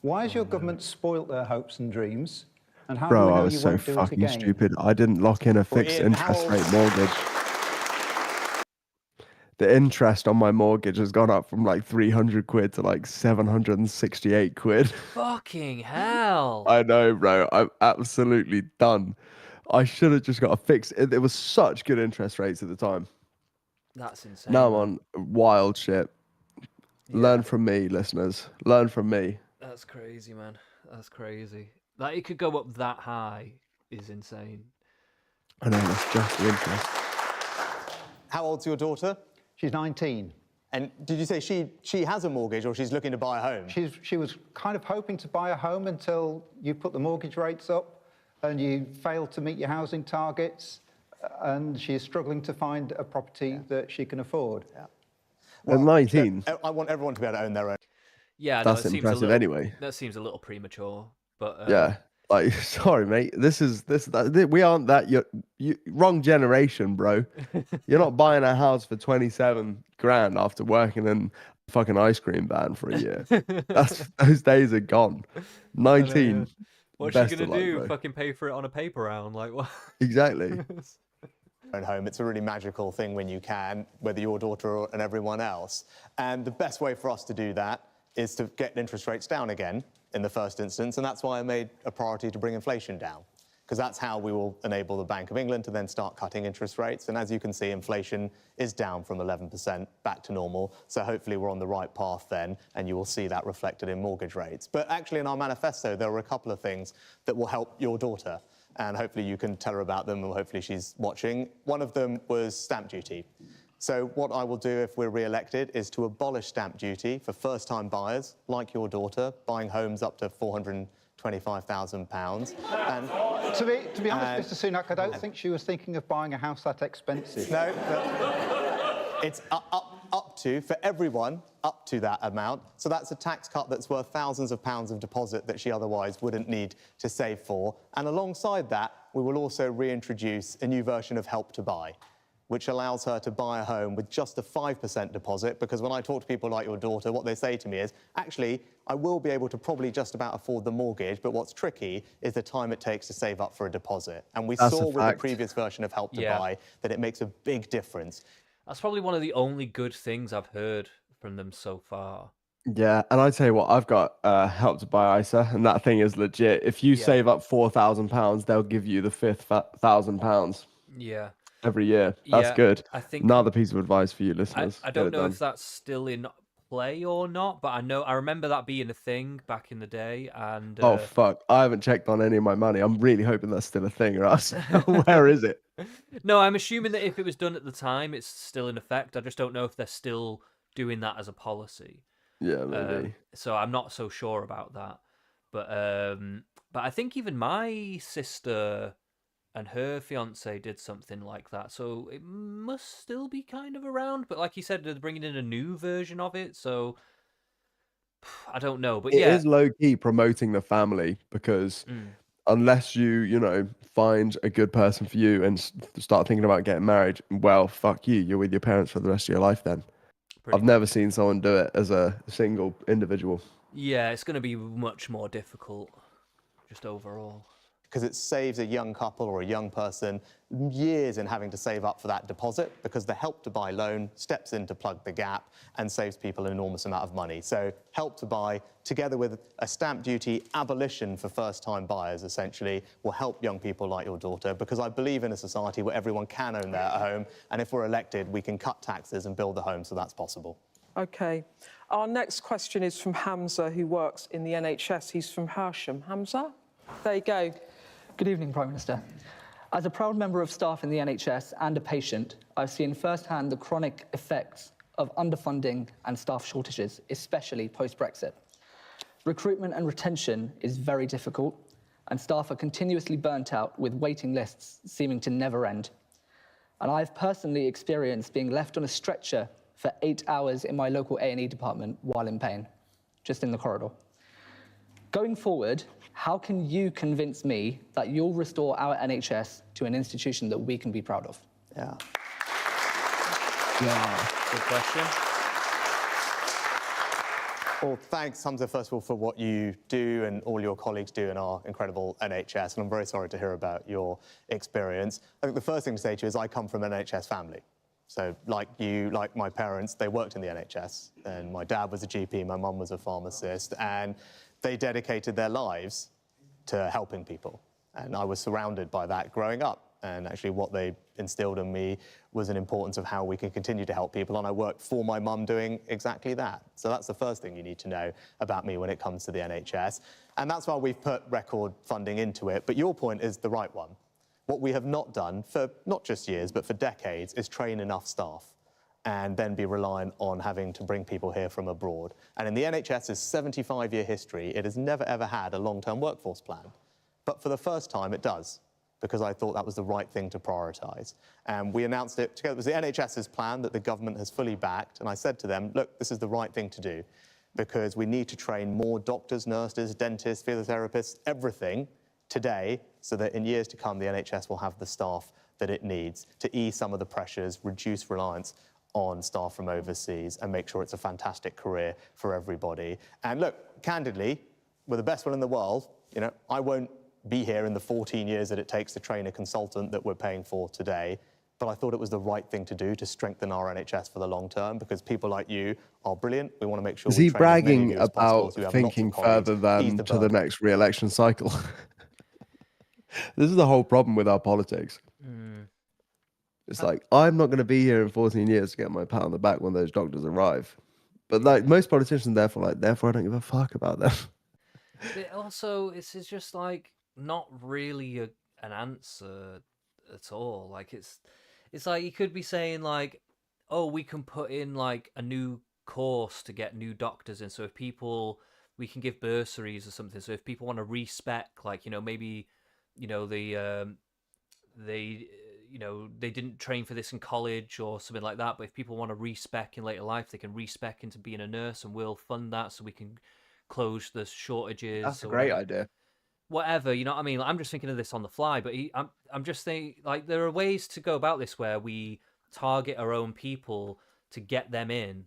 Why has your government spoilt their hopes and dreams? And how do we Bro, know I you was so won't do it fucking again? stupid. I didn't lock in a fixed Ian, interest how- rate mortgage. The interest on my mortgage has gone up from like 300 quid to like 768 quid. Fucking hell. I know, bro. I'm absolutely done. I should have just got a fixed. It was such good interest rates at the time. That's insane. Now I'm on wild shit. Learn from me, listeners. Learn from me. That's crazy, man. That's crazy. Like, it could go up that high is insane. I know, that's just the interest. How old's your daughter? She's 19. And did you say she has a mortgage or she's looking to buy a home? She was kind of hoping to buy a home until you put the mortgage rates up and you failed to meet your housing targets, and she's struggling to find a property that she can afford. At 19? I want everyone to be able to own their own. Yeah, That's no, it impressive seems a little, anyway. That seems a little premature, but Yeah. Like, sorry, mate. We aren't that. You wrong generation, bro. You're not buying a house for 27 grand after working in a fucking ice cream van for a year. Those days are gone. 19. What's she best gonna of luck, do? bro. Fucking pay for it on a paper round? Like what? Exactly. Own home. It's a really magical thing when you can, whether your daughter and everyone else. And the best way for us to do that is to get interest rates down again in the first instance, and that's why I made a priority to bring inflation down, because that's how we will enable the Bank of England to then start cutting interest rates. And as you can see, inflation is down from 11% back to normal, so hopefully we're on the right path then, and you will see that reflected in mortgage rates. But actually in our manifesto, there were a couple of things that will help your daughter, and hopefully you can tell her about them, and hopefully she's watching. One of them was stamp duty. So what I will do if we're re-elected is to abolish stamp duty for first-time buyers, like your daughter, buying homes up to £425,000. And To be honest, Mr Sunak, I don't think she was thinking of buying a house that expensive. No, it's up to, for everyone, up to that amount. So that's a tax cut that's worth thousands of pounds of deposit that she otherwise wouldn't need to save for. And alongside that, we will also reintroduce a new version of Help to Buy, which allows her to buy a home with just a 5% deposit, because when I talk to people like your daughter, what they say to me is, actually, I will be able to probably just about afford the mortgage, but what's tricky is the time it takes to save up for a deposit. And we That's saw a with the fact. previous version of Help to Yeah. Buy that it makes a big difference. That's probably one of the only good things I've heard from them so far. Yeah, and I tell you what, I've got Help to Buy ISA, and that thing is legit. If you save up £4,000, they'll give you the fifth £1,000 Yeah. every year. That's Yeah, good. I think- Another piece of advice for you listeners. I Get don't it know done. if that's still in play or not, but I remember that being a thing back in the day. And Oh fuck! I haven't checked on any of my money. I'm really hoping that's still a thing, or else where is it? no, I'm assuming that if it was done at the time, it's still in effect. I just don't know if they're still doing that as a policy. Yeah, maybe. So I'm not so sure about that. But I think even my sister and her fiance did something like that. So it must still be kind of around. But like you said, they're bringing in a new version of it. So I don't know. But It yeah, is low key promoting the family, because unless you find a good person for you and start thinking about getting married, well, fuck you. You're with your parents for the rest of your life then. I've never seen someone do it as a single individual. yeah, it's going to be much more difficult just overall. because it saves a young couple or a young person years in having to save up for that deposit, because the Help to Buy loan steps in to plug the gap and saves people an enormous amount of money. So Help to Buy, together with a stamp duty abolition for first-time buyers, essentially, will help young people like your daughter, because I believe in a society where everyone can own their home, and if we're elected, we can cut taxes and build the home, so that's possible. OK. Our next question is from Hamza, who works in the NHS. He's from Hersham. Hamza, there you go. Good evening, Prime Minister. As a proud member of staff in the NHS and a patient, I've seen firsthand the chronic effects of underfunding and staff shortages, especially post-Brexit. Recruitment and retention is very difficult, and staff are continuously burnt out with waiting lists seeming to never end. And I've personally experienced being left on a stretcher for 8 hours in my local A&E department while in pain, just in the corridor. Going forward, how can you convince me that you'll restore our NHS to an institution that we can be proud of? Yeah. Good question. Well, thanks, Hamza, first of all, for what you do and all your colleagues do in our incredible NHS, and I'm very sorry to hear about your experience. I think the first thing to say to you is I come from an NHS family. So, like you, like my parents, they worked in the NHS, and my dad was a GP, my mum was a pharmacist, and they dedicated their lives to helping people. And I was surrounded by that growing up. And actually what they instilled in me was an importance of how we can continue to help people. And I worked for my mum doing exactly that. So that's the first thing you need to know about me when it comes to the NHS. And that's why we've put record funding into it. But your point is the right one. What we have not done for not just years, but for decades, is train enough staff and then be reliant on having to bring people here from abroad. And in the NHS's 75-year history, it has never, ever had a long-term workforce plan. But for the first time, it does, because I thought that was the right thing to prioritise. And we announced it together. It was the NHS's plan that the government has fully backed. And I said to them, look, this is the right thing to do, because we need to train more doctors, nurses, dentists, physiotherapists, everything today, so that in years to come, the NHS will have the staff that it needs to ease some of the pressures, reduce reliance on staff from overseas, and make sure it's a fantastic career for everybody. And look, candidly, we're the best one in the world. You know, I won't be here in the 14 years that it takes to train a consultant that we're paying for today. But I thought it was the right thing to do to strengthen our NHS for the long term, because people like you are brilliant. We want to make sure Is we he train as many of bragging you as possible, about so we have thinking lots of colleagues. further than Ease to the burden. next re-election cycle? This is the whole problem with our politics. It's like, I'm not going to be here in 14 years to get my pat on the back when those doctors arrive. But like most politicians, therefore I don't give a fuck about them. But also, it's just like not really an answer at all. Like it's like you could be saying like, oh, we can put in like a new course to get new doctors in. So if people, we can give bursaries or something. So if people want to respec, like, you know, maybe, you know, they didn't train for this in college or something like that. But if people want to respec in later life, they can respec into being a nurse, and we'll fund that so we can close the shortages. That's a or great whatever. idea. Whatever, you know what I mean? I'm just thinking of this on the fly, but I'm just thinking, like, there are ways to go about this where we target our own people to get them in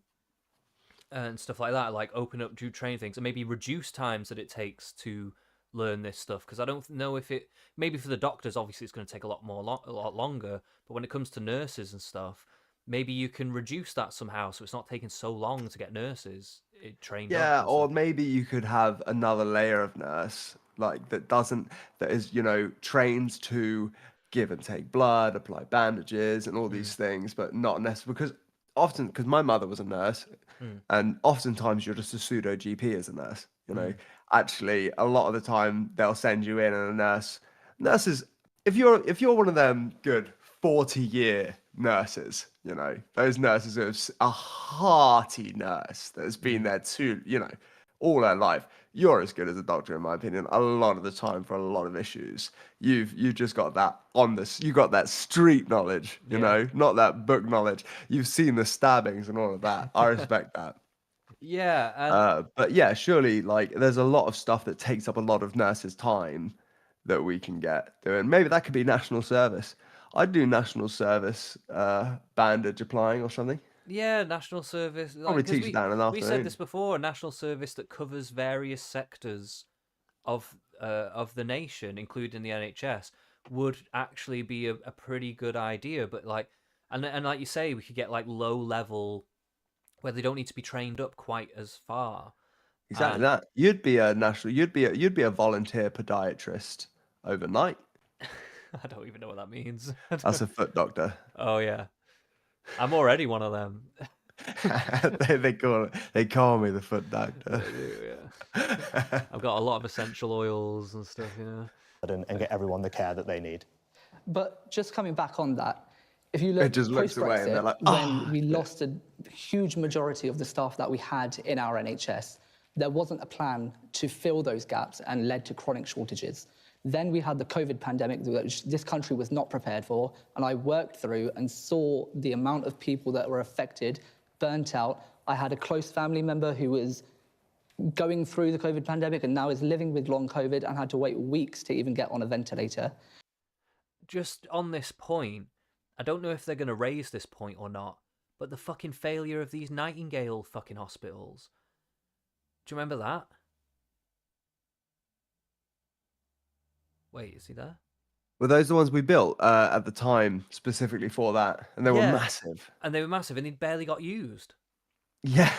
and stuff like that, like open up, do train things, and maybe reduce times that it takes to learn this stuff. Because I don't know if it, maybe for the doctors, obviously it's going to take a lot longer, but when it comes to nurses and stuff, maybe you can reduce that somehow so it's not taking so long to get nurses trained up. Yeah, and or stuff. maybe you could have another layer of nurse, like that is, you know, trained to give and take blood, apply bandages and all these things, but not necessarily, because my mother was a nurse, and oftentimes you're just a pseudo GP as a nurse, you know. Actually, a lot of the time they'll send you in, and nurses, if you're one of them good 40-year nurses, you know, those nurses who's a hearty nurse that has been there too, you know, all her life, you're as good as a doctor, in my opinion, a lot of the time for a lot of issues. You've just got that you got that street knowledge, you know, not that book knowledge. You've seen the stabbings and all of that. I respect that. Yeah, and But yeah, surely, like, there's a lot of stuff that takes up a lot of nurses' time that we can get doing. Maybe that could be national service. I'd do national service bandage applying or something. yeah, national service. Probably 'cause teach that in an we said afternoon. this before, a national service that covers various sectors of of the nation, including the NHS, would actually be a pretty good idea. But like, and like you say, we could get like low level where they don't need to be trained up quite as far. Exactly And that. You'd be a national. You'd be a volunteer podiatrist overnight. I don't even know what that means. That's a foot doctor. Oh yeah, I'm already one of them. they call me the foot doctor. They do, yeah. I've got a lot of essential oils and stuff, you know. And get everyone the care that they need. But just coming back on that, if you look It just looks away and they're post-Brexit, like, when we lost a huge majority of the staff that we had in our NHS, there wasn't a plan to fill those gaps and led to chronic shortages. Then we had the COVID pandemic, which this country was not prepared for, and I worked through and saw the amount of people that were affected, burnt out. I had a close family member who was going through the COVID pandemic and now is living with long COVID and had to wait weeks to even get on a ventilator. Just on this point, I don't know if they're going to raise this point or not, but the fucking failure of these Nightingale fucking hospitals. Do you remember that? Wait, is he there? Were those the ones we built at the time specifically for that? And they were massive. And they were massive, and they barely got used. Yeah.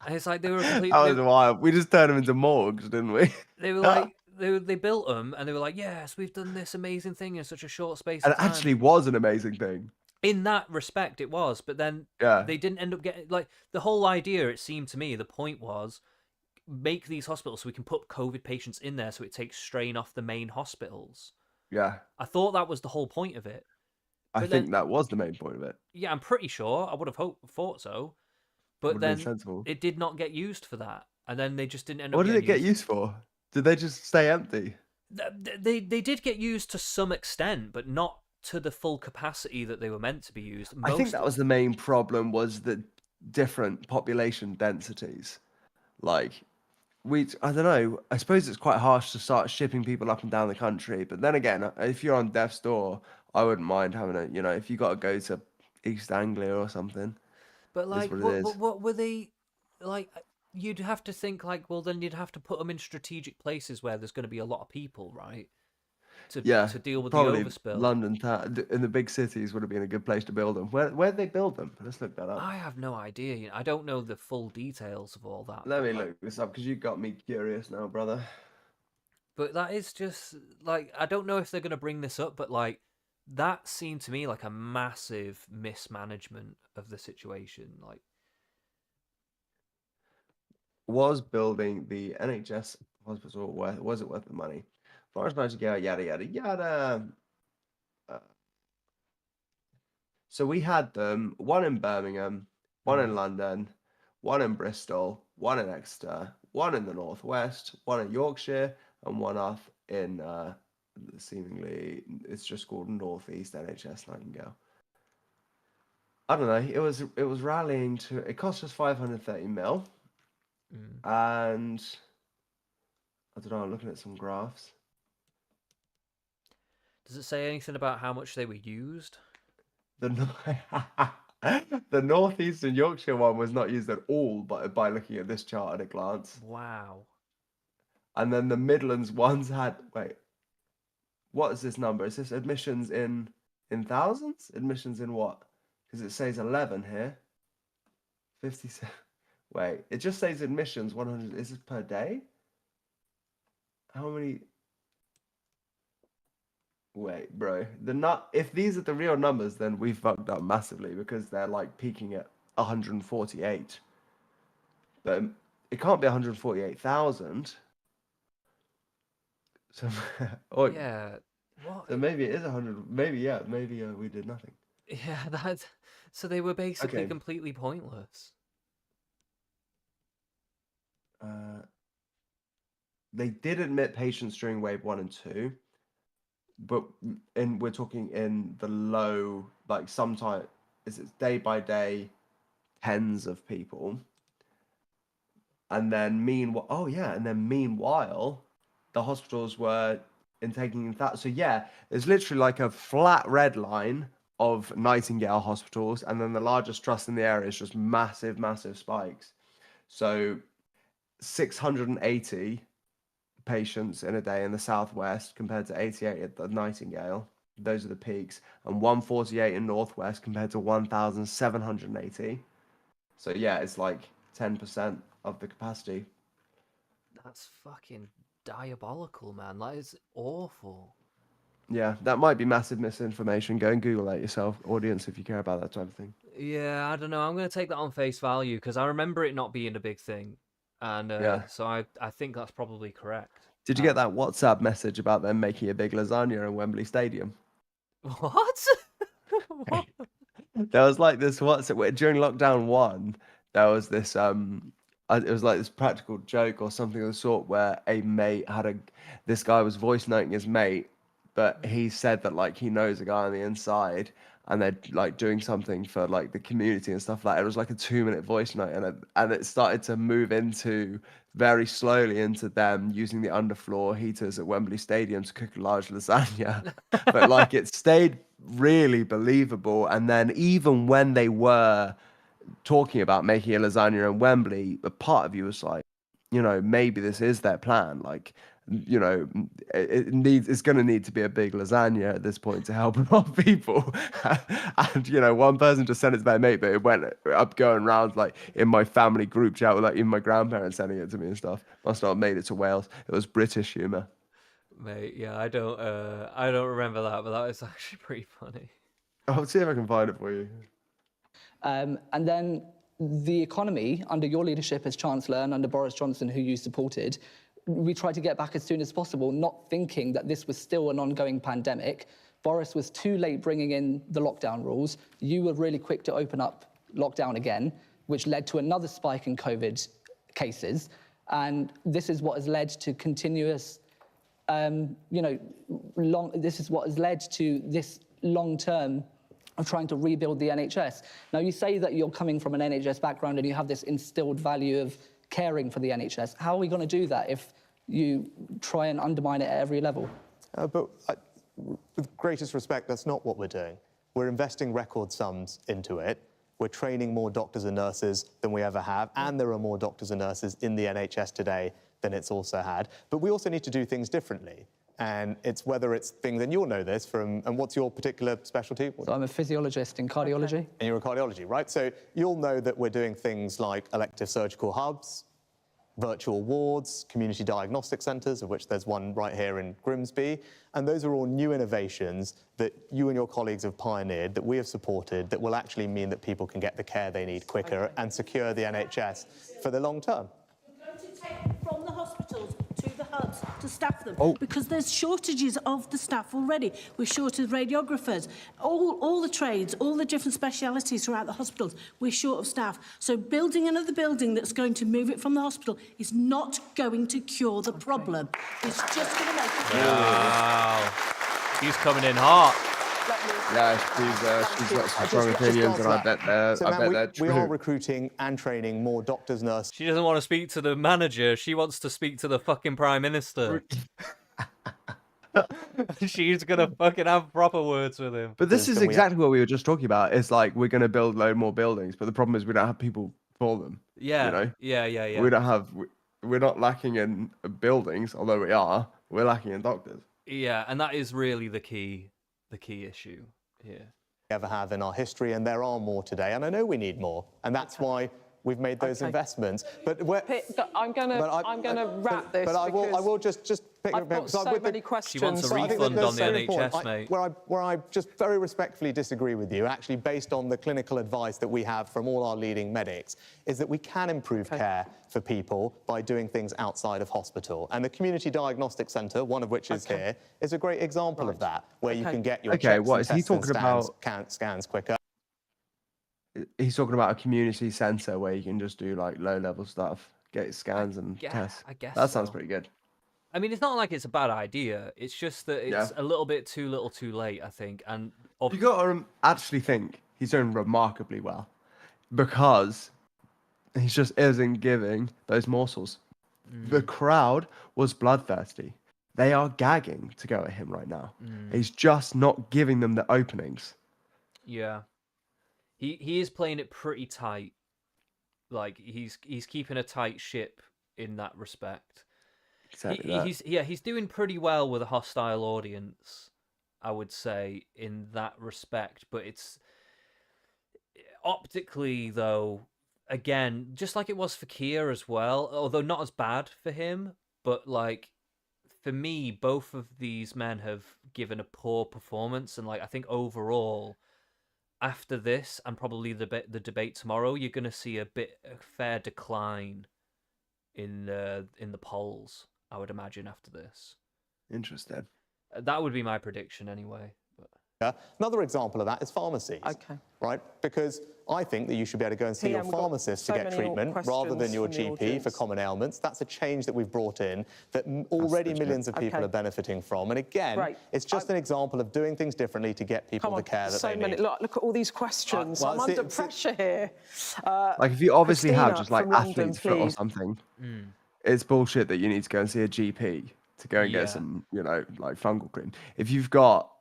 And it's like they were completely. That was wild. We just turned them into morgues, didn't we? They were like they built them, and they were like, yes, we've done this amazing thing in such a short space And of it time. actually was an amazing thing. In that respect, it was, but then they didn't end up getting like the whole idea. It seemed to me the point was make these hospitals so we can put COVID patients in there, so it takes strain off the main hospitals. Yeah. I thought that was the whole point of it. I But think then- that was the main point of it. Yeah, I'm pretty sure. I would have thought so, but Would've been then sensible. it did not get used for that, and then they just didn't end up. What did it getting get used for? Did they just stay empty? They did get used to some extent, but not to the full capacity that they were meant to be used. I think that was the main problem, was the different population densities. Like, I don't know, I suppose it's quite harsh to start shipping people up and down the country, but then again, if you're on death's door, I wouldn't mind having a, you know, if you got to go to East Anglia or something. But like, what it is. what were they like? You'd have to think like, well, then you'd have to put them in strategic places where there's going to be a lot of people, right? To deal with probably the overspill. London in the big cities would have been a good place to build them. Where'd they build them? Let's look that up. I have no idea. You know, I don't know the full details of all that. Let me look this up because you got me curious now, brother. But that is just like, I don't know if they're going to bring this up, but like that seemed to me like a massive mismanagement of the situation. Like, Was building the NHS hospital was it worth the money? Florence Nightingale, yada yada yada. So we had them, one in Birmingham, one in London, one in Bristol, one in Exeter, one in the Northwest, one in Yorkshire, and one off in seemingly it's just called Northeast NHS Nightingale. I don't know. It was rallying to. It cost us 530 mil, and I don't know. I'm looking at some graphs. does it say anything about how much they were used? The Northeast and Yorkshire one was not used at all, but by looking at this chart at a glance. Wow. And then the Midlands ones had what is this number? Is this admissions in thousands? Admissions in what? Because it says 11 here. 57. Wait, it just says admissions 100. Is this per day? How many? Wait, bro. If these are the real numbers, then we fucked up massively because they're like peaking at 148. But it can't be 148,000. So, Yeah. What? So maybe it is 100. Maybe we did nothing. Yeah, that. So they were basically Okay. completely pointless. They did admit patients during wave 1 and 2, but we're talking in the low, like sometimes it's day by day, tens of people. And then meanwhile, the hospitals were taking that. So yeah, there's literally like a flat red line of Nightingale hospitals, and then the largest trust in the area is just massive spikes. So 680 patients in a day in the southwest compared to 88 at the Nightingale. Those are the peaks, and 148 in northwest compared to 1,780. So yeah, it's like 10% of the capacity. That's fucking diabolical, man. That is awful. Yeah, that might be massive misinformation. Go and Google that yourself, audience, if you care about that type of thing. Yeah, I don't know. I'm going to take that on face value because I remember it not being a big thing. And Yeah. so I think that's probably correct. Did you get that WhatsApp message about them making a big lasagna in Wembley Stadium? What? What? There was like this during lockdown 1, there was this it was like this practical joke or something of the sort where a mate this guy was voice noting his mate, but he said that like he knows a guy on the inside and they're like doing something for like the community and stuff like that. It was like a 2-minute voice note, and it started to move into very slowly into them using the underfloor heaters at Wembley Stadium to cook a large lasagna. But like it stayed really believable, and then even when they were talking about making a lasagna in Wembley, a part of you was like, maybe this is their plan. Like, it's going to need to be a big lasagna at this point to help a lot of people. And one person just sent it to their mate, but it went up going round like in my family group chat with like even my grandparents sending it to me and stuff. Must not have made it to Wales. It was British humour. Mate, yeah, I don't remember that, but that was actually pretty funny. I'll see if I can find it for you. And then the economy, under your leadership as Chancellor and under Boris Johnson, who you supported, we tried to get back as soon as possible, not thinking that this was still an ongoing pandemic. Boris was too late bringing in the lockdown rules. You were really quick to open up lockdown again, which led to another spike in COVID cases. And this is what has led to continuous, this is what has led to this long-term of trying to rebuild the NHS. Now, you say that you're coming from an NHS background and you have this instilled value of caring for the NHS. How are we going to do that if you try and undermine it at every level? With greatest respect, that's not what we're doing. We're investing record sums into it. We're training more doctors and nurses than we ever have, and there are more doctors and nurses in the NHS today than it's also had. But we also need to do things differently. And it's whether it's things, and you'll know this from, and what's your particular specialty? So I'm a physiologist in cardiology. Okay. And you're in cardiology, right? So you'll know that we're doing things like elective surgical hubs, virtual wards, community diagnostic centres, of which there's one right here in Grimsby. And those are all new innovations that you and your colleagues have pioneered, that we have supported, that will actually mean that people can get the care they need quicker and secure the NHS for the long term. We're going to take from the hospitals to the hubs to staff them, Oh. because there's shortages of the staff already. We're short of radiographers, all the trades, all the different specialities throughout the hospitals. We're short of staff. So building another building that's going to move it from the hospital is not going to cure the problem. It's just going to make it worse. Wow. He's coming in hot. Yeah, she's got some strong opinions, and I bet they're true. We are recruiting and training more doctors, nurses. She doesn't want to speak to the manager. She wants to speak to the fucking Prime Minister. She's going to fucking have proper words with him. But this is exactly what we were just talking about. It's like we're going to build a load more buildings, but the problem is we don't have people for them. Yeah, yeah. We're not lacking in buildings, although we are. We're lacking in doctors. Yeah, and that is really the key issue here. Ever have in our history, and there are more today, and I know we need more, and that's why we've made those investments. But I'm going to wrap this. But I will just pick I've got so many questions. She wants a refund on the NHS, mate. Where I just very respectfully disagree with you, actually based on the clinical advice that we have from all our leading medics, is that we can improve care for people by doing things outside of hospital. And the Community Diagnostic Centre, one of which is here, is a great example of that, where you can get your checks what and is he tests and talking about? scans quicker. He's talking about a community centre where you can just do like low-level stuff, get scans and tests. I guess that sounds so. pretty good. I mean, it's not like it's a bad idea. It's just that it's a little bit too little too late, I think. And You got to actually think he's doing remarkably well, because he just isn't giving those morsels. The crowd was bloodthirsty. They are gagging to go at him right now. He's just not giving them the openings. Yeah. He is playing it pretty tight. Like he's keeping a tight ship in that respect. Exactly that. He's doing pretty well with a hostile audience, I would say, in that respect. But it's optically, though, again, just like it was for Keir as well, although not as bad for him, but like for me, both of these men have given a poor performance, and like I think overall, after this and probably the debate tomorrow, you're going to see a fair decline in the polls, I would imagine, after this. Interesting. That would be my prediction anyway. Another example of that is pharmacies. Okay. Right? Because I think that you should be able to go and see your pharmacist to get treatment rather than your GP for common ailments. That's a change that we've brought in that already millions of people are benefiting from. And again, it's just an example of doing things differently to get people the care that they need. Look at all these questions. I'm under pressure here. Like, if you obviously have Christina just like from London, athlete's foot or please. something, it's bullshit that you need to go and see a GP to go and Yeah. get some, you know, like fungal cream. If you've got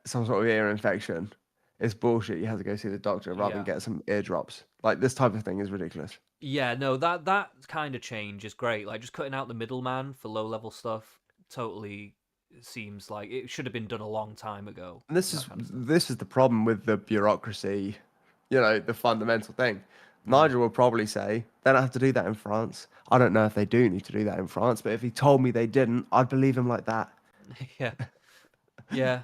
some sort of ear infection, it's bullshit. You have to go see the doctor rather than get some eardrops. Like, this type of thing is ridiculous. Yeah, no, that kind of change is great. Like, just cutting out the middleman for low-level stuff totally seems like it should have been done a long time ago. And this is the problem with the bureaucracy, you know, the fundamental thing. Nigel will probably say, they don't have to do that in France. I don't know if they do need to do that in France, but if he told me they didn't, I'd believe him like that. Yeah. Yeah.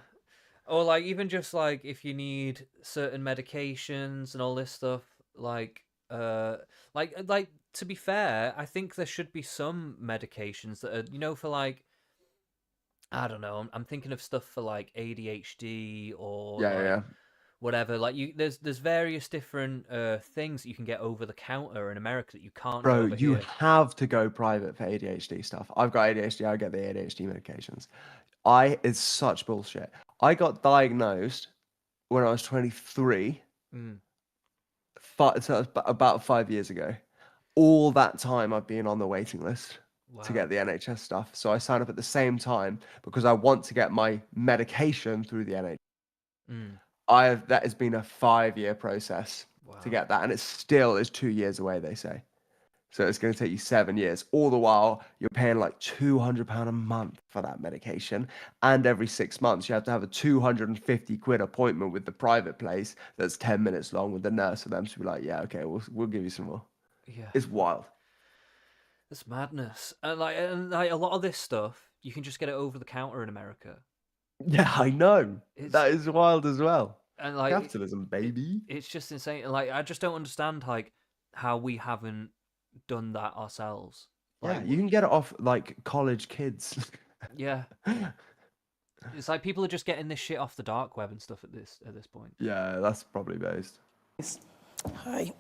Or like even just like if you need certain medications and all this stuff, like to be fair, I think there should be some medications that are, you know, for like, I don't know, I'm thinking of stuff for like ADHD or whatever. Like there's various different things that you can get over the counter in America that you can't. Bro, over you here. have to go private for ADHD stuff. I've got ADHD, I get the ADHD medications. It's such bullshit. I got diagnosed when I was 23, so about 5 years ago. All that time I've been on the waiting list to get the NHS stuff. So I signed up at the same time because I want to get my medication through the NHS. That has been a 5-year process to get that, and it still is 2 years away, they say. So it's going to take you 7 years. All the while, you're paying like £200 a month for that medication. And every 6 months, you have to have a 250 quid appointment with the private place that's 10 minutes long with the nurse for them to be like, yeah, okay, we'll give you some more. Yeah. It's wild. It's madness. And like a lot of this stuff, you can just get it over the counter in America. Yeah, I know. That is wild as well. And like capitalism, baby. It's just insane. Like I just don't understand like how we haven't done that ourselves. Yeah, you can get it off like college kids. Yeah. It's like people are just getting this shit off the dark web and stuff at this point. Yeah, that's probably based. Hi.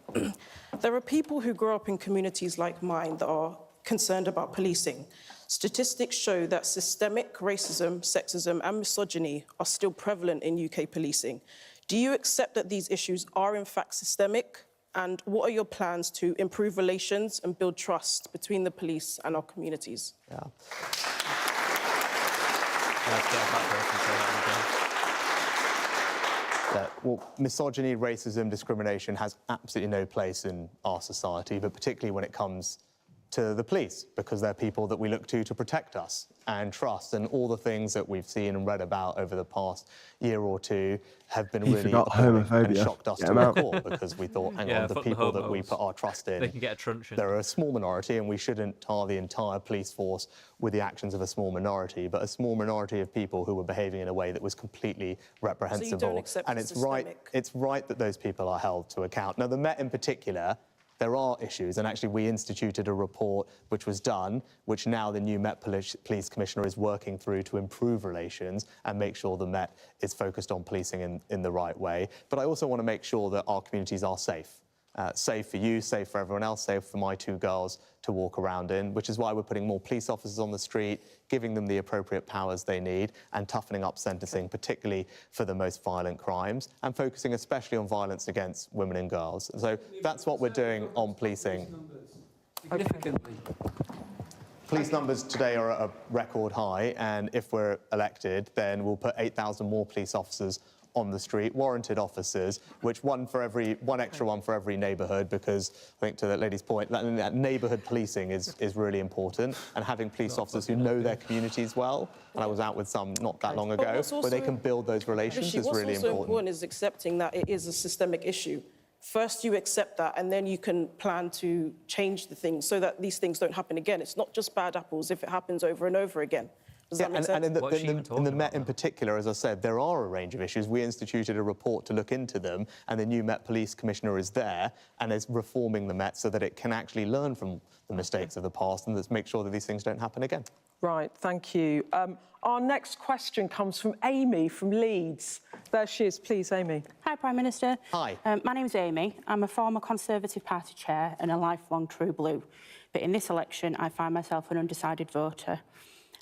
There are people who grow up in communities like mine that are concerned about policing. Statistics show that systemic racism, sexism, and misogyny are still prevalent in UK policing. Do you accept that these issues are in fact systemic? And what are your plans to improve relations and build trust between the police and our communities? Yeah. Well, misogyny, racism, discrimination has absolutely no place in our society, but particularly when it comes to the police, because they're people that we look to protect us and trust, and all the things that we've seen and read about over the past year or two have been really appalling and shocked us to the core, because we thought, hang on, the people that we put our trust in, they can get a truncheon. They're a small minority, and we shouldn't tar the entire police force with the actions of a small minority, but a small minority of people who were behaving in a way that was completely reprehensible. So you don't accept and it's right that those people are held to account. Now, the Met in particular, there are issues, and actually we instituted a report which was done, which now the new Met Police Commissioner is working through to improve relations and make sure the Met is focused on policing in the right way. But I also want to make sure that our communities are safe. Safe for you, safe for everyone else, safe for my 2 girls to walk around in, which is why we're putting more police officers on the street, giving them the appropriate powers they need, and toughening up sentencing, particularly for the most violent crimes, and focusing especially on violence against women and girls. So that's what we're doing on policing. Significantly. Police numbers today are at a record high, and if we're elected, then we'll put 8,000 more police officers on the street, warranted officers, which one extra one for every neighbourhood, because I think to that lady's point, that neighbourhood policing is really important, and having police officers who know their communities well. And I was out with some not that long ago, where they can build those relations is really What's also important is accepting that it is a systemic issue. First, you accept that, and then you can plan to change the things so that these things don't happen again. It's not just bad apples if it happens over and over again. Does that make sense? And in the Met in particular, as I said, there are a range of issues. We instituted a report to look into them, and the new Met Police Commissioner is there and is reforming the Met so that it can actually learn from the mistakes of the past and let's make sure that these things don't happen again. Right, thank you. Our next question comes from Amy from Leeds. There she is, please, Amy. Hi, Prime Minister. Hi. My name's Amy. I'm a former Conservative Party chair and a lifelong True Blue. But in this election, I find myself an undecided voter.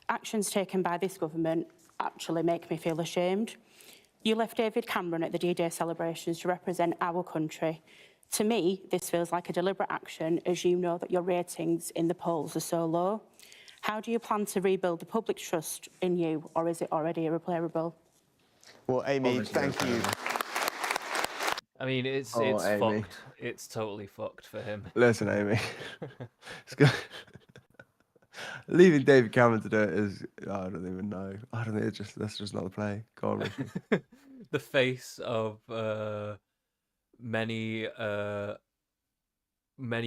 Actions taken by this government actually make me feel ashamed. You left David Cameron at the D-Day celebrations to represent our country. To me, this feels like a deliberate action, as you know that your ratings in the polls are so low. How do you plan to rebuild the public trust in you, or is it already irreparable? Well, Amy, thank you. I mean, it's Amy. fucked. It's totally fucked for him. Listen, Amy. It's good. Leaving David Cameron to do it is, I don't even know. I don't think that's just not the play. Go on, Rishi. The face of many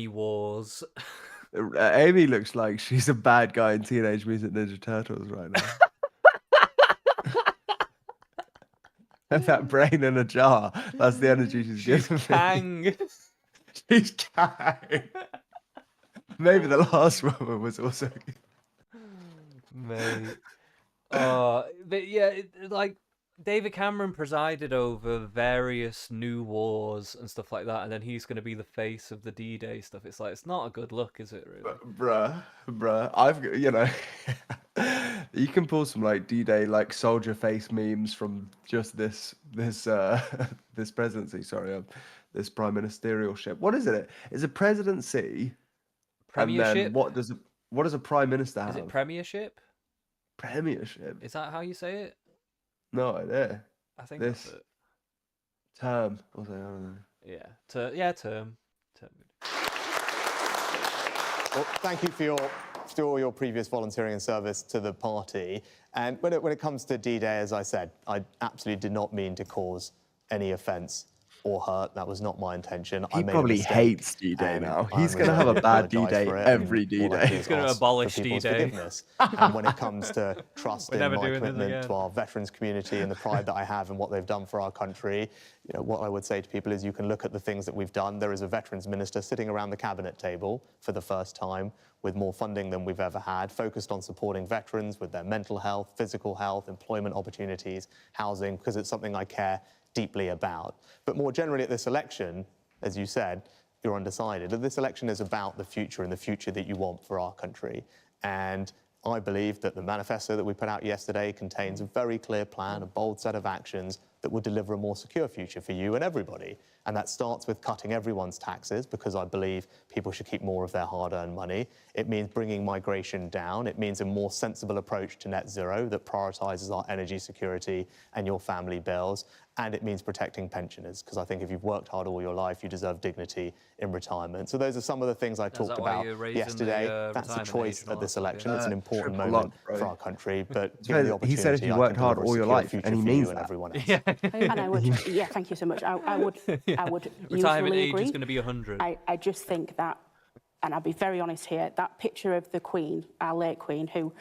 wars. Amy looks like she's a bad guy in Teenage Mutant Ninja Turtles right now. And that brain in a jar, that's the energy she's giving Kang. me. She's Kang. Maybe the last one was also... Mate. But yeah, like, David Cameron presided over various new wars and stuff like that, and then he's going to be the face of the D-Day stuff. It's like, it's not a good look, is it, really? Bruh, I've, you know, you can pull some, like, D-Day, like, soldier face memes from just this presidency, this prime ministership. What is it? It's a presidency. Premiership? And then what does a prime minister have? Is it premiership? Premiership? Is that how you say it? No idea. I think this that's it. Term. I don't know. Yeah, term. Well, thank you for all your previous volunteering and service to the party. And when it comes to D-Day, as I said, I absolutely did not mean to cause any offence or hurt. That was not my intention. He probably hates D-Day now. He's going to have a bad D-Day every D-Day. He's going to abolish D-Day. And when it comes to trust in my commitment to our veterans community and the pride that I have in what they've done for our country, you know, what I would say to people is you can look at the things that we've done. There is a veterans minister sitting around the cabinet table for the first time with more funding than we've ever had, focused on supporting veterans with their mental health, physical health, employment opportunities, housing, because it's something I care deeply about. But more generally at this election, as you said, you're undecided. This election is about the future and the future that you want for our country. And I believe that the manifesto that we put out yesterday contains a very clear plan, a bold set of actions that will deliver a more secure future for you and everybody. And that starts with cutting everyone's taxes, because I believe people should keep more of their hard-earned money. It means bringing migration down. It means a more sensible approach to net zero that prioritises our energy security and your family bills. And it means protecting pensioners, because I think if you've worked hard all your life, you deserve dignity in retirement. So those are some of the things I talked about yesterday. That's a choice at this election. It's an important moment for our country. But given the opportunity, he said if you worked hard all your life, and he means that. Everyone else. And I would, yeah, thank you so much. I would Retirement usually age agree. is going to be 100. I just think that, and I'll be very honest here, that picture of the Queen, our late Queen, who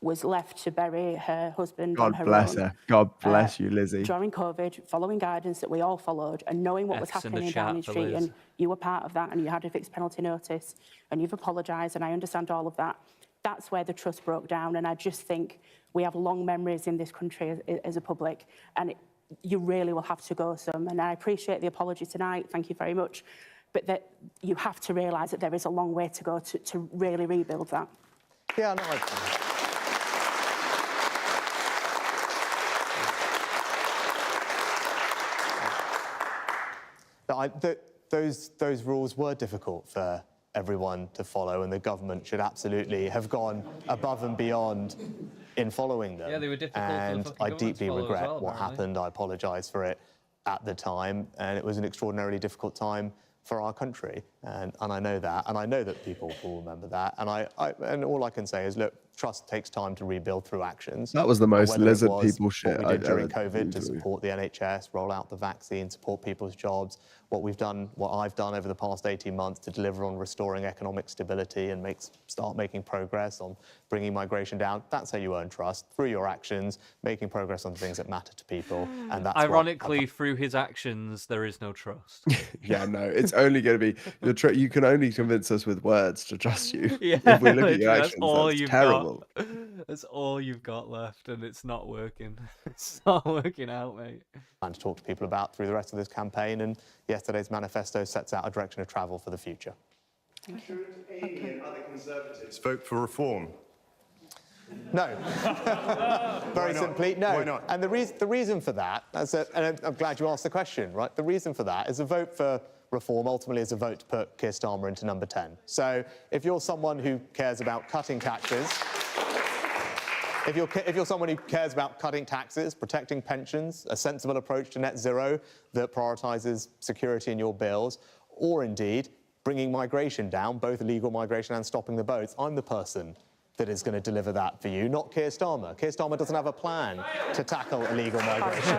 was left to bury her husband on her bless own, her. God bless you, Lizzie. during COVID, following guidance that we all followed, and knowing what was X in the happening in chat Downing for Street, Liz. and you were part of that, and you had a fixed penalty notice, and you've apologised, and I understand all of that. That's where the trust broke down, and I just think we have long memories in this country as a public, and you really will have to go some. And I appreciate the apology tonight. Thank you very much. But that you have to realise that there is a long way to go to really rebuild that. Yeah, no, those rules were difficult for everyone to follow, and the government should absolutely have gone above and beyond in following them. Yeah, they were difficult for the and fucking I government to deeply follow as regret well, what apparently. happened. I apologise for it at the time, and it was an extraordinarily difficult time for our country, and I know that, and I know that people will remember that, and all I can say is, look, trust takes time to rebuild through actions. That was the most Whether it lizard was people shit what we did I'd during ever COVID been to through. support the NHS, roll out the vaccine, support people's jobs, what I've done over the past 18 months to deliver on restoring economic stability and start making progress on bringing migration down. That's how you earn trust, through your actions, making progress on things that matter to people, and that's Ironically, through his actions, there is no trust. Yeah, no, it's only going to be you can only convince us with words to trust you. Yeah, If we look at your literally, that's actions, all that's you've terrible. got. That's all you've got left, and it's not working. It's not working out, mate. And to talk to people about through the rest of this campaign, and yesterday's manifesto sets out a direction of travel for the future. Should Amy and other Conservatives vote for reform? No. Very not? simply, no. Why not? And the reason for that, and I'm glad you asked the question, right? The reason for that is a vote for reform ultimately is a vote to put Keir Starmer into number 10. So if you're someone who cares about cutting taxes, if you're someone who cares about cutting taxes, protecting pensions, a sensible approach to net zero that prioritises security in your bills, or indeed bringing migration down, both illegal migration and stopping the boats, I'm the person that is going to deliver that for you, not Keir Starmer. Keir Starmer doesn't have a plan to tackle illegal migration.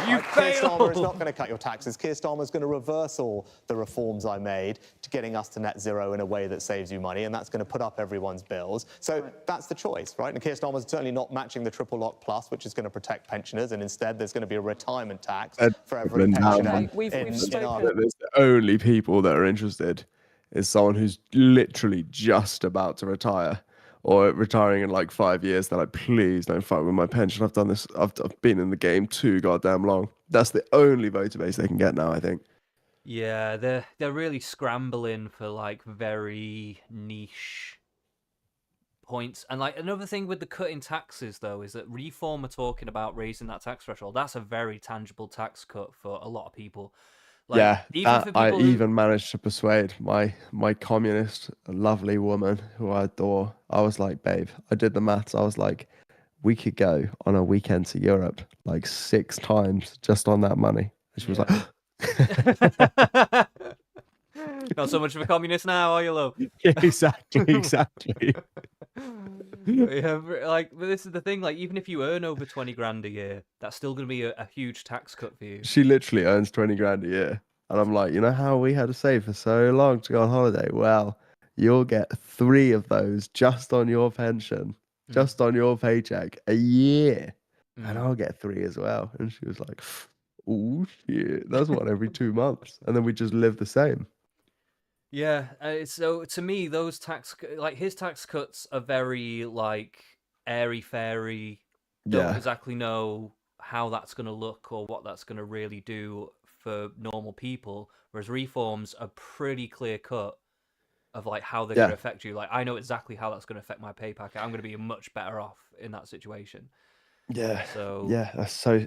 You Keir failed. Starmer is not going to cut your taxes. Keir Starmer is going to reverse all the reforms I made to getting us to net zero in a way that saves you money, and that's going to put up everyone's bills. So that's the choice, right? And Keir Starmer is certainly not matching the triple lock plus, which is going to protect pensioners, and instead there's going to be a retirement tax for every pensioner in our There's the only people that are interested is someone who's literally just about to retire or retiring in like 5 years. They're like, please don't fuck with my pension. I've done this. I've been in the game too goddamn long. That's the only voter base they can get now, I think. Yeah, they're really scrambling for like very niche points. And like another thing with the cutting taxes though is that Reform are talking about raising that tax threshold. That's a very tangible tax cut for a lot of people. Like, Yeah, even for I people who- even managed to persuade my communist, lovely woman who I adore. I was like, babe, I did the maths. I was like, we could go on a weekend to Europe like 6 times just on that money. And she was like, not so much of a communist now, are you, love? yeah, exactly. Yeah, like, but this is the thing. Like, even if you earn over 20 grand a year, that's still going to be a huge tax cut for you. She literally earns 20 grand a year. And I'm like, you know how we had to save for so long to go on holiday? Well, you'll get 3 of those just on your pension, just on your paycheck a year. And I'll get 3 as well. And she was like, oh, shit. That's one every 2 months. And then we just live the same. Yeah, so to me, those his tax cuts are very like airy fairy. Don't Yeah. exactly know how that's going to look or what that's going to really do for normal people. Whereas reforms are pretty clear cut of like how they're going to affect you. Like I know exactly how that's going to affect my pay packet. I'm going to be much better off in that situation. Yeah. So Yeah,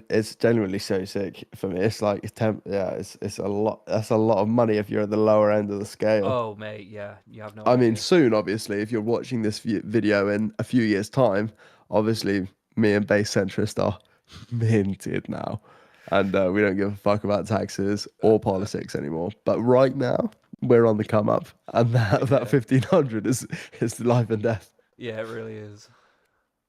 it's genuinely so sick for me. It's like it's a lot. That's a lot of money if you're at the lower end of the scale. Oh mate, yeah, you have no I mean, idea. soon, obviously, if you're watching this video in a few years' time, obviously, me and base centrist are minted now, and we don't give a fuck about taxes or politics anymore. But right now, we're on the come up, and that 1500 is life and death. Yeah, it really is.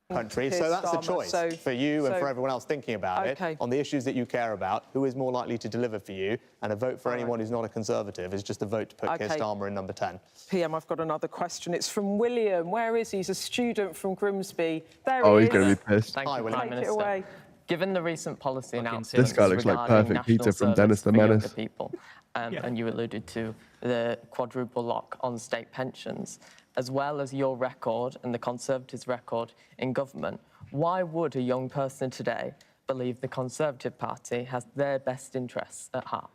Country. Keir So that's the Starmer. choice So- for you and so- for everyone else thinking about Okay. it on the issues that you care about. Who is more likely to deliver for you? And a vote for anyone who's not a Conservative is just a vote to put Keir Okay. Starmer in number 10. PM, I've got another question. It's from William. Where is he? He's a student from Grimsby. There Oh, he he's is. going to be pissed. Thank you, Prime Take it Minister. away. Given the recent policy Fucking announcements This guy looks like regarding perfect Peter national from service Dennis the for younger Menace. people, and you alluded to the quadruple lock on state pensions, as well as your record and the Conservatives' record in government, why would a young person today believe the Conservative Party has their best interests at heart?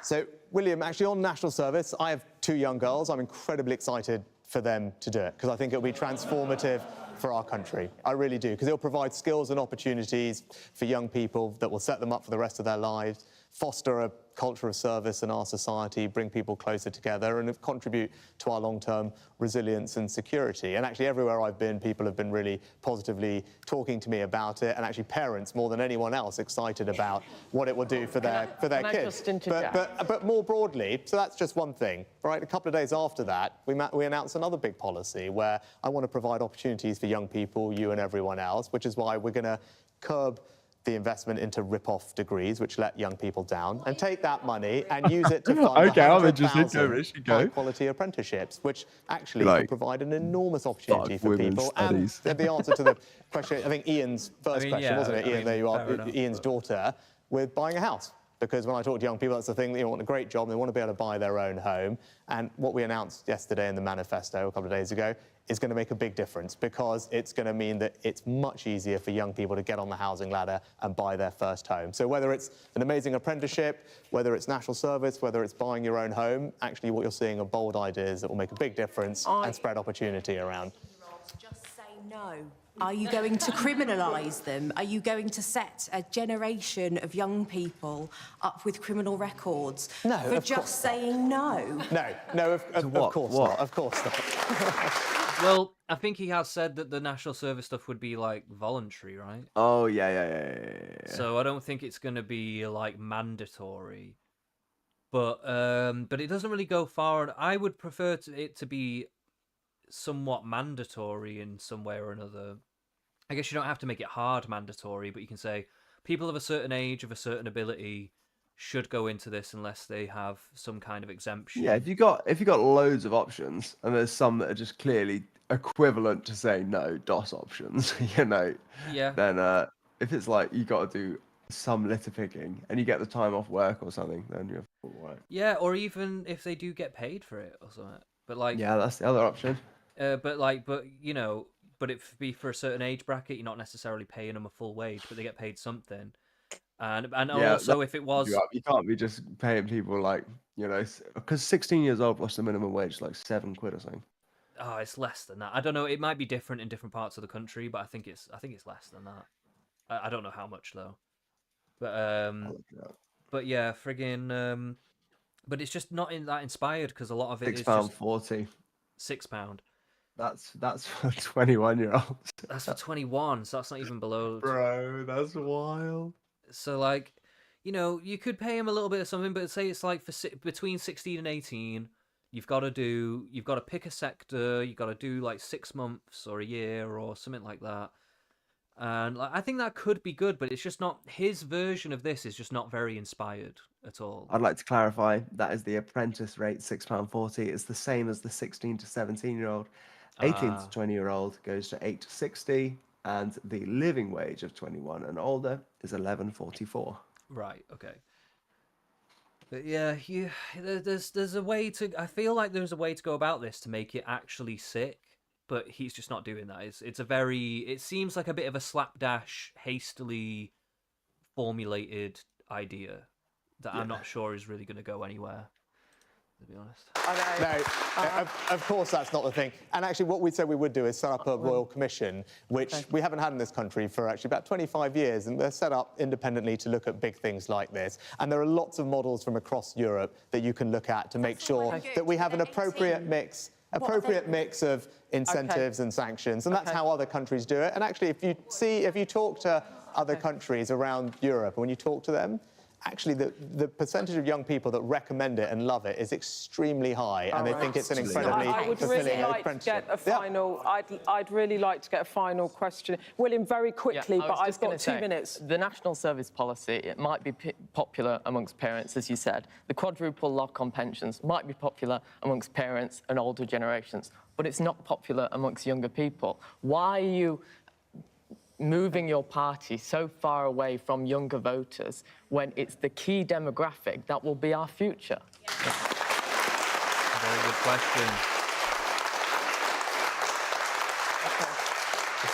So, William, actually on national service, I have 2 young girls. I'm incredibly excited for them to do it because I think it'll be transformative for our country. I really do, because it'll provide skills and opportunities for young people that will set them up for the rest of their lives, foster a culture of service in our society, bring people closer together, and contribute to our long-term resilience and security. And actually, everywhere I've been, people have been really positively talking to me about it, and actually parents, more than anyone else, excited about what it will do for their kids. But more broadly, so that's just one thing, right? A couple of days after that, we announced another big policy where I want to provide opportunities for young people, you and everyone else, which is why we're going to curb the investment into rip-off degrees, which let young people down, and take that money and use it to fund 100,000 high-quality apprenticeships, which actually can provide an enormous opportunity for people. And the answer to the question, I think Ian's first question, wasn't it? Ian, there you are, Ian's daughter, with buying a house. Because when I talk to young people, that's the thing, they want a great job, they want to be able to buy their own home. And what we announced yesterday in the manifesto, a couple of days ago, is going to make a big difference, because it's going to mean that it's much easier for young people to get on the housing ladder and buy their first home. So whether it's an amazing apprenticeship, whether it's national service, whether it's buying your own home, actually what you're seeing are bold ideas that will make a big difference and spread opportunity around. Just say no. Are you going to criminalise them? Are you going to set a generation of young people up with criminal records for just saying no? No, of course not. Of course not. Well, I think he has said that the national service stuff would be, like, voluntary, right? Oh, yeah. So I don't think it's going to be, like, mandatory. But it doesn't really go far. I would prefer it to be somewhat mandatory in some way or another. I guess you don't have to make it hard mandatory, but you can say people of a certain age, of a certain ability, should go into this unless they have some kind of exemption. Yeah, if you got loads of options, and there's some that are just clearly equivalent to saying no, DOS options, Yeah. Then if it's like you got to do some litter picking and you get the time off work or something, then you're all right. Yeah, or even if they do get paid for it or something. But like, yeah, that's the other option. But it be for a certain age bracket, you're not necessarily paying them a full wage, but they get paid something. And also, if it was, you can't be just paying people because 16 years old, what's the minimum wage? Like £7 or something. Oh, it's less than that. I don't know. It might be different in different parts of the country, but I think it's less than that. I don't know how much though. But yeah, friggin'. But it's just not that inspired because a lot of it is £6.40. £6. That's for 21-year-olds. That's for 21, so that's not even below. Bro, that's wild. So you could pay him a little bit of something, but say it's like for between 16 and 18, you've got to pick a sector, you've got to do like 6 months or a year or something like that. And I think that could be good, but it's just not, his version of this is just not very inspired at all. I'd like to clarify that is the apprentice rate, £6.40. It's the same as the 16 to 17-year-old. 18 to 20-year-old goes to £8.60, and the living wage of 21 and older is £11.44. Right. Okay. But yeah, there's a way to. I feel like there's a way to go about this to make it actually sick, but he's just not doing that. It seems like a bit of a slapdash, hastily formulated idea that I'm not sure is really going to go anywhere, to be honest. No, of course that's not the thing. And actually what we said we would do is set up a royal commission, which we haven't had in this country for actually about 25 years, and they're set up independently to look at big things like this. And there are lots of models from across Europe that you can look at to make sure that we have an appropriate mix of incentives and sanctions, and that's how other countries do it. And actually, if you talk to other countries around Europe, and when you talk to them, actually the percentage of young people that recommend it and love it is extremely high, and they think it's an incredibly fulfilling apprenticeship. I'd really like to get a final question. William, very quickly, but I've got 2 minutes. The national service policy, it might be popular amongst parents, as you said. The quadruple lock on pensions might be popular amongst parents and older generations, but it's not popular amongst younger people. Why are you moving your party so far away from younger voters when it's the key demographic that will be our future? Very good question.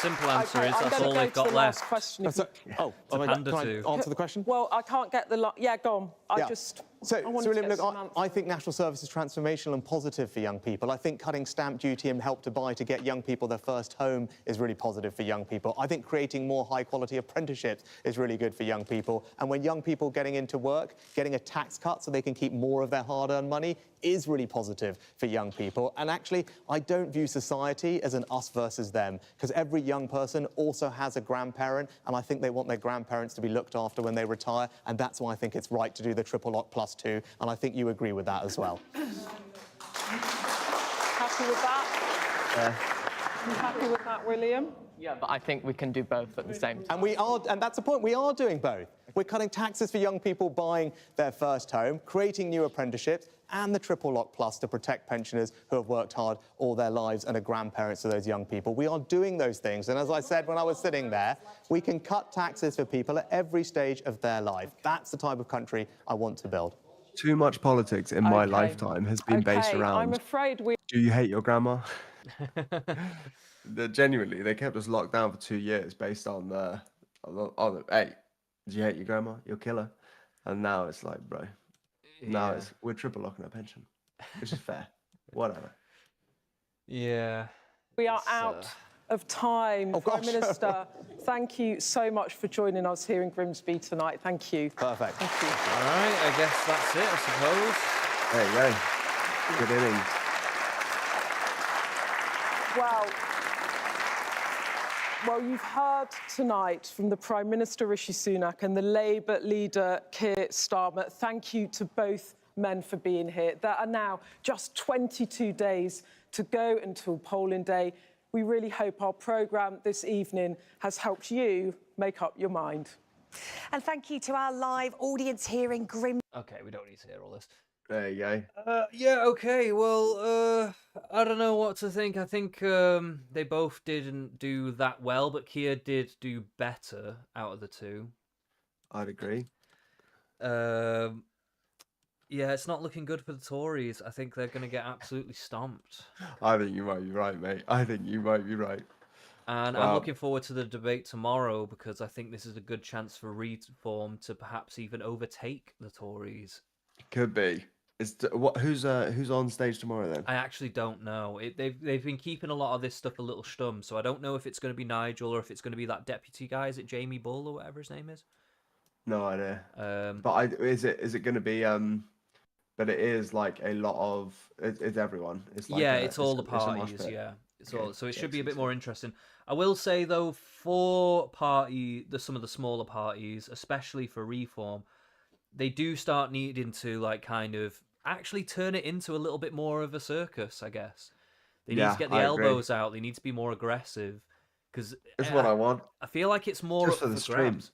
simple answer is I'm that's gonna all go they've to got the last left. question. If you- Oh, To pander can I to. answer the question? Well, I can't get the... Yeah, go on. I Yeah. just... So, I wanted to William, get look, some I think national service is transformational and positive for young people. I think cutting stamp duty and help to buy to get young people their first home is really positive for young people. I think creating more high-quality apprenticeships is really good for young people. And when young people getting into work, getting a tax cut so they can keep more of their hard-earned money is really positive for young people. And actually, I don't view society as an us versus them, because every young person also has a grandparent, and I think they want their grandparents to be looked after when they retire, and that's why I think it's right to do the triple lock plus 2, and I think you agree with that as well. Happy with that? You happy with that, William? Yeah, but I think we can do both at the same time. And we are, and that's the point, we are doing both. We're cutting taxes for young people buying their first home, creating new apprenticeships, and the triple lock plus to protect pensioners who have worked hard all their lives and are grandparents to those young people. We are doing those things. And as I said when I was sitting there, we can cut taxes for people at every stage of their life. That's the type of country I want to build. Too much politics in my lifetime has been based around. I'm afraid we... Do you hate your grandma? Genuinely, they kept us locked down for 2 years based on hey, do you hate your grandma? You'll kill her. And now it's like, bro, now we're triple locking her pension, which is fair. Whatever. Yeah. We are out of time. Prime Minister, thank you so much for joining us here in Grimsby tonight. Thank you. Perfect. Thank you. All right, I guess that's it, I suppose. There you go. Good innings. Well, you've heard tonight from the Prime Minister, Rishi Sunak, and the Labour leader, Keir Starmer. Thank you to both men for being here. There are now just 22 days to go until polling day. We really hope our programme this evening has helped you make up your mind. And thank you to our live audience here in Grimsby. Okay, we don't need to hear all this. There you go. Yeah, okay, well, I don't know what to think. I think they both didn't do that well, but Keir did do better out of the two. I'd agree. Yeah, it's not looking good for the Tories. I think they're going to get absolutely stomped. I think you might be right, mate. I think you might be right. And I'm looking forward to the debate tomorrow because I think this is a good chance for Reform to perhaps even overtake the Tories. Could be. Who's on stage tomorrow then? I actually don't know. They've been keeping a lot of this stuff a little stum, so I don't know if it's going to be Nigel or if it's going to be that deputy guy. Is it Jamie Bull or whatever his name is? No idea. But is it going to be? But it is like a lot of. It's everyone. It's like it's all the parties. Yeah, it's all. So it should be a bit more interesting. I will say though, for some of the smaller parties, especially for Reform, they do start needing to like kind of actually turn it into a little bit more of a circus, I guess. They need to get the elbows out. They need to be more aggressive because that's what I want. I feel like it's more just up for the grabs. streams.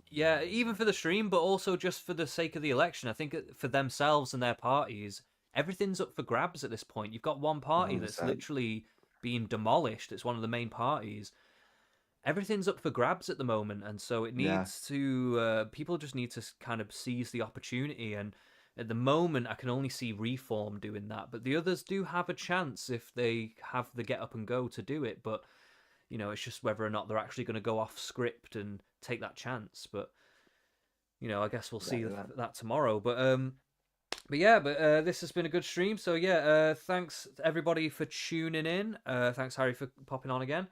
Yeah, even for the stream, but also just for the sake of the election. I think for themselves and their parties, everything's up for grabs at this point. You've got one party 100%. that's literally being demolished. It's one of the main parties. Everything's up for grabs at the moment, and so it needs to. People just need to kind of seize the opportunity. And at the moment, I can only see Reform doing that, but the others do have a chance if they have the get up and go to do it. But you know, it's just whether or not they're actually going to go off script and take that chance. But you know, I guess we'll see that tomorrow. But this has been a good stream. So yeah, thanks everybody for tuning in. Thanks Harry for popping on again.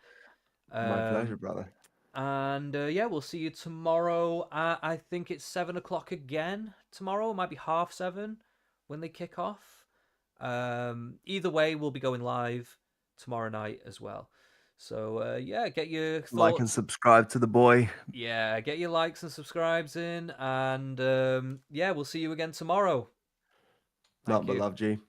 My pleasure, brother. And we'll see you tomorrow. I think it's 7 o'clock again tomorrow. It might be 7:30 when they kick off. Either way, we'll be going live tomorrow night as well. So get your thoughts. Like and subscribe to the boy. Yeah, get your likes and subscribes in, and we'll see you again tomorrow. Not but love, G.